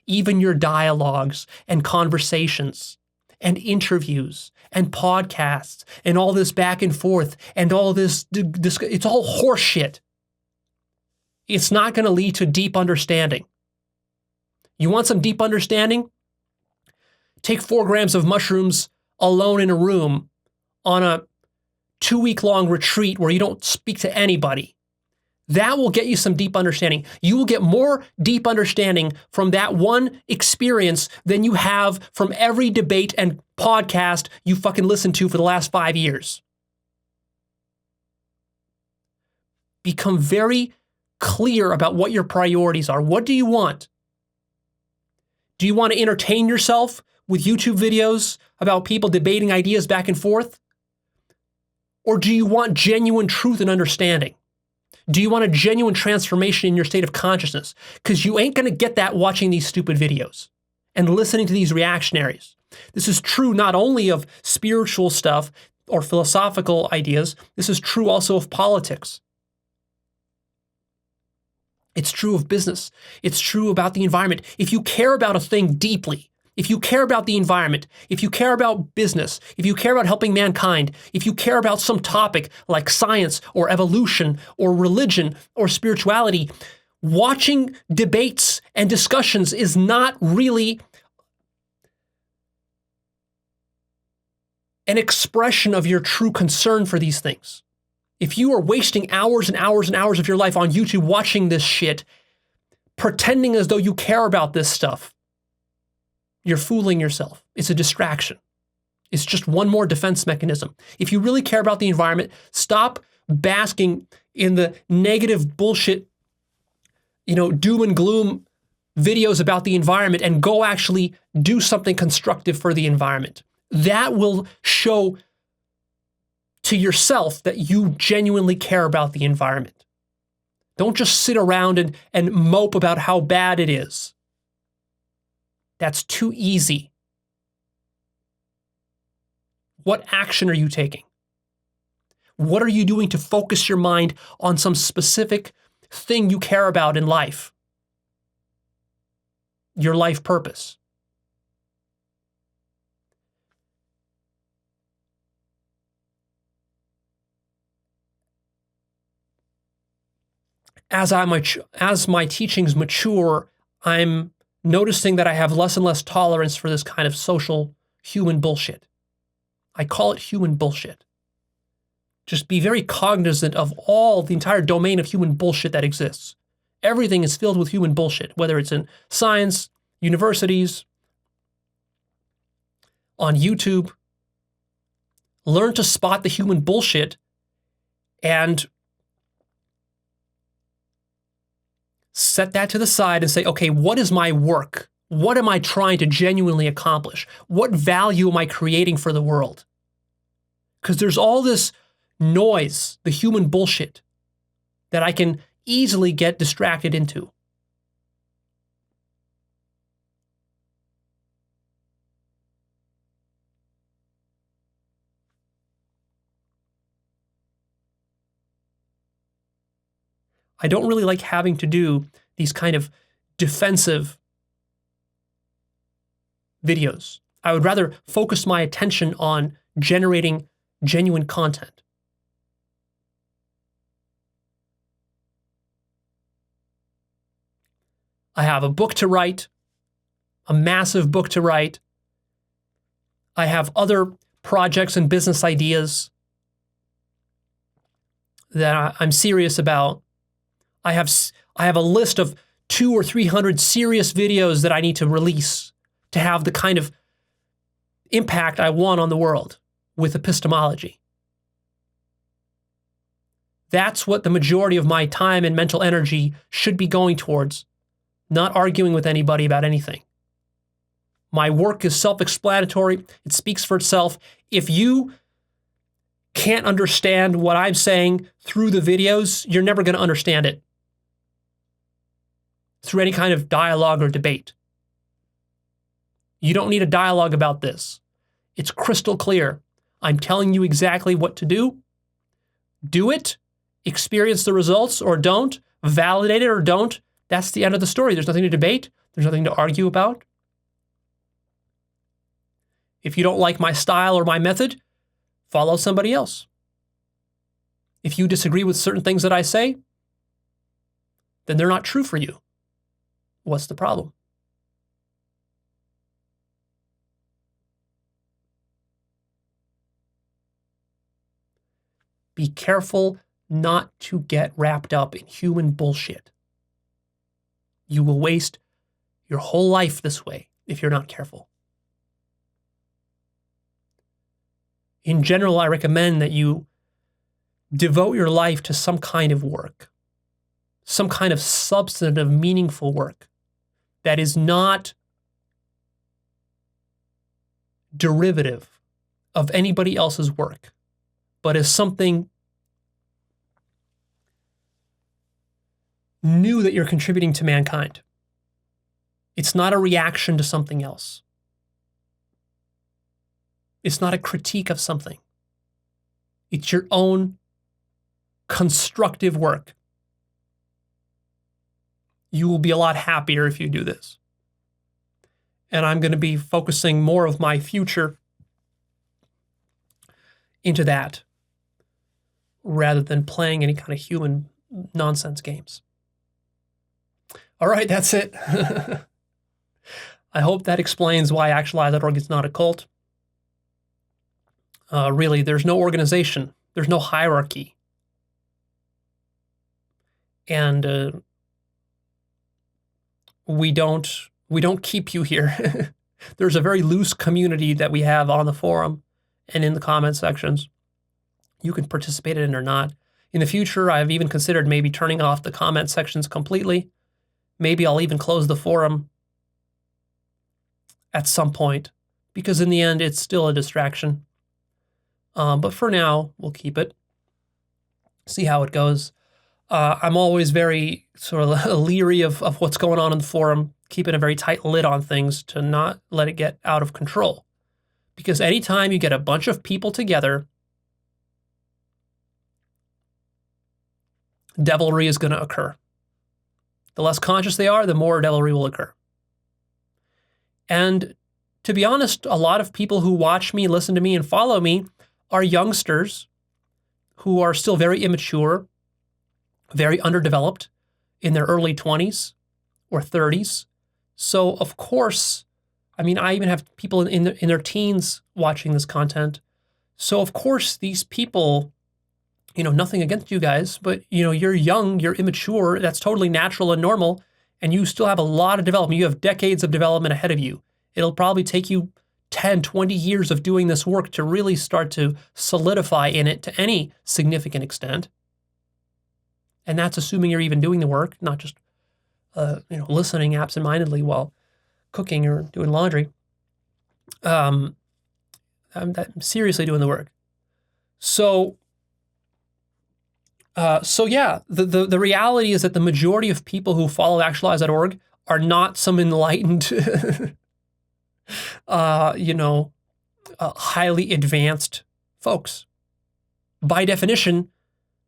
Even your dialogues and conversations and interviews and podcasts and all this back and forth and all this, it's all horseshit. It's not going to lead to deep understanding. You want some deep understanding? Take 4 grams of mushrooms alone in a room on a 2-week-long retreat where you don't speak to anybody. That will get you some deep understanding. You will get more deep understanding from that one experience than you have from every debate and podcast you fucking listened to for the last 5 years. Become very clear about what your priorities are. What do you want? Do you want to entertain yourself with YouTube videos about people debating ideas back and forth? Or do you want genuine truth and understanding? Do you want a genuine transformation in your state of consciousness? Because you ain't going to get that watching these stupid videos and listening to these reactionaries. This is true not only of spiritual stuff or philosophical ideas, this is true also of politics. It's true of business. It's true about the environment. If you care about a thing deeply, if you care about the environment, if you care about business, if you care about helping mankind, if you care about some topic like science or evolution or religion or spirituality, watching debates and discussions is not really an expression of your true concern for these things. If you are wasting hours and hours and hours of your life on YouTube watching this shit, pretending as though you care about this stuff, you're fooling yourself. It's a distraction. It's just one more defense mechanism. If you really care about the environment, stop basking in the negative bullshit, doom and gloom videos about the environment and go actually do something constructive for the environment. That will show to yourself that you genuinely care about the environment. Don't just sit around and mope about how bad it is. That's too easy. What action are you taking? What are you doing to focus your mind on some specific thing you care about in life? Your life purpose. As my teachings mature, I'm noticing that I have less and less tolerance for this kind of social human bullshit. I call it human bullshit. Just be very cognizant of the entire domain of human bullshit that exists. Everything is filled with human bullshit, whether it's in science, universities, on YouTube. Learn to spot the human bullshit and set that to the side and say, okay, what is my work? What am I trying to genuinely accomplish? What value am I creating for the world? Because there's all this noise, the human bullshit, that I can easily get distracted into. I don't really like having to do these kind of defensive videos. I would rather focus my attention on generating genuine content. I have a book to write, a massive book to write. I have other projects and business ideas that I'm serious about. I have a list of 200 or 300 serious videos that I need to release to have the kind of impact I want on the world with epistemology. That's what the majority of my time and mental energy should be going towards, not arguing with anybody about anything. My work is self-explanatory. It speaks for itself. If you can't understand what I'm saying through the videos, you're never going to understand it through any kind of dialogue or debate. You don't need a dialogue about this. It's crystal clear. I'm telling you exactly what to do. Do it. Experience the results or don't. Validate it or don't. That's the end of the story. There's nothing to debate. There's nothing to argue about. If you don't like my style or my method, follow somebody else. If you disagree with certain things that I say, then they're not true for you. What's the problem? Be careful not to get wrapped up in human bullshit. You will waste your whole life this way if you're not careful. In general, I recommend that you devote your life to some kind of work, some kind of substantive, meaningful work that is not derivative of anybody else's work, but is something new that you're contributing to mankind. It's not a reaction to something else. It's not a critique of something. It's your own constructive work. You will be a lot happier if you do this. And I'm going to be focusing more of my future into that rather than playing any kind of human nonsense games. All right, that's it. I hope that explains why Actualized.org is not a cult. Really, there's no organization. There's no hierarchy. And we don't keep you here. There's a very loose community that we have on the forum and in the comment sections. You can participate in it or not. In the future, I've even considered maybe turning off the comment sections completely. Maybe I'll even close the forum at some point, because in the end, it's still a distraction. But for now, we'll keep it. See how it goes. I'm always very sort of leery of what's going on in the forum, keeping a very tight lid on things to not let it get out of control. Because anytime you get a bunch of people together, devilry is going to occur. The less conscious they are, the more devilry will occur. And to be honest, a lot of people who watch me, listen to me, and follow me are youngsters who are still very immature, very underdeveloped in their early 20s or 30s. So, of course, I mean, I even have people in their teens watching this content. So, of course, these people, nothing against you guys, but, you're young, you're immature. That's totally natural and normal. And you still have a lot of development. You have decades of development ahead of you. It'll probably take you 10, 20 years of doing this work to really start to solidify in it to any significant extent. And that's assuming you're even doing the work, not just, listening absentmindedly while cooking or doing laundry. I'm seriously doing the work. So yeah, the reality is that the majority of people who follow Actualized.org are not some enlightened, highly advanced folks. By definition,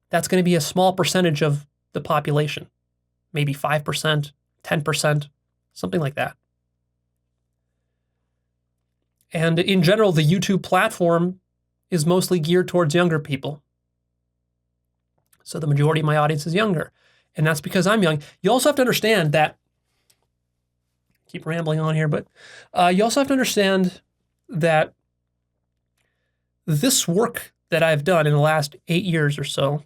that's going to be a small percentage of the population, maybe 5%, 10%, something like that. And in general, the YouTube platform is mostly geared towards younger people. So the majority of my audience is younger. And that's because I'm young. You also have to understand that, keep rambling on here, but you also have to understand that this work that I've done in the last 8 years or so,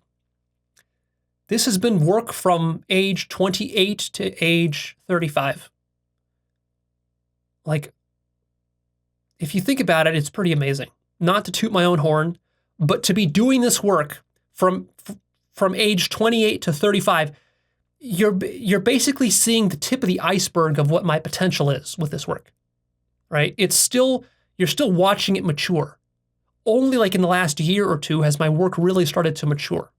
this has been work from age 28 to age 35. Like, if you think about it, it's pretty amazing. Not to toot my own horn, but to be doing this work from age 28 to 35, you're basically seeing the tip of the iceberg of what my potential is with this work, right? You're still watching it mature. Only like in the last year or two has my work really started to mature.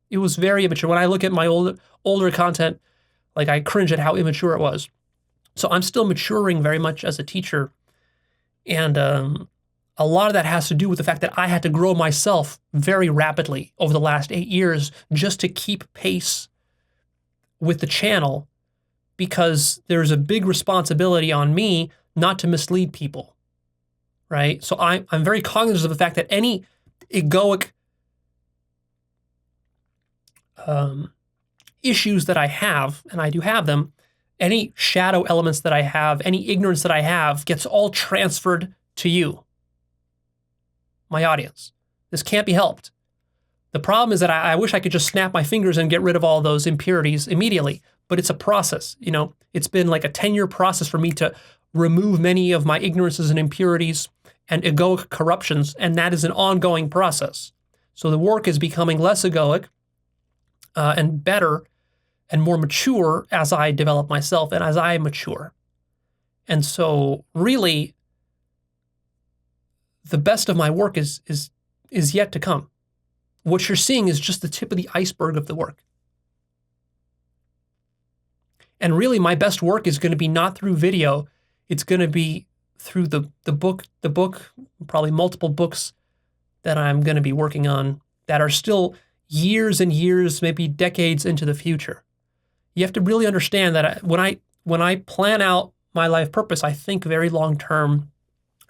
It was very immature. When I look at my older content, like I cringe at how immature it was. So I'm still maturing very much as a teacher. And a lot of that has to do with the fact that I had to grow myself very rapidly over the last 8 years just to keep pace with the channel, because there's a big responsibility on me not to mislead people, right? So I'm very cognizant of the fact that any egoic issues that I have, and I do have them, any shadow elements that I have, any ignorance that I have gets all transferred to you, my audience. This can't be helped. The problem is that I wish I could just snap my fingers and get rid of all those impurities immediately, but it's a process. You know, it's been like a 10-year process for me to remove many of my ignorances and impurities and egoic corruptions, and that is an ongoing process. So the work is becoming less egoic and better and more mature as I develop myself and as I mature. And so really, the best of my work is yet to come. What you're seeing is just the tip of the iceberg of the work. And really, my best work is going to be not through video. It's going to be through the book, probably multiple books that I'm going to be working on that are still years and years, maybe decades into the future. You have to really understand that when I plan out my life purpose, I think very long term.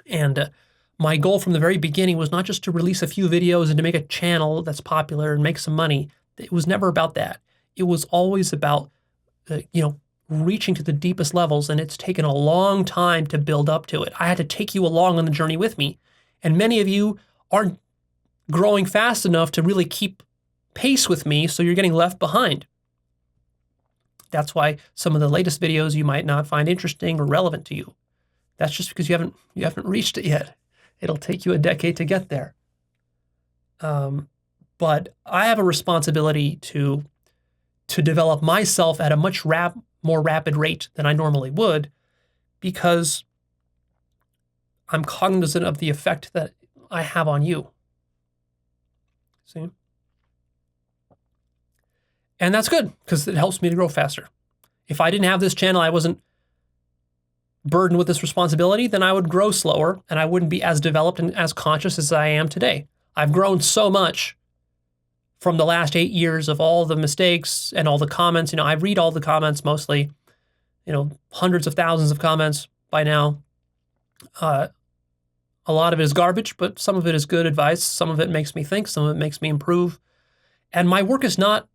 And my goal from the very beginning was not just to release a few videos and to make a channel that's popular and make some money. It was never about that. It was always about, reaching to the deepest levels, and it's taken a long time to build up to it. I had to take you along on the journey with me, and many of you aren't growing fast enough to really keep pace with me, so you're getting left behind. That's why some of the latest videos you might not find interesting or relevant to you. That's just because you haven't reached it yet. It'll take you a decade to get there. But I have a responsibility to develop myself at a much more rapid rate than I normally would, because I'm cognizant of the effect that I have on you. See? And that's good, because it helps me to grow faster. If I didn't have this channel, I wasn't burdened with this responsibility, then I would grow slower and I wouldn't be as developed and as conscious as I am today. I've grown so much from the last 8 years of all the mistakes and all the comments. I read all the comments mostly, hundreds of thousands of comments by now. A lot of it is garbage, but some of it is good advice. Some of it makes me think, some of it makes me improve. And my work is not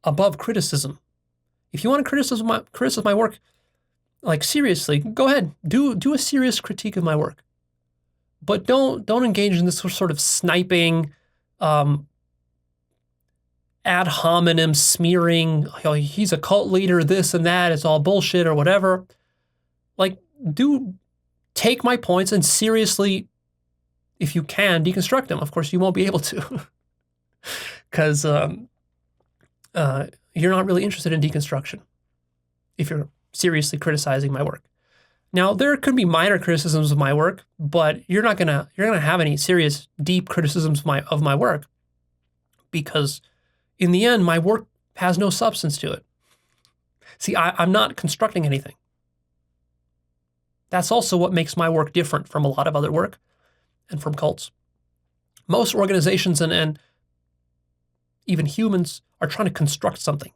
above criticism. If you want to criticize my work, like seriously, go ahead, do a serious critique of my work, but don't engage in this sort of sniping, ad hominem smearing. He's a cult leader, this and that. It's all bullshit or whatever. Like, take my points and seriously, if you can, deconstruct them. Of course, you won't be able to, because you're not really interested in deconstruction if you're seriously criticizing my work. Now, there could be minor criticisms of my work, but you're not gonna have any serious, deep criticisms of my work, because in the end, my work has no substance to it. See, I'm not constructing anything. That's also what makes my work different from a lot of other work and from cults. Most organizations and even humans are trying to construct something.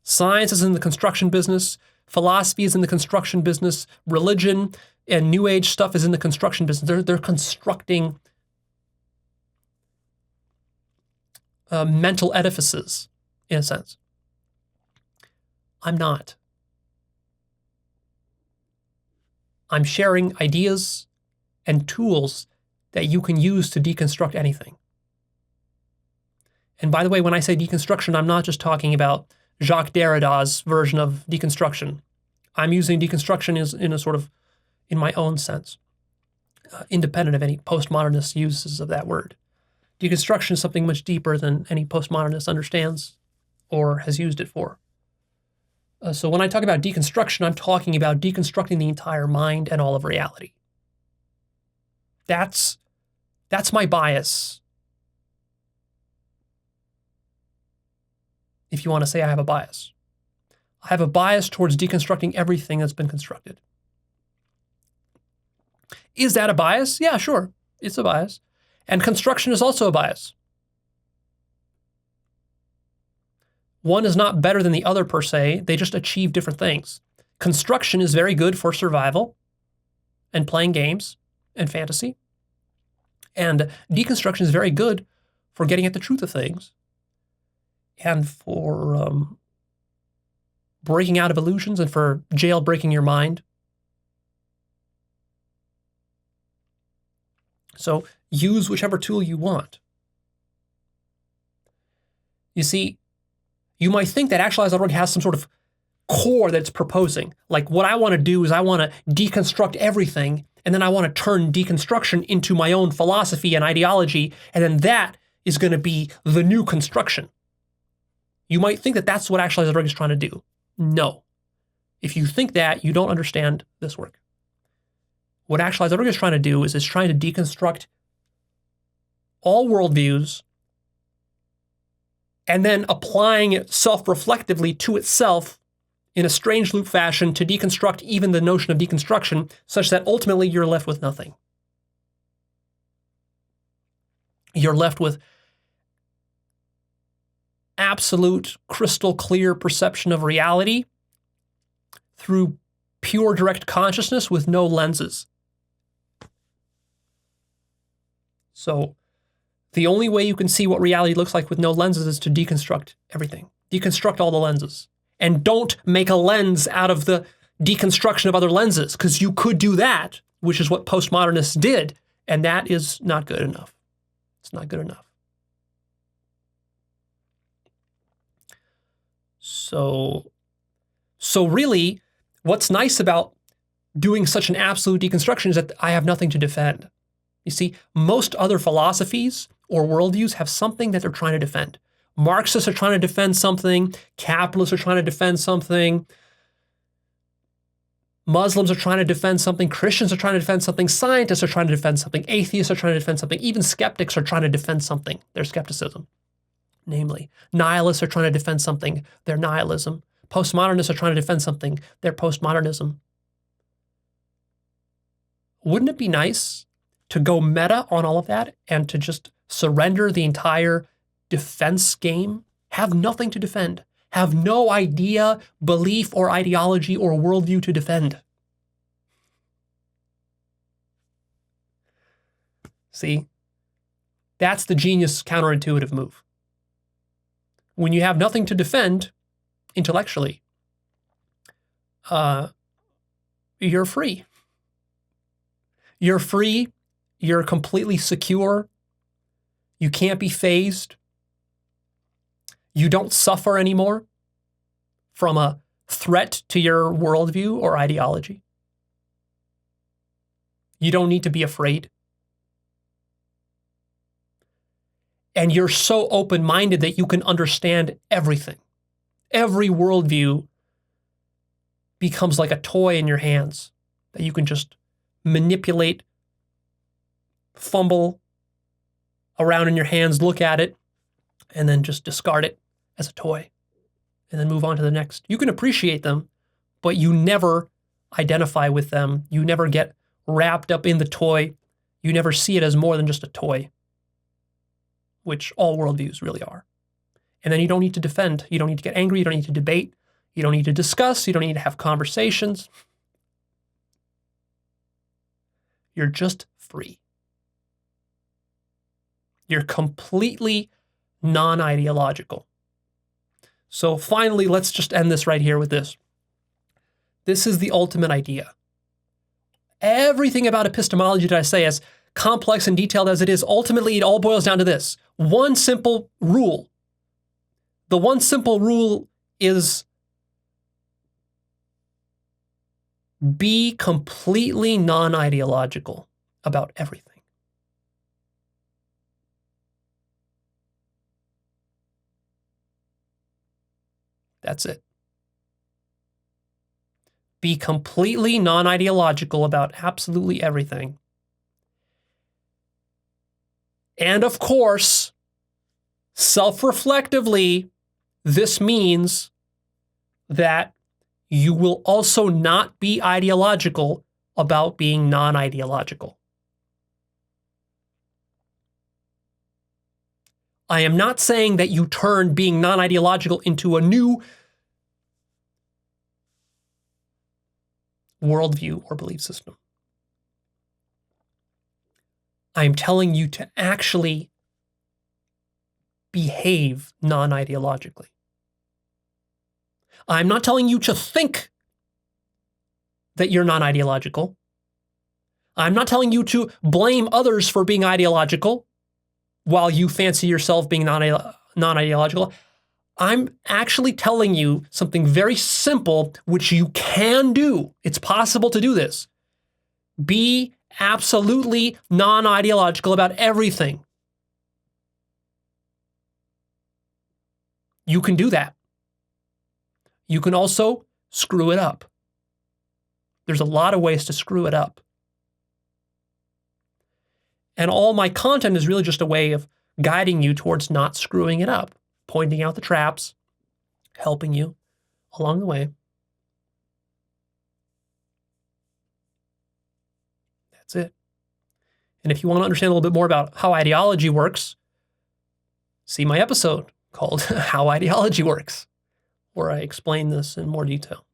Science is in the construction business. Philosophy is in the construction business. Religion and New Age stuff is in the construction business. They're constructing mental edifices, in a sense. I'm not. I'm sharing ideas and tools that you can use to deconstruct anything. And by the way, when I say deconstruction, I'm not just talking about Jacques Derrida's version of deconstruction. I'm using deconstruction in my own sense, independent of any postmodernist uses of that word. Deconstruction is something much deeper than any postmodernist understands or has used it for. So when I talk about deconstruction, I'm talking about deconstructing the entire mind and all of reality. That's my bias. If you want to say I have a bias. I have a bias towards deconstructing everything that's been constructed. Is that a bias? Yeah, sure. It's a bias. And construction is also a bias. One is not better than the other per se. They just achieve different things. Construction is very good for survival and playing games and fantasy. And deconstruction is very good for getting at the truth of things and for breaking out of illusions and for jailbreaking your mind. So use whichever tool you want. You see, you might think that Actualized.org has some sort of core that it's proposing. Like what I want to do is I want to deconstruct everything, and then I want to turn deconstruction into my own philosophy and ideology, and then that is going to be the new construction. You might think that that's what Actualized.org is trying to do. No. If you think that, you don't understand this work. What Actualized.org is trying to do is it's trying to deconstruct all worldviews and then applying it self-reflectively to itself in a strange loop fashion to deconstruct even the notion of deconstruction, such that ultimately you're left with nothing. You're left with absolute crystal clear perception of reality through pure direct consciousness with no lenses. So the only way you can see what reality looks like with no lenses is to deconstruct everything. Deconstruct all the lenses. And don't make a lens out of the deconstruction of other lenses, because you could do that, which is what postmodernists did, and that is not good enough. It's not good enough. So really, what's nice about doing such an absolute deconstruction is that I have nothing to defend. You see, most other philosophies or worldviews have something that they're trying to defend. Marxists are trying to defend something. Capitalists are trying to defend something. Muslims are trying to defend something. Christians are trying to defend something. Scientists are trying to defend something. Atheists are trying to defend something. Even skeptics are trying to defend something, their skepticism. Namely, nihilists are trying to defend something, their nihilism. Postmodernists are trying to defend something, their postmodernism. Wouldn't it be nice to go meta on all of that and to just surrender the entire defense game? Have nothing to defend. Have no idea, belief, or ideology or worldview to defend. See? That's the genius counterintuitive move. When you have nothing to defend intellectually, you're free. You're free. You're completely secure. You can't be fazed. You don't suffer anymore from a threat to your worldview or ideology. You don't need to be afraid. And you're so open-minded that you can understand everything. Every worldview becomes like a toy in your hands that you can just manipulate, fumble around in your hands, look at it, and then just discard it as a toy, and then move on to the next. You can appreciate them, but you never identify with them. You never get wrapped up in the toy. You never see it as more than just a toy, which all worldviews really are. And then you don't need to defend. You don't need to get angry. You don't need to debate. You don't need to discuss. You don't need to have conversations. You're just free. You're completely non-ideological. So finally, let's just end this right here with this. This is the ultimate idea. Everything about epistemology that I say, as complex and detailed as it is, ultimately it all boils down to this. One simple rule. The one simple rule is be completely non-ideological about everything. That's it. Be completely non-ideological about absolutely everything. And of course, self-reflectively, this means that you will also not be ideological about being non-ideological. I am not saying that you turn being non-ideological into a new worldview or belief system. I'm telling you to actually behave non-ideologically. I'm not telling you to think that you're non-ideological. I'm not telling you to blame others for being ideological while you fancy yourself being non-ideological. I'm actually telling you something very simple, which you can do. It's possible to do this. Be absolutely non-ideological about everything. You can do that. You can also screw it up. There's a lot of ways to screw it up. And all my content is really just a way of guiding you towards not screwing it up, pointing out the traps, helping you along the way. That's it. And if you want to understand a little bit more about how ideology works, see my episode called How Ideology Works, where I explain this in more detail.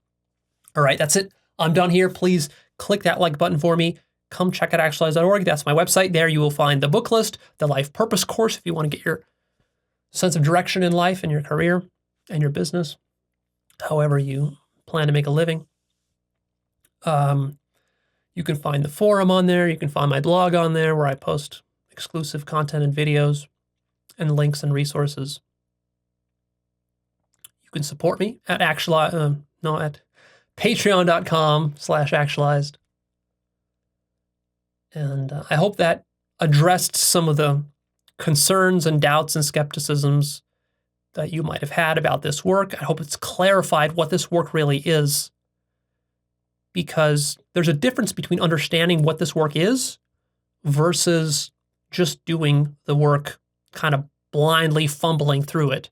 All right, that's it. I'm done here. Please click that like button for me. Come check out Actualized.org. That's my website. There you will find the book list, the life purpose course if you want to get your sense of direction in life and your career and your business, however you plan to make a living. You can find the forum on there. You can find my blog on there where I post exclusive content and videos and links and resources. You can support me at at patreon.com/actualized. And I hope that addressed some of the concerns and doubts and skepticisms that you might have had about this work. I hope it's clarified what this work really is, because there's a difference between understanding what this work is versus just doing the work kind of blindly fumbling through it.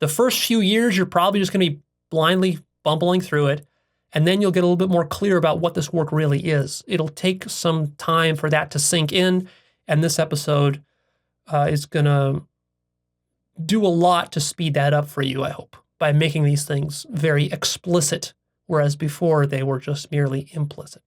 The first few years, you're probably just going to be blindly fumbling through it, and then you'll get a little bit more clear about what this work really is. It'll take some time for that to sink in, and this episode is going to do a lot to speed that up for you, I hope, by making these things very explicit, whereas before they were just merely implicit.